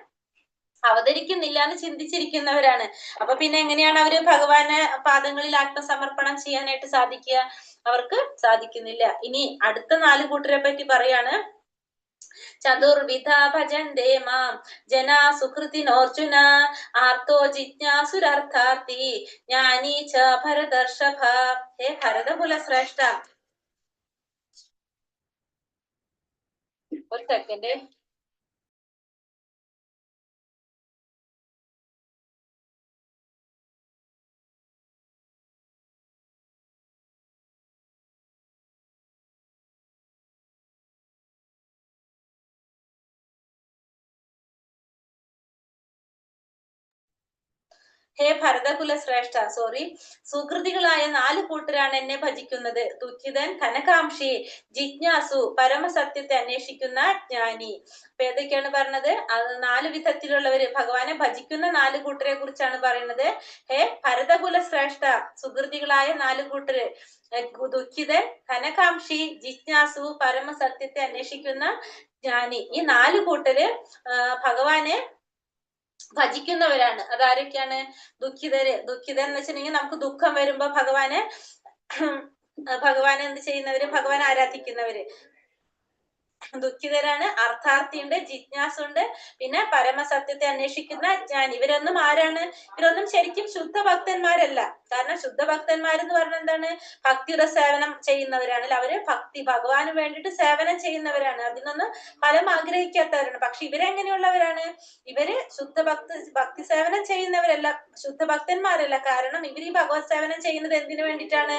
Speaker 4: അവതരിക്കുന്നില്ല എന്ന് ചിന്തിച്ചിരിക്കുന്നവരാണ്. അപ്പൊ പിന്നെ എങ്ങനെയാണ് അവര് ഭഗവാന് പാദങ്ങളിൽ ആത്മസമർപ്പണം ചെയ്യാനായിട്ട് സാധിക്കുക? അവർക്ക് സാധിക്കുന്നില്ല. ഇനി അടുത്ത 4 കൂട്ടരെ പറ്റി പറയാണ്. ചതുർവിധ ഭജന്തേ മാം ജനാ സുഹൃതിനോർജുന ആർത്തോ ജിജ്ഞാസുരർത്ഥാർത്ഥി ജ്ഞാനീ ച ഭരതർഷഭ. ഹേ ഭരതകുല ശ്രേഷ്ഠ, ഒരു സെക്കൻഡ്. ഹേ ഭരതകുല ശ്രേഷ്ഠ, സുകൃതികളായ 4 കൂട്ടരാണ് എന്നെ ഭജിക്കുന്നത്. ദുഃഖിതൻ, ധനകാംക്ഷി, ജിജ്ഞാസു, പരമസത്യത്തെ അന്വേഷിക്കുന്ന ജ്ഞാനി. അപ്പൊ ഏതൊക്കെയാണ് പറഞ്ഞത്? 4 വിധത്തിലുള്ളവര് ഭഗവാനെ ഭജിക്കുന്ന 4 കൂട്ടരെ കുറിച്ചാണ് പറയുന്നത്. ഹേ ഭരതകുല ശ്രേഷ്ഠ, സുകൃതികളായ 4 കൂട്ടര്: ദുഃഖിതൻ, ധനകാംക്ഷി, ജിജ്ഞാസു, പരമസത്യത്തെ അന്വേഷിക്കുന്ന ജ്ഞാനി. ഈ 4 കൂട്ടര് ഭഗവാനെ ഭജിക്കുന്നവരാണ്. അതാരൊക്കെയാണ്? ദുഃഖിതൻ എന്ന് വെച്ചിട്ടുണ്ടെങ്കിൽ നമുക്ക് ദുഃഖം വരുമ്പോ ഭഗവാനെ എന്ത് ചെയ്യുന്നവര്? ഭഗവാൻ ആരാധിക്കുന്നവര്. ദുഃഖിതരാണ്. അർത്ഥാർത്ഥിയുണ്ട്, ജിജ്ഞാസുണ്ട്, പിന്നെ പരമസത്യത്തെ അന്വേഷിക്കുന്ന ജ്ഞാനി. ഇവരൊന്നും ആരാണ്? ഇവരൊന്നും ശരിക്കും ശുദ്ധ ഭക്തന്മാരല്ല. കാരണം ശുദ്ധ ഭക്തന്മാരെന്ന് പറഞ്ഞാൽ എന്താണ്? ഭക്തിയുടെ സേവനം ചെയ്യുന്നവരാണ്. അവര് ഭഗവാന് വേണ്ടിയിട്ട് സേവനം ചെയ്യുന്നവരാണ്. അതിനൊന്നും ഫലം ആഗ്രഹിക്കാത്തവരാണ്. പക്ഷെ ഇവരെങ്ങനെയുള്ളവരാണ്? ഇവര് ഭക്തി സേവനം ചെയ്യുന്നവരല്ല, ശുദ്ധ ഭക്തന്മാരല്ല. കാരണം ഇവർ ഈ ഭഗവത് സേവനം ചെയ്യുന്നത് എന്തിനു വേണ്ടിയിട്ടാണ്?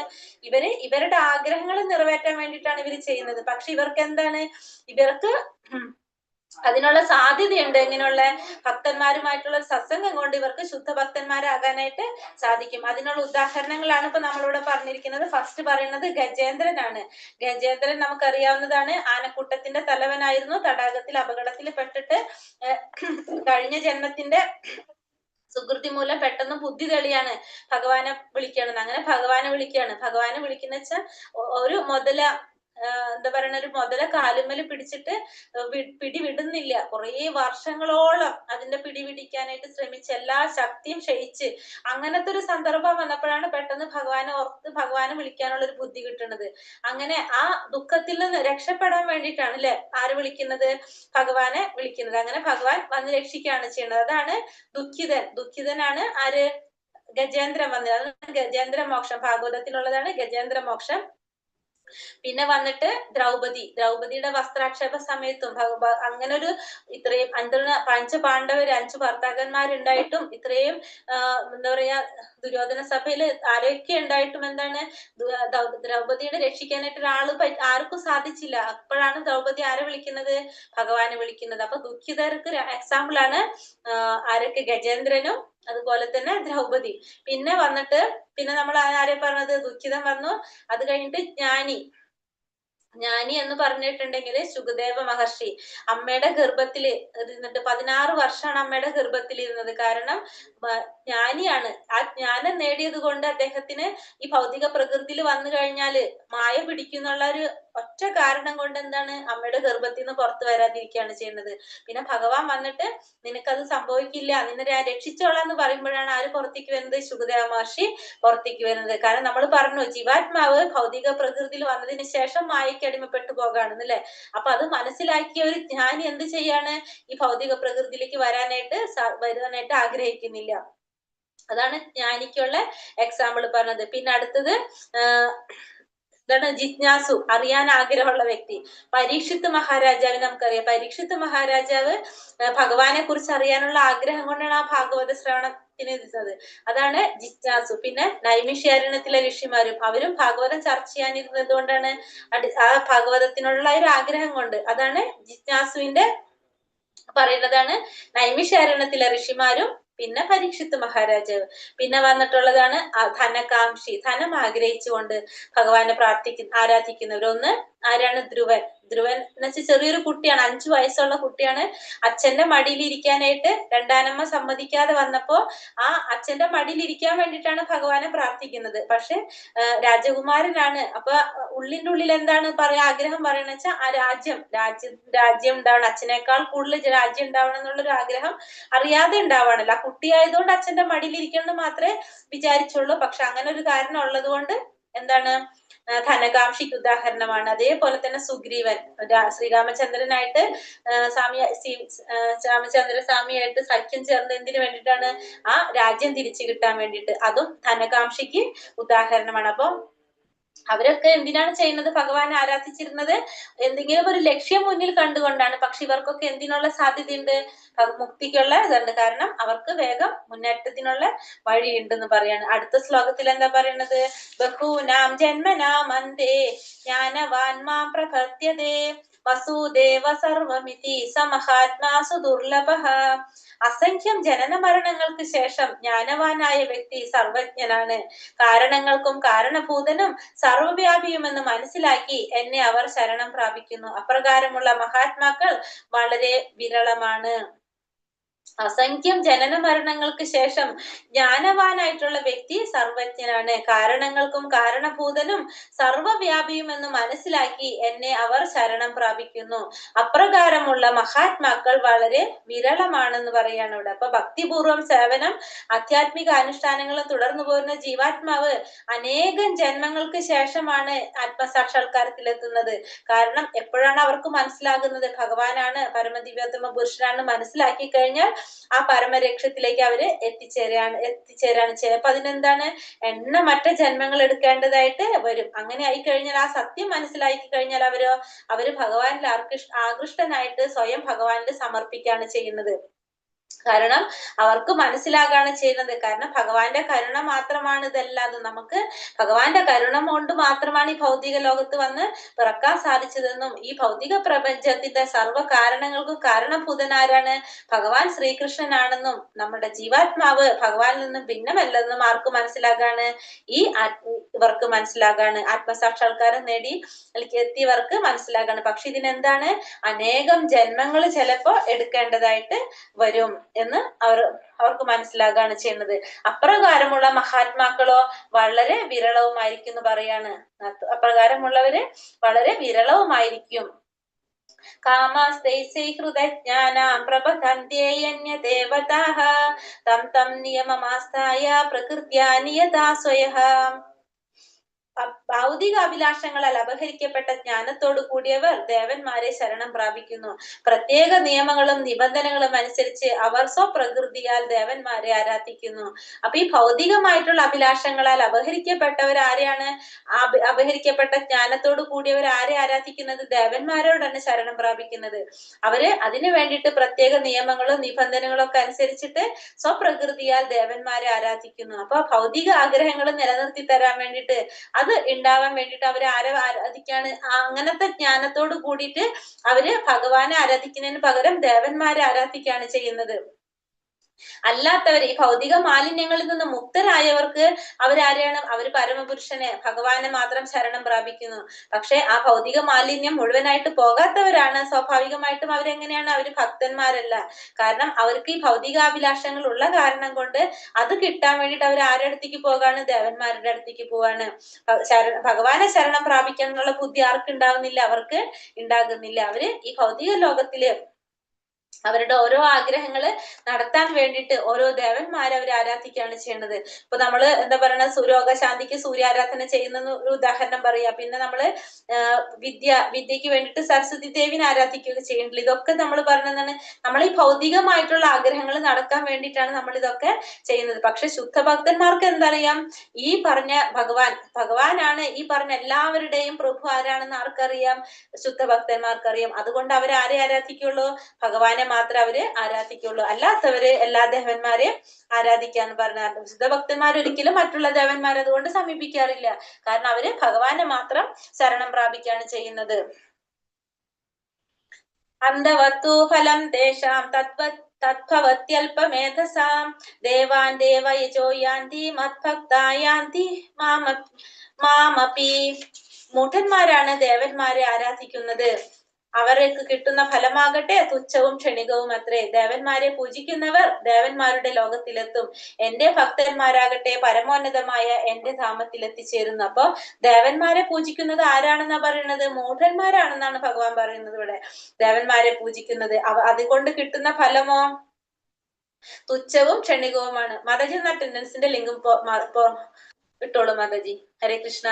Speaker 4: ഇവരുടെ ആഗ്രഹങ്ങൾ നിറവേറ്റാൻ വേണ്ടിയിട്ടാണ് ഇവർ ചെയ്യുന്നത്. പക്ഷെ ഇവർക്ക് എന്താണ്? ഇവർക്ക് അതിനുള്ള സാധ്യതയുണ്ട്. എങ്ങനെയുള്ള ഭക്തന്മാരുമായിട്ടുള്ള സത്സംഗം കൊണ്ട് ഇവർക്ക് ശുദ്ധ ഭക്തന്മാരാകാനായിട്ട് സാധിക്കും. അതിനുള്ള ഉദാഹരണങ്ങളാണ് ഇപ്പൊ നമ്മളിവിടെ പറഞ്ഞിരിക്കുന്നത്. ഫസ്റ്റ് പറയുന്നത് ഗജേന്ദ്രനാണ്. ഗജേന്ദ്രൻ നമുക്കറിയാവുന്നതാണ്. ആനക്കൂട്ടത്തിന്റെ തലവനായിരുന്നു. തടാകത്തിൽ അപകടത്തിൽ പെട്ടിട്ട് കഴിഞ്ഞ ജന്മത്തിന്റെ സുകൃതി മൂലം പെട്ടെന്ന് ബുദ്ധി തെളിയാണ്, ഭഗവാനെ വിളിക്കണം. അങ്ങനെ ഭഗവാനെ വിളിക്കുന്ന വെച്ചാൽ ഒരു എന്താ പറയണ, ഒരു മുതല കാലുമ്മല് പിടിച്ചിട്ട് പിടിവിടുന്നില്ല. കുറേ വർഷങ്ങളോളം അതിന്റെ പിടിപിടിക്കാനായിട്ട് ശ്രമിച്ച് എല്ലാ ശക്തിയും ക്ഷയിച്ച് അങ്ങനത്തെ ഒരു സന്ദർഭം വന്നപ്പോഴാണ് പെട്ടെന്ന് ഭഗവാനെ വിളിക്കാനുള്ള ഒരു ബുദ്ധി കിട്ടുന്നത്. അങ്ങനെ ആ ദുഃഖത്തിൽ നിന്ന് രക്ഷപ്പെടാൻ വേണ്ടിയിട്ടാണ് അല്ലെ ആര് വിളിക്കുന്നത്? ഭഗവാനെ വിളിക്കുന്നത്. അങ്ങനെ ഭഗവാൻ വന്ന് രക്ഷിക്കുകയാണ് ചെയ്യുന്നത്. അതാണ് ദുഃഖിതനാണ് ആര്? ഗജേന്ദ്രൻ വന്നത്. അതാണ് ഗജേന്ദ്ര മോക്ഷം. ഭാഗവതത്തിലുള്ളതാണ് ഗജേന്ദ്ര മോക്ഷം. പിന്നെ വന്നിട്ട് ദ്രൗപദിയുടെ വസ്ത്രാക്ഷേപ സമയത്തും അങ്ങനെ ഒരു ഇത്രയും 5 പാണ്ഡവര് 5 ഭർത്താക്കന്മാരുണ്ടായിട്ടും ഇത്രയും എന്താ പറയാ ദുര്യോധന സഭയിൽ ആരൊക്കെ ഉണ്ടായിട്ടും എന്താണ് ദ്രൗപദിയുടെ രക്ഷിക്കാനായിട്ട് ആർക്കും സാധിച്ചില്ല. അപ്പോഴാണ് ദ്രൗപദി ആരെ വിളിക്കുന്നത്? ഭഗവാനെ വിളിക്കുന്നത്. അപ്പൊ ദുഃഖിതർക്ക് എക്സാമ്പിൾ ആണ് ആരൊക്കെ? ഗജേന്ദ്രനും അതുപോലെ തന്നെ ദ്രൗപദി. പിന്നെ നമ്മൾ ആരെ പറഞ്ഞത്? ദുഃഖിതൻ വന്നു. അത് കഴിഞ്ഞിട്ട് ജ്ഞാനി എന്ന് പറഞ്ഞിട്ടുണ്ടെങ്കിൽ ശുകദേവ മഹർഷി അമ്മയുടെ ഗർഭത്തിൽ ഇരുന്നിട്ട് 16 വർഷമാണ് അമ്മയുടെ ഗർഭത്തിൽ ഇരുന്നത്. കാരണം ജ്ഞാനിയാണ്. ആ ജ്ഞാനം നേടിയത് കൊണ്ട് അദ്ദേഹത്തിന് ഈ ഭൗതിക പ്രകൃതിയിൽ വന്നു കഴിഞ്ഞാല് മായ പിടിക്കുന്നുള്ള ഒരു ഒറ്റ കാരണം കൊണ്ട് എന്താണ് അമ്മയുടെ ഗർഭത്തിൽ നിന്ന് പുറത്തു വരാതിരിക്കുകയാണ് ചെയ്യുന്നത്. പിന്നെ ഭഗവാൻ വന്നിട്ട് നിനക്കത് സംഭവിക്കില്ല, നിന്നെ ഞാൻ രക്ഷിച്ചോളാന്ന് പറയുമ്പോഴാണ് ആര് പുറത്തേക്ക് വരുന്നത്? ശുകദേവ മഹർഷി പുറത്തേക്ക് വരുന്നത്. കാരണം നമ്മൾ പറഞ്ഞു ജീവാത്മാവ് ഭൗതിക പ്രകൃതിയിൽ വന്നതിന് ശേഷം മായയ്ക്ക് അടിമപ്പെട്ടു പോകാണെന്നല്ലേ. അപ്പൊ അത് മനസ്സിലാക്കിയ ഒരു ജ്ഞാനി എന്ത് ചെയ്യാണ്? ഈ ഭൗതിക പ്രകൃതിയിലേക്ക് വരാനായിട്ട് ആഗ്രഹിക്കുന്നില്ല. അതാണ് ജ്ഞാനിക്കുള്ള എക്സാമ്പിൾ പറഞ്ഞത്. പിന്നെ അടുത്തത് എന്താണ് ജിജ്ഞാസു, അറിയാൻ ആഗ്രഹമുള്ള വ്യക്തി. പരീക്ഷിത്ത് മഹാരാജാവിന് നമുക്കറിയാം, പരീക്ഷിത്ത് മഹാരാജാവ് ഭഗവാനെ കുറിച്ച് അറിയാനുള്ള ആഗ്രഹം കൊണ്ടാണ് ആ ഭാഗവത ശ്രവണത്തിന് ഇരുന്നത്. അതാണ് ജിജ്ഞാസു. പിന്നെ നൈമിഷ്യാരണ്യത്തിലെ ഋഷിമാരും അവരും ഭാഗവതം ചർച്ച ചെയ്യാനിരുന്നത് കൊണ്ടാണ്, ആ ഭാഗവതത്തിനുള്ള ഒരു ആഗ്രഹം കൊണ്ട്. അതാണ് ജിജ്ഞാസുവിന്റെ പറയുന്നതാണ് നൈമിഷാരണ്യത്തിലെ ഋഷിമാരും പിന്നെ പരീക്ഷിത്ത് മഹാരാജാവ്. പിന്നെ വന്നിട്ടുള്ളതാണ് ധനകാംക്ഷി, ധനം ആഗ്രഹിച്ചുകൊണ്ട് ഭഗവാനെ ആരാധിക്കുന്നവർ. ഒന്ന് ആരാണ്? ധ്രുവൻ. ധ്രുവൻ എന്ന് വെച്ചാൽ ചെറിയൊരു കുട്ടിയാണ്, 5 വയസ്സുള്ള കുട്ടിയാണ്. അച്ഛന്റെ മടിയിൽ ഇരിക്കാനായിട്ട് രണ്ടാനമ്മ സമ്മതിക്കാതെ വന്നപ്പോ ആ അച്ഛന്റെ മടിയിൽ ഇരിക്കാൻ വേണ്ടിയിട്ടാണ് ഭഗവാനെ പ്രാർത്ഥിക്കുന്നത്. പക്ഷെ രാജകുമാരനാണ്. അപ്പൊ ഉള്ളിന്റെ ഉള്ളിൽ എന്താണ് പറയാ ആഗ്രഹം പറയണെന്ന് വെച്ചാൽ ആ രാജ്യം ഉണ്ടാവണം, അച്ഛനേക്കാൾ കൂടുതൽ രാജ്യം ഉണ്ടാവണം എന്നുള്ളൊരു ആഗ്രഹം അറിയാതെ ഉണ്ടാവണല്ലോ. ആ കുട്ടിയായതുകൊണ്ട് അച്ഛന്റെ മടിയിൽ ഇരിക്കണം മാത്രമേ വിചാരിച്ചുള്ളൂ. പക്ഷെ അങ്ങനെ ഒരു കാരണം ഉള്ളത് കൊണ്ട് എന്താണ് ധനകാംക്ഷിക്ക് ഉദാഹരണമാണ്. അതേപോലെ തന്നെ സുഗ്രീവൻ ശ്രീരാമചന്ദ്രനായിട്ട് രാമചന്ദ്ര സ്വാമിയായിട്ട് സഖ്യം ചേർന്ന് എന്തിനു വേണ്ടിയിട്ടാണ്? ആ രാജ്യം തിരിച്ചു കിട്ടാൻ വേണ്ടിയിട്ട്. അതും ധനകാംക്ഷിക്ക് ഉദാഹരണമാണ്. അപ്പൊ അവരൊക്കെ എന്തിനാണ് ചെയ്യുന്നത്? ഭഗവാനെ ആരാധിച്ചിരുന്നത് എന്തെങ്കിലും ഒരു ലക്ഷ്യം മുന്നിൽ കണ്ടുകൊണ്ടാണ്. പക്ഷെ ഇവർക്കൊക്കെ എന്തിനുള്ള സാധ്യതയുണ്ട്? മുക്തിക്കുള്ള ഇതുണ്ട്. കാരണം അവർക്ക് വേഗം മുന്നേറ്റത്തിനുള്ള വഴിയുണ്ടെന്ന് പറയാണ്. അടുത്ത ശ്ലോകത്തിൽ എന്താ പറയുന്നത്? ബഹൂനാം ജന്മനാം അന്തേ ജ്ഞാനവാൻ മാം പ്രപദ്യതേ വസുദേവ സർവമിതി സമഹാത്മാസു ദുർലഭഃ. അസംഖ്യം ജനന മരണങ്ങൾക്ക് ശേഷം ജ്ഞാനവാനായ വ്യക്തി സർവജ്ഞനാണ്, കാരണങ്ങൾക്കും കാരണഭൂതനും സർവവ്യാപിയുമെന്ന് മനസ്സിലാക്കി എന്നെ അവർ ശരണം പ്രാപിക്കുന്നു. അപ്രകാരമുള്ള മഹാത്മാക്കൾ വളരെ വിരളമാണ്. അസംഖ്യം ജനന മരണങ്ങൾക്ക് ശേഷം ജ്ഞാനവാനായിട്ടുള്ള വ്യക്തി സർവജ്ഞനാണ്, കാരണങ്ങൾക്കും കാരണഭൂതനും സർവവ്യാപിയും എന്ന് മനസ്സിലാക്കി എന്നെ അവർ ശരണം പ്രാപിക്കുന്നു. അപ്രകാരമുള്ള മഹാത്മാക്കൾ വളരെ വിരളമാണെന്ന് പറയാണ് ഇവിടെ. അപ്പൊ ഭക്തിപൂർവം സേവനം ആധ്യാത്മിക അനുഷ്ഠാനങ്ങളും തുടർന്നു പോരുന്ന ജീവാത്മാവ് അനേകം ജന്മങ്ങൾക്ക് ശേഷമാണ് ആത്മസാക്ഷാത്കാരത്തിലെത്തുന്നത്. കാരണം എപ്പോഴാണ് അവർക്ക് മനസ്സിലാകുന്നത് ഭഗവാനാണ് പരമദിവ്യോത്തമ പുരുഷനാണ് മനസ്സിലാക്കി കഴിഞ്ഞാൽ ആ പരമരക്ഷത്തിലേക്ക് അവര് എത്തിച്ചേരാണ് ചെയ്യുക. അപ്പൊ അതിനെന്താണ്? എണ്ണമറ്റ ജന്മങ്ങൾ എടുക്കേണ്ടതായിട്ട് വരും. അങ്ങനെ ആയി കഴിഞ്ഞാൽ, ആ സത്യം മനസ്സിലാക്കി കഴിഞ്ഞാൽ അവര് ഭഗവാനിൽ ആകൃഷ്ടനായിട്ട് സ്വയം ഭഗവാനിൽ സമർപ്പിക്കുകയാണ് ചെയ്യുന്നത്. കാരണം അവർക്ക് മനസ്സിലാകാണ് ചെയ്യുന്നത്. കാരണം ഭഗവാന്റെ കരുണ മാത്രമാണ് ഇതല്ലാതെ. നമുക്ക് ഭഗവാന്റെ കരുണ കൊണ്ട് മാത്രമാണ് ഈ ഭൗതിക ലോകത്ത് വന്ന് പിറക്കാൻ സാധിച്ചതെന്നും ഈ ഭൗതിക പ്രപഞ്ചത്തിന്റെ സർവ്വ കാരണങ്ങൾക്കും കാരണഭൂതനാരാണ്? ഭഗവാൻ ശ്രീകൃഷ്ണനാണെന്നും നമ്മുടെ ജീവാത്മാവ് ഭഗവാനിൽ നിന്നും ഭിന്നമല്ലെന്നും ആർക്ക് മനസ്സിലാകാണ്? ഇവർക്ക് മനസ്സിലാകാണ്. ആത്മസാക്ഷാത്കാരം നേടി എത്തിയവർക്ക് മനസ്സിലാകാണ്. പക്ഷെ ഇതിനെന്താണ്? അനേകം ജന്മങ്ങൾ ചിലപ്പോ എടുക്കേണ്ടതായിട്ട് വരും എന്ന് അവർക്ക് മനസ്സിലാകാണ് ചെയ്യുന്നത്. അപ്രകാരമുള്ള മഹാത്മാക്കളോ വളരെ വിരളവുമായിരിക്കും എന്ന് പറയാണ്. അപ്രകാരമുള്ളവര് വളരെ വിരളവുമായിരിക്കും. കാമാസ്തൈസൈ ഹൃദജ്ഞാനാം പ്രപതന്ത്യന്യ ദേവതാഃ തം തം നിയമമാസ്തായ പ്രകൃത്യാ നിയതാ സ്വയഃ. ഭൗതിക അഭിലാഷങ്ങളാൽ അപഹരിക്കപ്പെട്ട ജ്ഞാനത്തോടു കൂടിയവർ ദേവന്മാരെ ശരണം പ്രാപിക്കുന്നു. പ്രത്യേക നിയമങ്ങളും നിബന്ധനകളും അനുസരിച്ച് അവർ സ്വപ്രകൃതിയാൽ ദേവന്മാരെ ആരാധിക്കുന്നു. അപ്പൊ ഈ ഭൗതികമായിട്ടുള്ള അഭിലാഷങ്ങളാൽ അപഹരിക്കപ്പെട്ടവർ ആരെയാണ്? അപഹരിക്കപ്പെട്ട ജ്ഞാനത്തോടു കൂടിയവർ ആരെ ആരാധിക്കുന്നത്? ദേവന്മാരോടാണ് ശരണം പ്രാപിക്കുന്നത്. അവര് അതിനു വേണ്ടിയിട്ട് പ്രത്യേക നിയമങ്ങളും നിബന്ധനകളും ഒക്കെ അനുസരിച്ചിട്ട് സ്വപ്രകൃതിയാൽ ദേവന്മാരെ ആരാധിക്കുന്നു. അപ്പൊ ഭൗതിക ആഗ്രഹങ്ങൾ നിലനിർത്തി തരാൻ വേണ്ടിയിട്ട്, അത് ഉണ്ടാവാൻ വേണ്ടിയിട്ട് അവര് ആരാധിക്കാണ്. അങ്ങനത്തെ ജ്ഞാനത്തോട് കൂടിയിട്ട് അവര് ഭഗവാനെ ആരാധിക്കുന്നതിന് പകരം ദേവന്മാരെ ആരാധിക്കുകയാണ് ചെയ്യുന്നത്. അല്ലാത്തവർ ഈ ഭൗതിക മാലിന്യങ്ങളിൽ നിന്ന് മുക്തരായവർക്ക് അവരാരെയാണ്? അവര് പരമപുരുഷനെ ഭഗവാനെ മാത്രം ശരണം പ്രാപിക്കുന്നു. പക്ഷെ ആ ഭൗതിക മാലിന്യം മുഴുവനായിട്ട് പോകാത്തവരാണ് സ്വാഭാവികമായിട്ടും അവരെങ്ങനെയാണ്? അവര് ഭക്തന്മാരല്ല. കാരണം അവർക്ക് ഈ ഭൗതികാഭിലാഷങ്ങൾ ഉള്ള കാരണം കൊണ്ട് അത് കിട്ടാൻ വേണ്ടിയിട്ട് അവർ ആരുടെ അടുത്തേക്ക് പോകാണ്? ദേവന്മാരുടെ അടുത്തേക്ക് പോവാണ്. ഭഗവാനെ ശരണം പ്രാപിക്കാനുള്ള ബുദ്ധി ആർക്ക് ഉണ്ടാവുന്നില്ല? അവർക്ക് ഉണ്ടാകുന്നില്ല. അവര് ഈ ഭൗതിക ലോകത്തില് അവരുടെ ഓരോ ആഗ്രഹങ്ങള് നടത്താൻ വേണ്ടിയിട്ട് ഓരോ ദേവന്മാരെ അവർ ആരാധിക്കുകയാണ് ചെയ്യുന്നത്. ഇപ്പൊ നമ്മള് എന്താ പറയുക, രോഗശാന്തിക്ക് സൂര്യാരാധന ചെയ്യുന്ന ഒരു ഉദാഹരണം പറയാ. പിന്നെ നമ്മള് വിദ്യക്ക് വേണ്ടിയിട്ട് സരസ്വതി ദേവിനെ ആരാധിക്കുകയൊക്കെ ചെയ്യുന്നുണ്ട്. ഇതൊക്കെ നമ്മൾ പറഞ്ഞതാണ് നമ്മൾ ഈ ഭൗതികമായിട്ടുള്ള ആഗ്രഹങ്ങൾ നടക്കാൻ വേണ്ടിയിട്ടാണ് നമ്മൾ ഇതൊക്കെ ചെയ്യുന്നത്. പക്ഷെ ശുദ്ധഭക്തന്മാർക്ക് എന്തറിയാം, ഈ പറഞ്ഞ ഭഗവാനാണ് ഈ പറഞ്ഞ എല്ലാവരുടെയും പ്രഭു ആരാണെന്ന് ആർക്കറിയാം? ശുദ്ധഭക്തന്മാർക്കറിയാം. അതുകൊണ്ട് അവർ ആരെ ആരാധിക്കുള്ളൂ? ഭഗവാനെ മാത്രമേ അവര് ആരാധിക്കുള്ളൂ. അല്ലാത്തവര് എല്ലാ ദേവന്മാരെയും ആരാധിക്കാന്ന് പറഞ്ഞാൽ ശുദ്ധഭക്തന്മാർ ഒരിക്കലും മറ്റുള്ള ദേവന്മാരെ അതുകൊണ്ട് സമീപിക്കാറില്ല. കാരണം അവര് ഭഗവാനെ മാത്രം ശരണം പ്രാപിക്കുകയാണ് ചെയ്യുന്നത്. അന്ധവത്തു ഫലം തേഷാം തദ്ഭവത്യൽപമേധസാം ദേവാൻ ദേവയജോ യാന്തി മദ്ഭക്തായാന്തി മാമപി. മൂഢന്മാരാണ് ദേവന്മാരെ ആരാധിക്കുന്നത്. അവർക്ക് കിട്ടുന്ന ഫലമാകട്ടെ തുച്ഛവും ക്ഷണികവും അത്രേ. ദേവന്മാരെ പൂജിക്കുന്നവർ ദേവന്മാരുടെ ലോകത്തിലെത്തും. എന്റെ ഭക്തന്മാരാകട്ടെ പരമോന്നതമായ എന്റെ ധാമത്തിൽ എത്തിച്ചേരുന്നു. അപ്പൊ ദേവന്മാരെ പൂജിക്കുന്നത് ആരാണെന്നാ പറയുന്നത്? മൂഢന്മാരാണെന്നാണ് ഭഗവാൻ പറയുന്നത് ഇവിടെ. ദേവന്മാരെ പൂജിക്കുന്നത് അതുകൊണ്ട് കിട്ടുന്ന ഫലമോ തുച്ഛവും ക്ഷണികവുമാണ്. മാതാജി എന്ന അറ്റൻഡൻസിന്റെ ലിങ്കും ഇട്ടോളൂ മാതാജി. ഹരേ കൃഷ്ണ.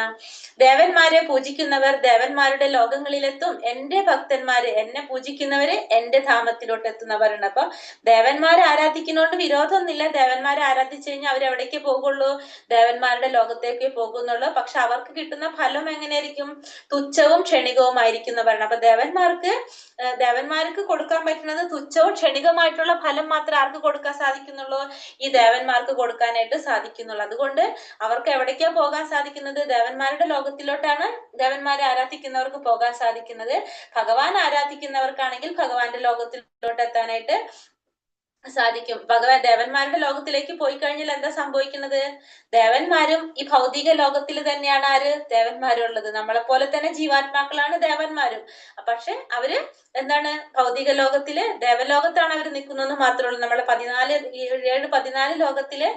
Speaker 4: ദേവന്മാരെ പൂജിക്കുന്നവർ ദേവന്മാരുടെ ലോകങ്ങളിലെത്തും. എന്റെ ഭക്തന്മാര് എന്നെ പൂജിക്കുന്നവര് എന്റെ ധാമത്തിലോട്ട് എത്തുന്നവരുണ്ട്. അപ്പൊ ദേവന്മാരെ ആരാധിക്കുന്നോണ്ട് വിരോധമൊന്നുമില്ല. ദേവന്മാരെ ആരാധിച്ചു കഴിഞ്ഞാൽ അവരെവിടേക്ക് പോകുള്ളൂ? ദേവന്മാരുടെ ലോകത്തേക്ക് പോകുന്നുള്ളൂ. പക്ഷെ അവർക്ക് കിട്ടുന്ന ഫലം എങ്ങനെയായിരിക്കും? തുച്ഛവും ക്ഷണികവുമായിരിക്കുന്നവരാണ്. അപ്പൊ ദേവന്മാർക്ക് കൊടുക്കാൻ പറ്റുന്നത് തുച്ഛവും ക്ഷണികമായിട്ടുള്ള ഫലം മാത്രമേ ആർക്ക് കൊടുക്കാൻ സാധിക്കുന്നുള്ളൂ? ഈ ദേവന്മാർക്ക് കൊടുക്കാനായിട്ട് സാധിക്കുന്നുള്ളൂ. അതുകൊണ്ട് അവർക്ക് എവിടേക്കാ പോകാൻ സാധിക്കുന്നത്? ദേവന്മാരുടെ ലോകത്തിലോട്ടാണ് ദേവന്മാരെ ആരാധിക്കുന്നവർക്ക് പോകാൻ സാധിക്കുന്നത്. ഭഗവാൻ ആരാധിക്കുന്നവർക്കാണെങ്കിൽ ഭഗവാന്റെ ലോകത്തിലോട്ട് എത്താനായിട്ട് സാധിക്കും. ദേവന്മാരുടെ ലോകത്തിലേക്ക് പോയി കഴിഞ്ഞാൽ എന്താ സംഭവിക്കുന്നത്? ദേവന്മാരും ഈ ഭൗതിക ലോകത്തിൽ തന്നെയാണ് ആര്? ദേവന്മാരും ഉള്ളത്. നമ്മളെ പോലെ തന്നെ ജീവാത്മാക്കളാണ് ദേവന്മാരും. പക്ഷെ അവര് എന്താണ്? ഭൗതിക ലോകത്തില് ദേവലോകത്താണ് അവർ നിൽക്കുന്നതെന്ന് മാത്രമേ ഉള്ളൂ. നമ്മളെ 14 ലോകത്തില്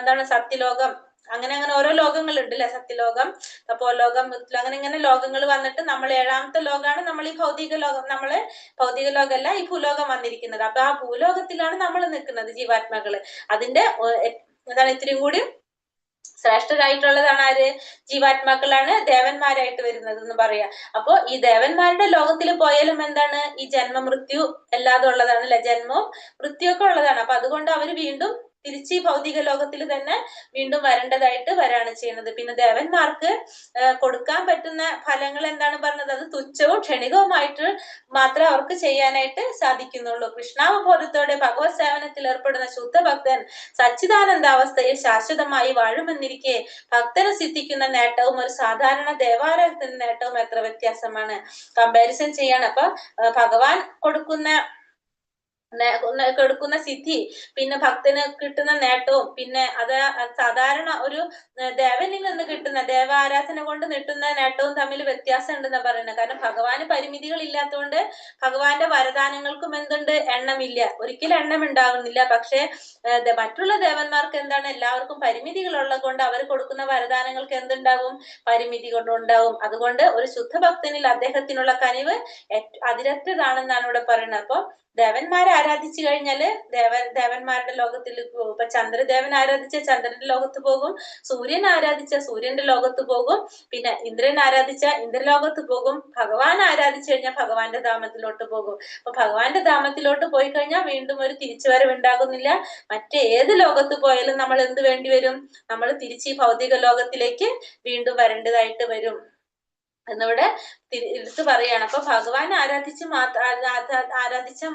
Speaker 4: എന്താണ് സത്യലോകം, അങ്ങനെ ഓരോ ലോകങ്ങളുണ്ട് അല്ലെ? സത്യലോകം, തപോലോകം, അങ്ങനെ ലോകങ്ങൾ വന്നിട്ട് നമ്മൾ 7ാമത്തെ ലോകമാണ് നമ്മൾ ഈ ഭൗതിക ലോകം. നമ്മള് ഭൗതിക ലോകമല്ല, ഈ ഭൂലോകം വന്നിരിക്കുന്നത്. അപ്പൊ ആ ഭൂലോകത്തിലാണ് നമ്മൾ നിൽക്കുന്നത് ജീവാത്മാക്കള്. അതിന്റെ എന്താണ് ഇത്തിരി കൂടി ശ്രേഷ്ഠരായിട്ടുള്ളതാണ് ആര്? ജീവാത്മാക്കളാണ് ദേവന്മാരായിട്ട് വരുന്നത് എന്ന് പറയാ. അപ്പൊ ഈ ദേവന്മാരുടെ ലോകത്തിൽ പോയാലും എന്താണ്? ഈ ജന്മമൃത്യു എല്ലാതും ഉള്ളതാണ് അല്ലെ? ജന്മവും മൃത്യുവൊക്കെ ഉള്ളതാണ്. അപ്പൊ അതുകൊണ്ട് അവര് വീണ്ടും തിരിച്ച് ഈ ഭൗതിക ലോകത്തിൽ തന്നെ വീണ്ടും വരേണ്ടതായിട്ട് ചെയ്യുന്നത്. പിന്നെ ദേവന്മാർക്ക് കൊടുക്കാൻ പറ്റുന്ന ഫലങ്ങൾ എന്താണ് പറഞ്ഞത്? അത് തുച്ഛവും ക്ഷണികവുമായിട്ട് മാത്രമേ അവർക്ക് ചെയ്യാനായിട്ട് സാധിക്കുന്നുള്ളൂ. കൃഷ്ണാവബോധത്തോടെ ഭഗവത് സേവനത്തിൽ ഏർപ്പെടുന്ന ശുദ്ധഭക്തൻ സച്ചിദാനന്ദാവസ്ഥയിൽ ശാശ്വതമായി വാഴുമെന്നിരിക്കെ ഭക്തന് സിദ്ധിക്കുന്ന നേട്ടവും ഒരു സാധാരണ ദേവാലയത്തിന്റെ നേട്ടവും എത്ര വ്യത്യാസമാണ്. കമ്പാരിസൺ ചെയ്യാണ്. അപ്പൊ ഭഗവാൻ കൊടുക്കുന്ന സിദ്ധി, പിന്നെ ഭക്തന് കിട്ടുന്ന നേട്ടവും, പിന്നെ അത് സാധാരണ ഒരു ദേവനിൽ നിന്ന് കിട്ടുന്ന ദേവാരാധന കൊണ്ട് കിട്ടുന്ന നേട്ടവും തമ്മിൽ വ്യത്യാസം ഉണ്ടെന്നാ പറയുന്നത്. കാരണം ഭഗവാന് പരിമിതികൾ ഇല്ലാത്തതുകൊണ്ട് ഭഗവാന്റെ വരദാനങ്ങൾക്കും എന്തുണ്ട്? എണ്ണമില്ല. ഒരിക്കലും എണ്ണം ഉണ്ടാവുന്നില്ല. പക്ഷെ മറ്റുള്ള ദേവന്മാർക്ക് എന്താണ്? എല്ലാവർക്കും പരിമിതികൾ ഉള്ളത് കൊണ്ട് അവർ കൊടുക്കുന്ന വരദാനങ്ങൾക്ക് എന്തുണ്ടാവും? പരിമിതി കൊണ്ടുണ്ടാവും. അതുകൊണ്ട് ഒരു ശുദ്ധഭക്തനിൽ അദ്ദേഹത്തിനുള്ള കനിവ് അതിരറ്റതാണെന്നാണ് ഇവിടെ പറയുന്നത്. അപ്പൊ ദേവന്മാരെ ആരാധിച്ചു കഴിഞ്ഞാല് ദേവന്മാരുടെ ലോകത്തിൽ പോകും. ഇപ്പൊ ചന്ദ്രദേവൻ ആരാധിച്ച ചന്ദ്രന്റെ ലോകത്ത് പോകും, സൂര്യൻ ആരാധിച്ച സൂര്യന്റെ ലോകത്ത് പോകും, പിന്നെ ഇന്ദ്രൻ ആരാധിച്ച ഇന്ദ്രലോകത്ത് പോകും, ഭഗവാൻ ആരാധിച്ചു കഴിഞ്ഞാൽ ഭഗവാന്റെ ധാമത്തിലോട്ട് പോകും. അപ്പൊ ഭഗവാന്റെ ധാമത്തിലോട്ട് പോയി കഴിഞ്ഞാൽ വീണ്ടും ഒരു തിരിച്ചുവരവ് ഉണ്ടാകുന്നില്ല. മറ്റേത് ലോകത്ത് പോയാലും നമ്മൾ എന്ത് വേണ്ടി വരും? നമ്മൾ തിരിച്ച് ഈ ഭൗതിക ലോകത്തിലേക്ക് വീണ്ടും വരേണ്ടതായിട്ട് വരും എന്നിവിടെ എടുത്ത് പറയാണ്. അപ്പൊ ഭഗവാൻ ആരാധിച്ചാൽ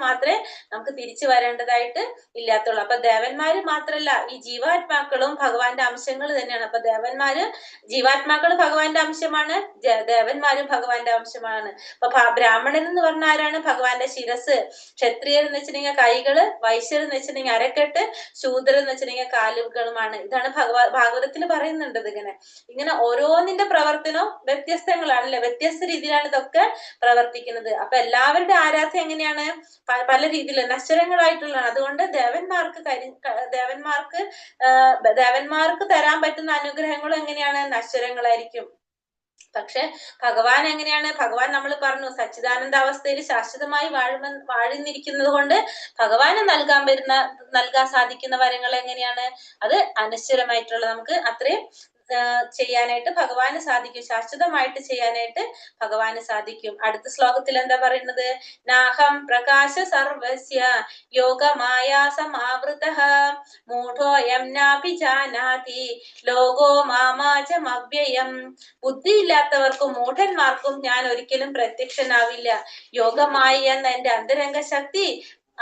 Speaker 4: മാത്രമേ നമുക്ക് തിരിച്ചു വരേണ്ടതായിട്ട് ഇല്ലാത്തുള്ളൂ. അപ്പൊ ദേവന്മാര് മാത്രല്ല, ഈ ജീവാത്മാക്കളും ഭഗവാന്റെ അംശങ്ങൾ തന്നെയാണ്. അപ്പൊ ജീവാത്മാക്കൾ ഭഗവാന്റെ അംശമാണ്, ദേവന്മാരും ഭഗവാന്റെ അംശമാണ്. അപ്പൊ ബ്രാഹ്മണൻ എന്ന് പറഞ്ഞ ആരാണ്? ഭഗവാന്റെ ശിരസ്. ക്ഷത്രിയർ എന്ന് വെച്ചിട്ടുണ്ടെങ്കിൽ കൈകള്, വൈശ്യർ എന്ന് വെച്ചിട്ടുണ്ടെങ്കിൽ അരക്കെട്ട്, ശൂദ്രർ എന്ന് വെച്ചിട്ടുണ്ടെങ്കിൽ കാലുകളുമാണ്. ഇതാണ് ഭാഗവതത്തിൽ പറയുന്നുണ്ട്. ഇങ്ങനെ ഓരോന്നിന്റെ പ്രവർത്തനവും വ്യത്യസ്തങ്ങളാണ് അല്ലെ? വ്യത്യസ്ത രീതിയിലാണ് ഇതൊക്കെ പ്രവർത്തിക്കുന്നത്. അപ്പൊ എല്ലാവരുടെ ആരാധന എങ്ങനെയാണ്? പല രീതിയിൽ നശ്വരങ്ങളായിട്ടുള്ളതാണ്. അതുകൊണ്ട് ദേവന്മാർക്ക് തരാൻ പറ്റുന്ന അനുഗ്രഹങ്ങളും എങ്ങനെയാണ്? നശ്വരങ്ങളായിരിക്കും. പക്ഷെ ഭഗവാൻ എങ്ങനെയാണ്? ഭഗവാൻ നമ്മൾ പറഞ്ഞു സച്ചിദാനന്ദ അവസ്ഥയിൽ ശാശ്വതമായി വാഴുന്നിരിക്കുന്നത് കൊണ്ട് ഭഗവാന് നൽകാൻ സാധിക്കുന്ന വരങ്ങൾ എങ്ങനെയാണ്? അത് അനശ്വരമായിട്ടുള്ള നമുക്ക് അത്രയും ചെയ്യാനായിട്ട് ഭഗവാന് സാധിക്കും, ശാശ്വതമായിട്ട് ചെയ്യാനായിട്ട് ഭഗവാന് സാധിക്കും. അടുത്ത ശ്ലോകത്തിൽ എന്താ പറയുന്നത്? നാഹം പ്രകാശ സർവസ്യ യോഗമായ സമാവൃതഃ മൂഢോയം നാഭിജാനാതി ലോകോ മാമാചമവ്യയം. ബുദ്ധിയില്ലാത്തവർക്കും മൂഢന്മാർക്കും ഞാൻ ഒരിക്കലും പ്രത്യക്ഷനാവില്ല. യോഗമായി എന്ന എന്റെ അന്തരംഗ ശക്തി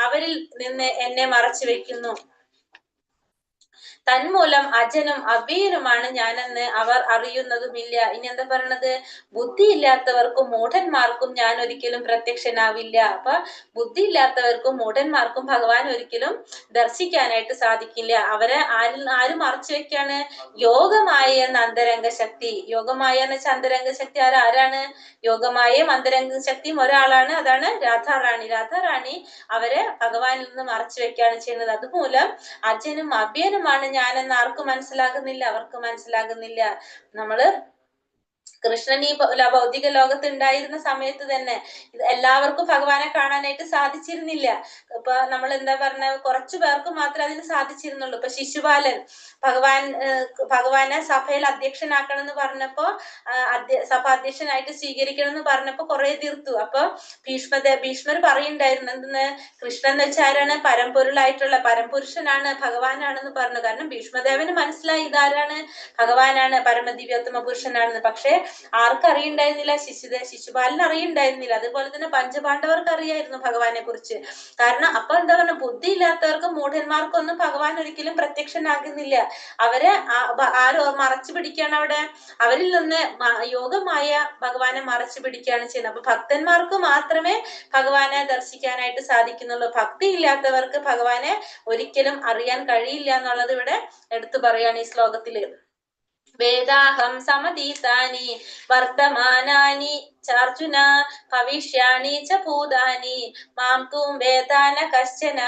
Speaker 4: അവരിൽ നിന്ന് എന്നെ മറച്ചു വെക്കുന്നു. തന്മൂലം അജനും അവ്യയനുമാണ് ഞാനെന്ന് അവർ അറിയുന്നതുമില്ല. ഇനി എന്താ പറയണത്? ബുദ്ധിയില്ലാത്തവർക്കും മൂഢന്മാർക്കും ഞാൻ ഒരിക്കലും പ്രത്യക്ഷനാവില്ല. അപ്പൊ ബുദ്ധിയില്ലാത്തവർക്കും മൂഢന്മാർക്കും ഭഗവാൻ ഒരിക്കലും ദർശിക്കാനായിട്ട് സാധിക്കില്ല. അവരെ ആരും മറച്ചു വെക്കാണ്? യോഗമായ എന്ന അന്തരംഗ ശക്തി. യോഗമായ എന്ന് വെച്ചാൽ അന്തരംഗ ശക്തി ആരാണ്? യോഗമായയും അന്തരംഗ ശക്തിയും ഒരാളാണ്, അതാണ് രാധാറാണി. രാധാറാണി അവരെ ഭഗവാനിൽ നിന്ന് മറച്ചു വെക്കുകയാണ് ചെയ്യുന്നത്. അതുമൂലം അജനും അവ്യനുമാണ് ഞാനെന്ന് ആർക്കും മനസ്സിലാകുന്നില്ല, അവർക്ക് മനസ്സിലാകുന്നില്ല. നമ്മള് കൃഷ്ണൻ ഈ ഭൗതിക ലോകത്ത് ഉണ്ടായിരുന്ന സമയത്ത് തന്നെ എല്ലാവർക്കും ഭഗവാനെ കാണാനായിട്ട് സാധിച്ചിരുന്നില്ല. ഇപ്പൊ നമ്മൾ എന്താ പറഞ്ഞ, കുറച്ചു പേർക്ക് മാത്രമേ അതിന് സാധിച്ചിരുന്നുള്ളൂ. ഇപ്പൊ ശിശുപാലൻ ഭഗവാനെ സഭയിൽ അധ്യക്ഷനാക്കണം എന്ന് പറഞ്ഞപ്പോ സഭ അധ്യക്ഷനായിട്ട് സ്വീകരിക്കണം എന്ന് പറഞ്ഞപ്പോ കുറെ എതിർത്തു. അപ്പൊ ഭീഷ്മർ പറയുണ്ടായിരുന്നു എന്തെന്ന്? കൃഷ്ണൻ എന്ന് വെച്ചാൽ ആരാണ്? പരമ്പൊരുളായിട്ടുള്ള പരംപുരുഷനാണ്, ഭഗവാനാണെന്ന് പറഞ്ഞു. കാരണം ഭീഷ്മദേവന് മനസ്സിലായി ഇതാരാണ്? ഭഗവാനാണ്, പരമദിവ്യോത്തമ പുരുഷനാണെന്ന്. പക്ഷെ ആർക്കറിയുണ്ടായിരുന്നില്ല? ശിശുപാലന് അറിയുണ്ടായിരുന്നില്ല. അതുപോലെ തന്നെ പഞ്ചപാണ്ഡവർക്ക് അറിയായിരുന്നു ഭഗവാനെ കുറിച്ച്. കാരണം അപ്പൊ എന്താ പറഞ്ഞ, ബുദ്ധിയില്ലാത്തവർക്കും മൂഢന്മാർക്കും ഒന്നും ഭഗവാൻ ഒരിക്കലും പ്രത്യക്ഷനാകുന്നില്ല. അവരെ ആരോ മറച്ചു പിടിക്കുകയാണ് അവിടെ. അവരിൽ നിന്ന് യോഗമായ ഭഗവാനെ മറച്ചു പിടിക്കുകയാണ് ചെയ്യുന്നത്. അപ്പൊ ഭക്തന്മാർക്ക് മാത്രമേ ഭഗവാനെ ദർശിക്കാനായിട്ട് സാധിക്കുന്നുള്ളൂ. ഭക്തി ഇല്ലാത്തവർക്ക് ഭഗവാനെ ഒരിക്കലും അറിയാൻ കഴിയില്ല എന്നുള്ളത് ഇവിടെ എടുത്തു പറയാണ് ഈ ശ്ലോകത്തില്. വേദാഹം സമതീതാനി വർത്തമാനാനി ചാർജുന ഭവിഷ്യാണി ച ഭൂതാനി മാം തും വേദാന കശ്ചന.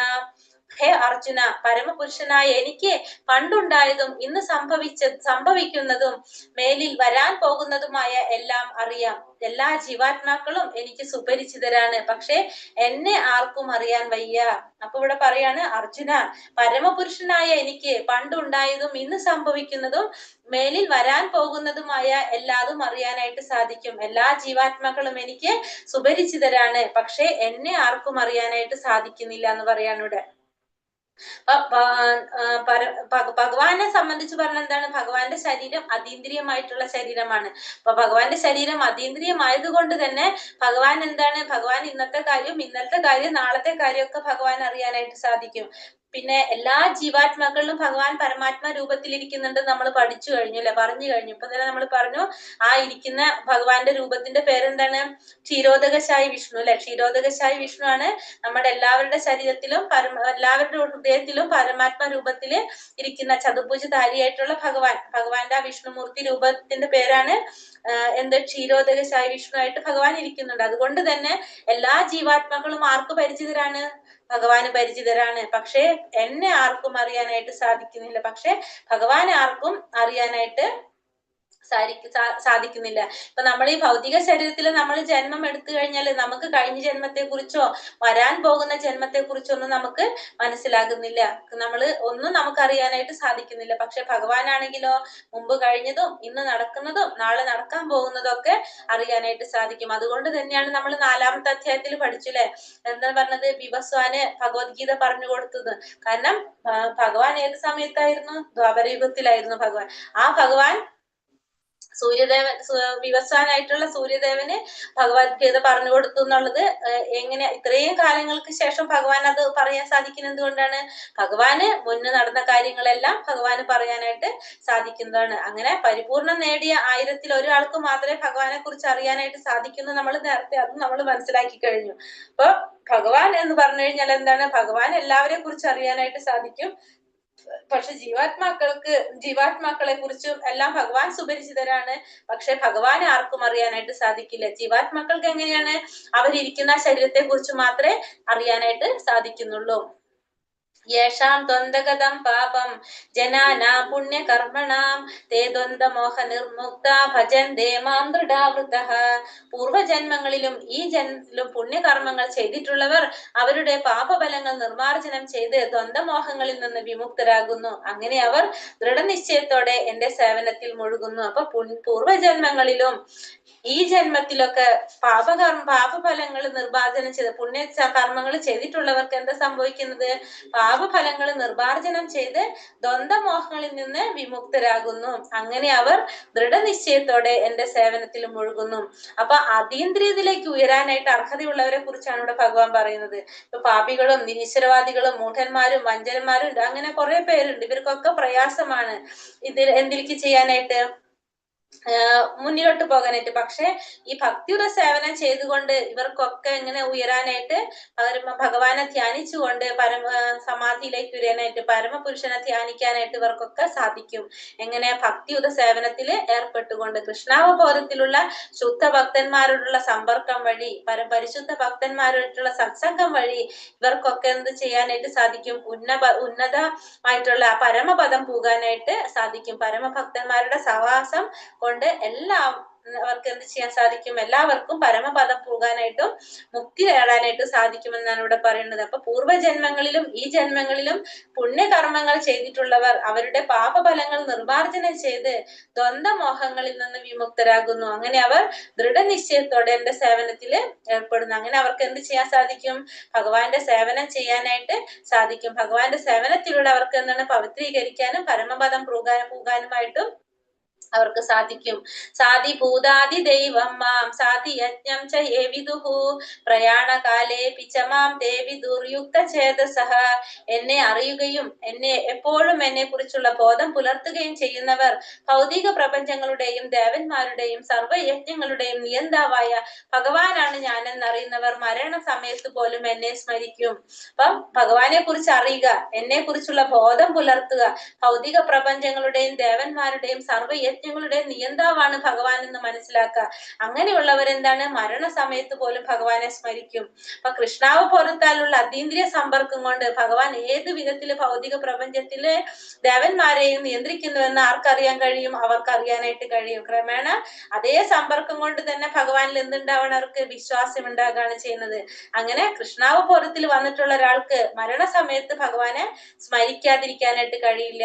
Speaker 4: ഹേ അർജുന, പരമപുരുഷനായ എനിക്ക് പണ്ടുണ്ടായതും ഇന്ന് സംഭവിക്കുന്നതും മേലിൽ വരാൻ പോകുന്നതുമായ എല്ലാം അറിയാം. എല്ലാ ജീവാത്മാക്കളും എനിക്ക് സുപരിചിതരാണ്, പക്ഷെ എന്നെ ആർക്കും അറിയാൻ വയ്യ. അപ്പൊ ഇവിടെ പറയാണ്, അർജുന, പരമപുരുഷനായ എനിക്ക് പണ്ടുണ്ടായതും ഇന്ന് സംഭവിക്കുന്നതും മേലിൽ വരാൻ പോകുന്നതുമായ എല്ലാതും അറിയാനായിട്ട് സാധിക്കും. എല്ലാ ജീവാത്മാക്കളും എനിക്ക് സുപരിചിതരാണ്, പക്ഷെ എന്നെ ആർക്കും അറിയാനായിട്ട് സാധിക്കുന്നില്ല എന്ന് പറയാണ് ഇവിടെ. ഭഗവാനെ സംബന്ധിച്ച് പറഞ്ഞ എന്താണ്? ഭഗവാന്റെ ശരീരം അതീന്ദ്രിയമായിട്ടുള്ള ശരീരമാണ്. അപ്പൊ ഭഗവാന്റെ ശരീരം അതീന്ദ്രിയമായത് കൊണ്ട് തന്നെ ഭഗവാൻ എന്താണ്? ഭഗവാൻ ഇന്നത്തെ കാര്യം, ഇന്നലത്തെ കാര്യം, നാളത്തെ കാര്യമൊക്കെ ഭഗവാൻ അറിയാനായിട്ട് സാധിക്കും. പിന്നെ എല്ലാ ജീവാത്മാക്കളിലും ഭഗവാൻ പരമാത്മാ രൂപത്തിലിരിക്കുന്നുണ്ട് നമ്മൾ പഠിച്ചു കഴിഞ്ഞു അല്ലെ, പറഞ്ഞു കഴിഞ്ഞു. ഇപ്പൊ തന്നെ നമ്മൾ പറഞ്ഞു ആ ഇരിക്കുന്ന ഭഗവാന്റെ രൂപത്തിന്റെ പേരെന്താണ്? ക്ഷീരോദകശായി വിഷ്ണു അല്ലെ. ക്ഷീരോദകശായി വിഷ്ണു ആണ് നമ്മുടെ എല്ലാവരുടെ ശരീരത്തിലും എല്ലാവരുടെ ഹൃദയത്തിലും പരമാത്മ രൂപത്തില് ഇരിക്കുന്ന ചതുർഭുജധാരിയായിട്ടുള്ള ഭഗവാന്റെ ആ വിഷ്ണുമൂർത്തി രൂപത്തിന്റെ പേരാണ് ക്ഷീരോദകശായി വിഷ്ണു ആയിട്ട് ഭഗവാൻ ഇരിക്കുന്നുണ്ട്. അതുകൊണ്ട് തന്നെ എല്ലാ ജീവാത്മാക്കളും ആർക്ക് പരിചിതരാണ്? ഭഗവാന് പരിചിതരാണ്. പക്ഷെ എന്നെ ആർക്കും അറിയാനായിട്ട് സാധിക്കുന്നില്ല. പക്ഷെ ഭഗവാനെ ആർക്കും അറിയാനായിട്ട് സാധിക്കുന്നില്ല. ഇപ്പൊ നമ്മൾ ഈ ഭൗതിക ശരീരത്തിൽ നമ്മൾ ജന്മം എടുത്തു കഴിഞ്ഞാൽ നമുക്ക് കഴിഞ്ഞ ജന്മത്തെ കുറിച്ചോ വരാൻ പോകുന്ന ജന്മത്തെ കുറിച്ചോ ഒന്നും നമുക്ക് മനസ്സിലാകുന്നില്ല. ഒന്നും നമുക്ക് അറിയാനായിട്ട് സാധിക്കുന്നില്ല. പക്ഷെ ഭഗവാനാണെങ്കിലോ മുമ്പ് കഴിഞ്ഞതും ഇന്ന് നടക്കുന്നതും നാളെ നടക്കാൻ പോകുന്നതും ഒക്കെ അറിയാനായിട്ട് സാധിക്കും. അതുകൊണ്ട് തന്നെയാണ് നമ്മൾ 4-ാമത്തെ അധ്യായത്തിൽ പഠിച്ചുല്ലേ, എന്താ പറഞ്ഞത്? വിവസ്വാന് ഭഗവത്ഗീത പറഞ്ഞു കൊടുത്തത്. കാരണം ഭഗവാൻ ഏത് സമയത്തായിരുന്നു? ദ്വാപരയുഗത്തിലായിരുന്നു ഭഗവാൻ. ആ ഭഗവാൻ വിവസ്വാനായിട്ടുള്ള സൂര്യദേവന് ഭഗവത്ഗീത പറഞ്ഞു കൊടുത്തു എന്നുള്ളത് എങ്ങനെ ഇത്രയും കാലങ്ങൾക്ക് ശേഷം ഭഗവാൻ അത് പറയാൻ സാധിക്കുന്നത് എന്തുകൊണ്ടാണ്? ഭഗവാന് മുന്നേ നടന്ന കാര്യങ്ങളെല്ലാം ഭഗവാന് പറയാനായിട്ട് സാധിക്കുന്നതാണ്. അങ്ങനെ പരിപൂർണം നേടിയ 1000-ൽ ഒരാൾക്ക് മാത്രമേ ഭഗവാനെ കുറിച്ച് അറിയാനായിട്ട് സാധിക്കുന്നു. നമ്മൾ നേരത്തെ അത് നമ്മൾ മനസ്സിലാക്കി കഴിഞ്ഞു. അപ്പൊ ഭഗവാൻ എന്ന് പറഞ്ഞു കഴിഞ്ഞാൽ എന്താണ്? ഭഗവാൻ എല്ലാവരെ കുറിച്ച് അറിയാനായിട്ട് സാധിക്കും. പക്ഷെ ജീവാത്മാക്കളെ കുറിച്ചും എല്ലാം ഭഗവാൻ സുപരിചിതരാണ്. പക്ഷെ ഭഗവാനെ ആർക്കും അറിയാനായിട്ട് സാധിക്കില്ല. ജീവാത്മാക്കൾക്ക് എങ്ങനെയാണ്? അവരിയ്ക്കുന്ന ശരീരത്തെ കുറിച്ച് മാത്രമേ അറിയാനായിട്ട് സാധിക്കുന്നുള്ളൂ. യേഷാം ദ്വന്ദ്ഗതം പാപം ജനാനാം പുണ്യകർമ്മണാം തേ ദ്വന്ദ്മോഹ നിർമുക്ത ഭജന്തേ മാം ദൃഢാവൃതഃ. പൂർവജന്മങ്ങളിലും ഈ ജന്മത്തിലും പുണ്യകർമ്മങ്ങൾ ചെയ്തിട്ടുള്ളവർ അവരുടെ പാപഫലങ്ങൾ നിർമാർജനം ചെയ്ത് ദ്വന്ദ്മോഹങ്ങളിൽ നിന്ന് വിമുക്തരാകുന്നു. അങ്ങനെ അവർ ദൃഢനിശ്ചയത്തോടെ എന്റെ സേവനത്തിൽ മുഴുകുന്നു. അപ്പൊ പൂർവജന്മങ്ങളിലും ഈ ജന്മത്തിലൊക്കെ പാപഫലങ്ങൾ നിർമ്മാർജ്ജനം ചെയ്ത് പുണ്യ കർമ്മങ്ങൾ ചെയ്തിട്ടുള്ളവർക്ക് എന്താ സംഭവിക്കുന്നത്? പാപഫലങ്ങൾ നിർമ്മാർജ്ജനം ചെയ്ത് ദ്വന്ദ്മോഹങ്ങളിൽ നിന്ന് വിമുക്തരാകുന്നു. അങ്ങനെ അവർ ദൃഢനിശ്ചയത്തോടെ എന്റെ സേവനത്തിൽ മുഴുകുന്നു. അപ്പൊ അതീന്ദ്രിയത്തിലേക്ക് ഉയരാനായിട്ട് അർഹതയുള്ളവരെ കുറിച്ചാണ് ഇവിടെ ഭഗവാൻ പറയുന്നത്. ഇപ്പൊ പാപികളും നിരീശ്വരവാദികളും മൂഢന്മാരും വഞ്ചകന്മാരും അങ്ങനെ കുറെ പേരുണ്ട്. ഇവർക്കൊക്കെ പ്രയാസമാണ് ഇതിൽ എന്തിലേക്ക് ചെയ്യാനായിട്ട്, മുന്നിലോട്ട് പോകാനായിട്ട്. പക്ഷെ ഈ ഭക്തിയുടെ സേവനം ചെയ്തുകൊണ്ട് ഇവർക്കൊക്കെ ഇങ്ങനെ ഉയരാനായിട്ട് ഭഗവാനെ ധ്യാനിച്ചുകൊണ്ട് സമാധിയിലേക്ക് ഉയരാനായിട്ട് പരമപുരുഷനെ ധ്യാനിക്കാനായിട്ട് ഇവർക്കൊക്കെ സാധിക്കും. എങ്ങനെ? ഭക്തിയുടെ സേവനത്തിൽ ഏർപ്പെട്ടുകൊണ്ട് കൃഷ്ണാവബോധത്തിലുള്ള ശുദ്ധ ഭക്തന്മാരോടുള്ള സമ്പർക്കം വഴി, പരിശുദ്ധ ഭക്തന്മാരോടുള്ള സത്സംഗം വഴി ഇവർക്കൊക്കെ എന്ത് ചെയ്യാനായിട്ട് സാധിക്കും? ഉന്നതമായിട്ടുള്ള പരമപദം പോകാനായിട്ട് സാധിക്കും. പരമഭക്തന്മാരുടെ സഹവാസം കൊണ്ട് അവർക്ക് എന്ത് ചെയ്യാൻ സാധിക്കും? എല്ലാവർക്കും പരമപദം പോകാനായിട്ടും മുക്തി നേടാനായിട്ടും സാധിക്കുമെന്നാണ് ഇവിടെ പറയുന്നത്. അപ്പൊ പൂർവ്വജന്മങ്ങളിലും ഈ ജന്മങ്ങളിലും പുണ്യകർമ്മങ്ങൾ ചെയ്തിട്ടുള്ളവർ അവരുടെ പാപഫലങ്ങൾ നിർമ്മാർജ്ജനം ചെയ്ത് ദ്വന്ദ്മോഹങ്ങളിൽ നിന്ന് വിമുക്തരാകുന്നു. അങ്ങനെ അവർ ദൃഢനിശ്ചയത്തോടെ എന്റെ സേവനത്തിൽ ഏർപ്പെടുന്നു. അങ്ങനെ അവർക്ക് എന്ത് ചെയ്യാൻ സാധിക്കും? ഭഗവാന്റെ സേവനം ചെയ്യാനായിട്ട് സാധിക്കും. ഭഗവാന്റെ സേവനത്തിലൂടെ അവർക്ക് എന്താണ്? പവിത്രീകരിക്കാനും പരമപദം പോകാനുമായിട്ടും അവർക്ക് സാധിക്കും. സാധി ഭൂതാദി ദൈവം മാം സാധി യജ്ഞം ച യേ വിദുഃ പ്രയാണകാലേ പിച്ചമാം ദേവി ദുർയുക്ത ചേതസഃ. എന്നെ അറിയുകയും എപ്പോഴും എന്നെ കുറിച്ചുള്ള ബോധം പുലർത്തുകയും ചെയ്യുന്നവർ ഭൗതിക പ്രപഞ്ചങ്ങളുടെയും ദേവന്മാരുടെയും സർവ്വയജ്ഞങ്ങളുടെയും നിയന്താവായ ഭഗവാനാണ് ഞാനെന്നറിയുന്നവർ മരണസമയത്ത് പോലും എന്നെ സ്മരിക്കും. അപ്പം ഭഗവാനെ കുറിച്ച് അറിയുക, എന്നെ കുറിച്ചുള്ള ബോധം പുലർത്തുക, ഭൗതിക പ്രപഞ്ചങ്ങളുടെയും ദേവന്മാരുടെയും സർവ്വയജ്ഞങ്ങളുടെ നിയന്താവാണ് ഭഗവാൻ എന്ന് മനസ്സിലാക്കുക. അങ്ങനെയുള്ളവരെന്താണ്? മരണസമയത്ത് പോലും ഭഗവാനെ സ്മരിക്കും. അപ്പൊ കൃഷ്ണാവബോധത്താലുള്ള അതീന്ദ്രിയ സമ്പർക്കം കൊണ്ട് ഭഗവാൻ ഏത് വിധത്തില് ഭൗതിക പ്രപഞ്ചത്തിലെ ദേവന്മാരെയും നിയന്ത്രിക്കുന്നുവെന്ന് ആർക്കറിയാൻ കഴിയും? അവർക്ക് അറിയാനായിട്ട് കഴിയും. ക്രമേണ അതേ സമ്പർക്കം കൊണ്ട് തന്നെ ഭഗവാനിൽ എന്തുണ്ടാവണം? അവർക്ക് വിശ്വാസം ഉണ്ടാകുകയാണ് ചെയ്യുന്നത്. അങ്ങനെ കൃഷ്ണാവബോധത്തിൽ വന്നിട്ടുള്ള ഒരാൾക്ക് മരണസമയത്ത് ഭഗവാനെ സ്മരിക്കാതിരിക്കാനായിട്ട് കഴിയില്ല.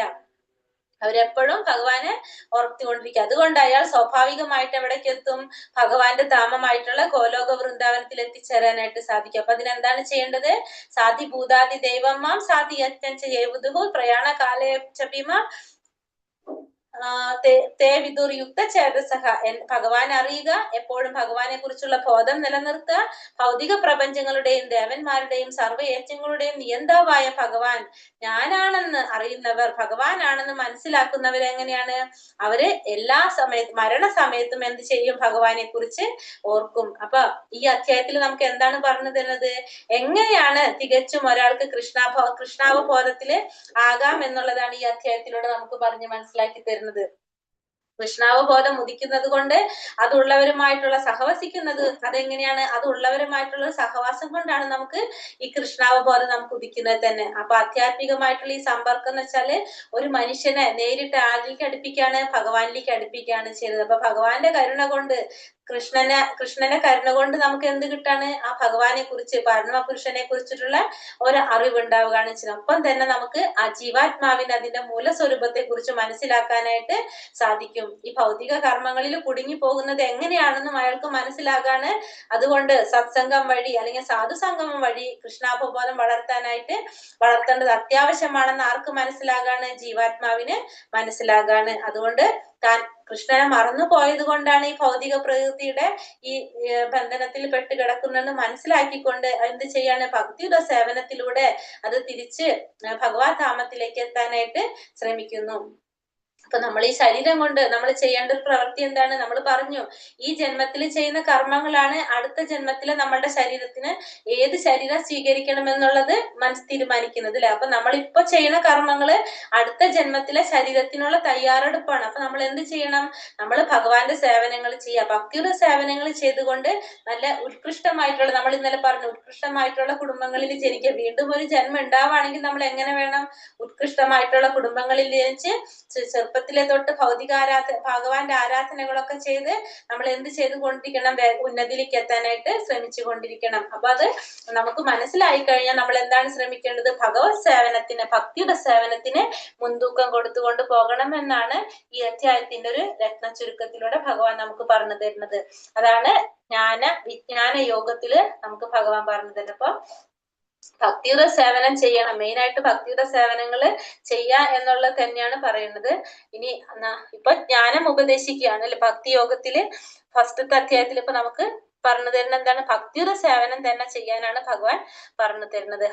Speaker 4: അവരെപ്പോഴും ഭഗവാനെ ഓർത്തുകൊണ്ടിരിക്കുക. അതുകൊണ്ട് അയാൾ സ്വാഭാവികമായിട്ട് എവിടേക്ക് എത്തും? ഭഗവാന്റെ ധാമമായിട്ടുള്ള ഗോലോക വൃന്ദാവനത്തിൽ എത്തിച്ചേരാനായിട്ട് സാധിക്കും. അപ്പൊ അതിനെന്താണ് ചെയ്യേണ്ടത്? സാധി ഭൂതാദി ദൈവമാം സാധി യജ്ഞം ച യേ വിദുഃ പ്രയാണ കാലേ ച ഭീമാം തേ വിദുർയുക്ത ചേതസഃ. ഭഗവാൻ അറിയുക, എപ്പോഴും ഭഗവാനെ കുറിച്ചുള്ള ബോധം നിലനിർത്തുക, ഭൗതിക പ്രപഞ്ചങ്ങളുടെയും ദേവന്മാരുടെയും സർവ്വയജ്ഞങ്ങളുടെയും നിയന്താവായ ഭഗവാൻ ഞാനാണെന്ന് അറിയുന്നവർ, ഭഗവാനാണെന്ന് മനസ്സിലാക്കുന്നവർ എങ്ങനെയാണ്? അവര് എല്ലാ സമയത്തും മരണസമയത്തും എന്ത് ചെയ്യും? ഭഗവാനെ കുറിച്ച് ഓർക്കും. അപ്പൊ ഈ അധ്യായത്തിൽ നമുക്ക് എന്താണ് പറഞ്ഞു തരുന്നത്? എങ്ങനെയാണ് തികച്ചും ഒരാൾക്ക് കൃഷ്ണാവബോധത്തില് ആകാം എന്നുള്ളതാണ് ഈ അധ്യായത്തിലൂടെ നമുക്ക് പറഞ്ഞ് മനസ്സിലാക്കി തരുന്നത്. കൃഷ്ണാവബോധം ഉദിക്കുന്നത് കൊണ്ട് അതുള്ളവരുമായിട്ടുള്ള സഹവസിക്കുന്നത് അതെങ്ങനെയാണ്? അതുള്ളവരുമായിട്ടുള്ള സഹവാസം കൊണ്ടാണ് നമുക്ക് ഈ കൃഷ്ണാവബോധം നമുക്ക് ഉദിക്കുന്നത് തന്നെ. അപ്പൊ ആധ്യാത്മികമായിട്ടുള്ള ഈ സമ്പർക്കം എന്ന് വെച്ചാല് ഒരു മനുഷ്യനെ നേരിട്ട് ആരിലേക്ക് അടുപ്പിക്കാണ്? ഭഗവാനിലേക്ക് അടുപ്പിക്കുകയാണ് ചെയ്യുന്നത്. അപ്പൊ ഭഗവാന്റെ കരുണ കൊണ്ട് കൃഷ്ണന്റെ കരുണ കൊണ്ട് നമുക്ക് എന്ത് കിട്ടാണ്? ആ ഭഗവാനെ കുറിച്ച്, പരമപുരുഷനെ കുറിച്ചിട്ടുള്ള ഒരു അറിവ് ഉണ്ടാവുകയാണ് ചെയ്യുന്നത്. ഒപ്പം തന്നെ നമുക്ക് ആ ജീവാത്മാവിന്റെ അതിന്റെ മൂലസ്വരൂപത്തെ കുറിച്ച് മനസ്സിലാക്കാനായിട്ട് സാധിക്കും. ഈ ഭൗതിക കർമ്മങ്ങളിൽ കുടുങ്ങി പോകുന്നത് എങ്ങനെയാണെന്നും അയാൾക്ക് മനസ്സിലാകാണ്. അതുകൊണ്ട് സത്സംഗം വഴി അല്ലെങ്കിൽ സാധുസംഗമം വഴി കൃഷ്ണാവബോധം വളർത്തേണ്ടത് അത്യാവശ്യമാണെന്ന് ആർക്ക് മനസ്സിലാകാണ്? ജീവാത്മാവിന് മനസ്സിലാകാണ്. അതുകൊണ്ട് താൻ കൃഷ്ണനെ മറന്നു പോയത് കൊണ്ടാണ് ഈ ഭൗതിക പ്രകൃതിയുടെ ഈ ബന്ധനത്തിൽ പെട്ട് കിടക്കുന്നതെന്ന് മനസ്സിലാക്കിക്കൊണ്ട് എന്ത് ചെയ്യാണ്? ഭക്തിയുടെ സേവനത്തിലൂടെ അത് തിരിച്ച് ഭഗവത് ധാമത്തിലേക്ക് എത്താനായിട്ട് ശ്രമിക്കുന്നു. അപ്പൊ നമ്മൾ ഈ ശരീരം കൊണ്ട് നമ്മൾ ചെയ്യേണ്ട ഒരു പ്രവൃത്തി എന്താണ്? നമ്മൾ പറഞ്ഞു, ഈ ജന്മത്തിൽ ചെയ്യുന്ന കർമ്മങ്ങളാണ് അടുത്ത ജന്മത്തിലെ നമ്മളുടെ ശരീരത്തിന് ഏത് ശരീരം സ്വീകരിക്കണം എന്നുള്ളത് മനസ്സ് തീരുമാനിക്കുന്നത് അല്ലെ. അപ്പൊ നമ്മൾ ഇപ്പൊ ചെയ്യുന്ന കർമ്മങ്ങള് അടുത്ത ജന്മത്തിലെ ശരീരത്തിനുള്ള തയ്യാറെടുപ്പാണ്. അപ്പൊ നമ്മൾ എന്ത് ചെയ്യണം? നമ്മൾ ഭഗവാന്റെ സേവനങ്ങൾ ചെയ്യുക, ഭക്തിയുടെ സേവനങ്ങൾ ചെയ്തുകൊണ്ട് നല്ല ഉത്കൃഷ്ടമായിട്ടുള്ള, നമ്മൾ ഇന്നലെ പറഞ്ഞു, ഉത്കൃഷ്ടമായിട്ടുള്ള കുടുംബങ്ങളിൽ ജനിക്കുക. വീണ്ടും ഒരു ജന്മം ഉണ്ടാവുകയാണെങ്കിൽ നമ്മൾ എങ്ങനെ വേണം? ഉത്കൃഷ്ടമായിട്ടുള്ള കുടുംബങ്ങളിൽ ജനിച്ച് ചെറുപ്പത്തിലെ തൊട്ട് ഭഗവാന്റെ ആരാധനകളൊക്കെ ചെയ്ത് നമ്മൾ എന്ത് ചെയ്തുകൊണ്ടിരിക്കണം? ഉന്നതിയിലേക്ക് എത്താനായിട്ട് ശ്രമിച്ചു കൊണ്ടിരിക്കണം. അപ്പൊ അത് നമുക്ക് മനസ്സിലായി കഴിഞ്ഞാൽ നമ്മൾ എന്താണ് ശ്രമിക്കേണ്ടത്? ഭഗവത് സേവനത്തിന്, ഭക്തിയുടെ സേവനത്തിന് മുൻതൂക്കം കൊടുത്തുകൊണ്ട് പോകണം എന്നാണ് ഈ അധ്യായത്തിന്റെ ഒരു രത്ന ചുരുക്കത്തിലൂടെ ഭഗവാൻ നമുക്ക് പറഞ്ഞു തരുന്നത്. അതാണ് വിജ്ഞാന യോഗത്തില് നമുക്ക് ഭഗവാൻ പറഞ്ഞു തരുന്നത്. അപ്പൊ ഭക്തിയുടെ സേവനം ചെയ്യണം, മെയിനായിട്ട് ഭക്തിയുടെ സേവനങ്ങള് ചെയ്യാ എന്നുള്ളത് തന്നെയാണ് പറയുന്നത്. ഇനി ഇപ്പൊ ജ്ഞാനം ഉപദേശിക്കുകയാണ് അല്ലെ. ഭക്തി യോഗത്തില് ഫസ്റ്റത്തെ അധ്യായത്തിൽ ഇപ്പൊ നമുക്ക് പറഞ്ഞു തരുന്ന എന്താണ്? ഭക്തിയുടെ സേവനം തന്നെ ചെയ്യാനാണ് ഭഗവാൻ പറഞ്ഞു തരുന്നത്.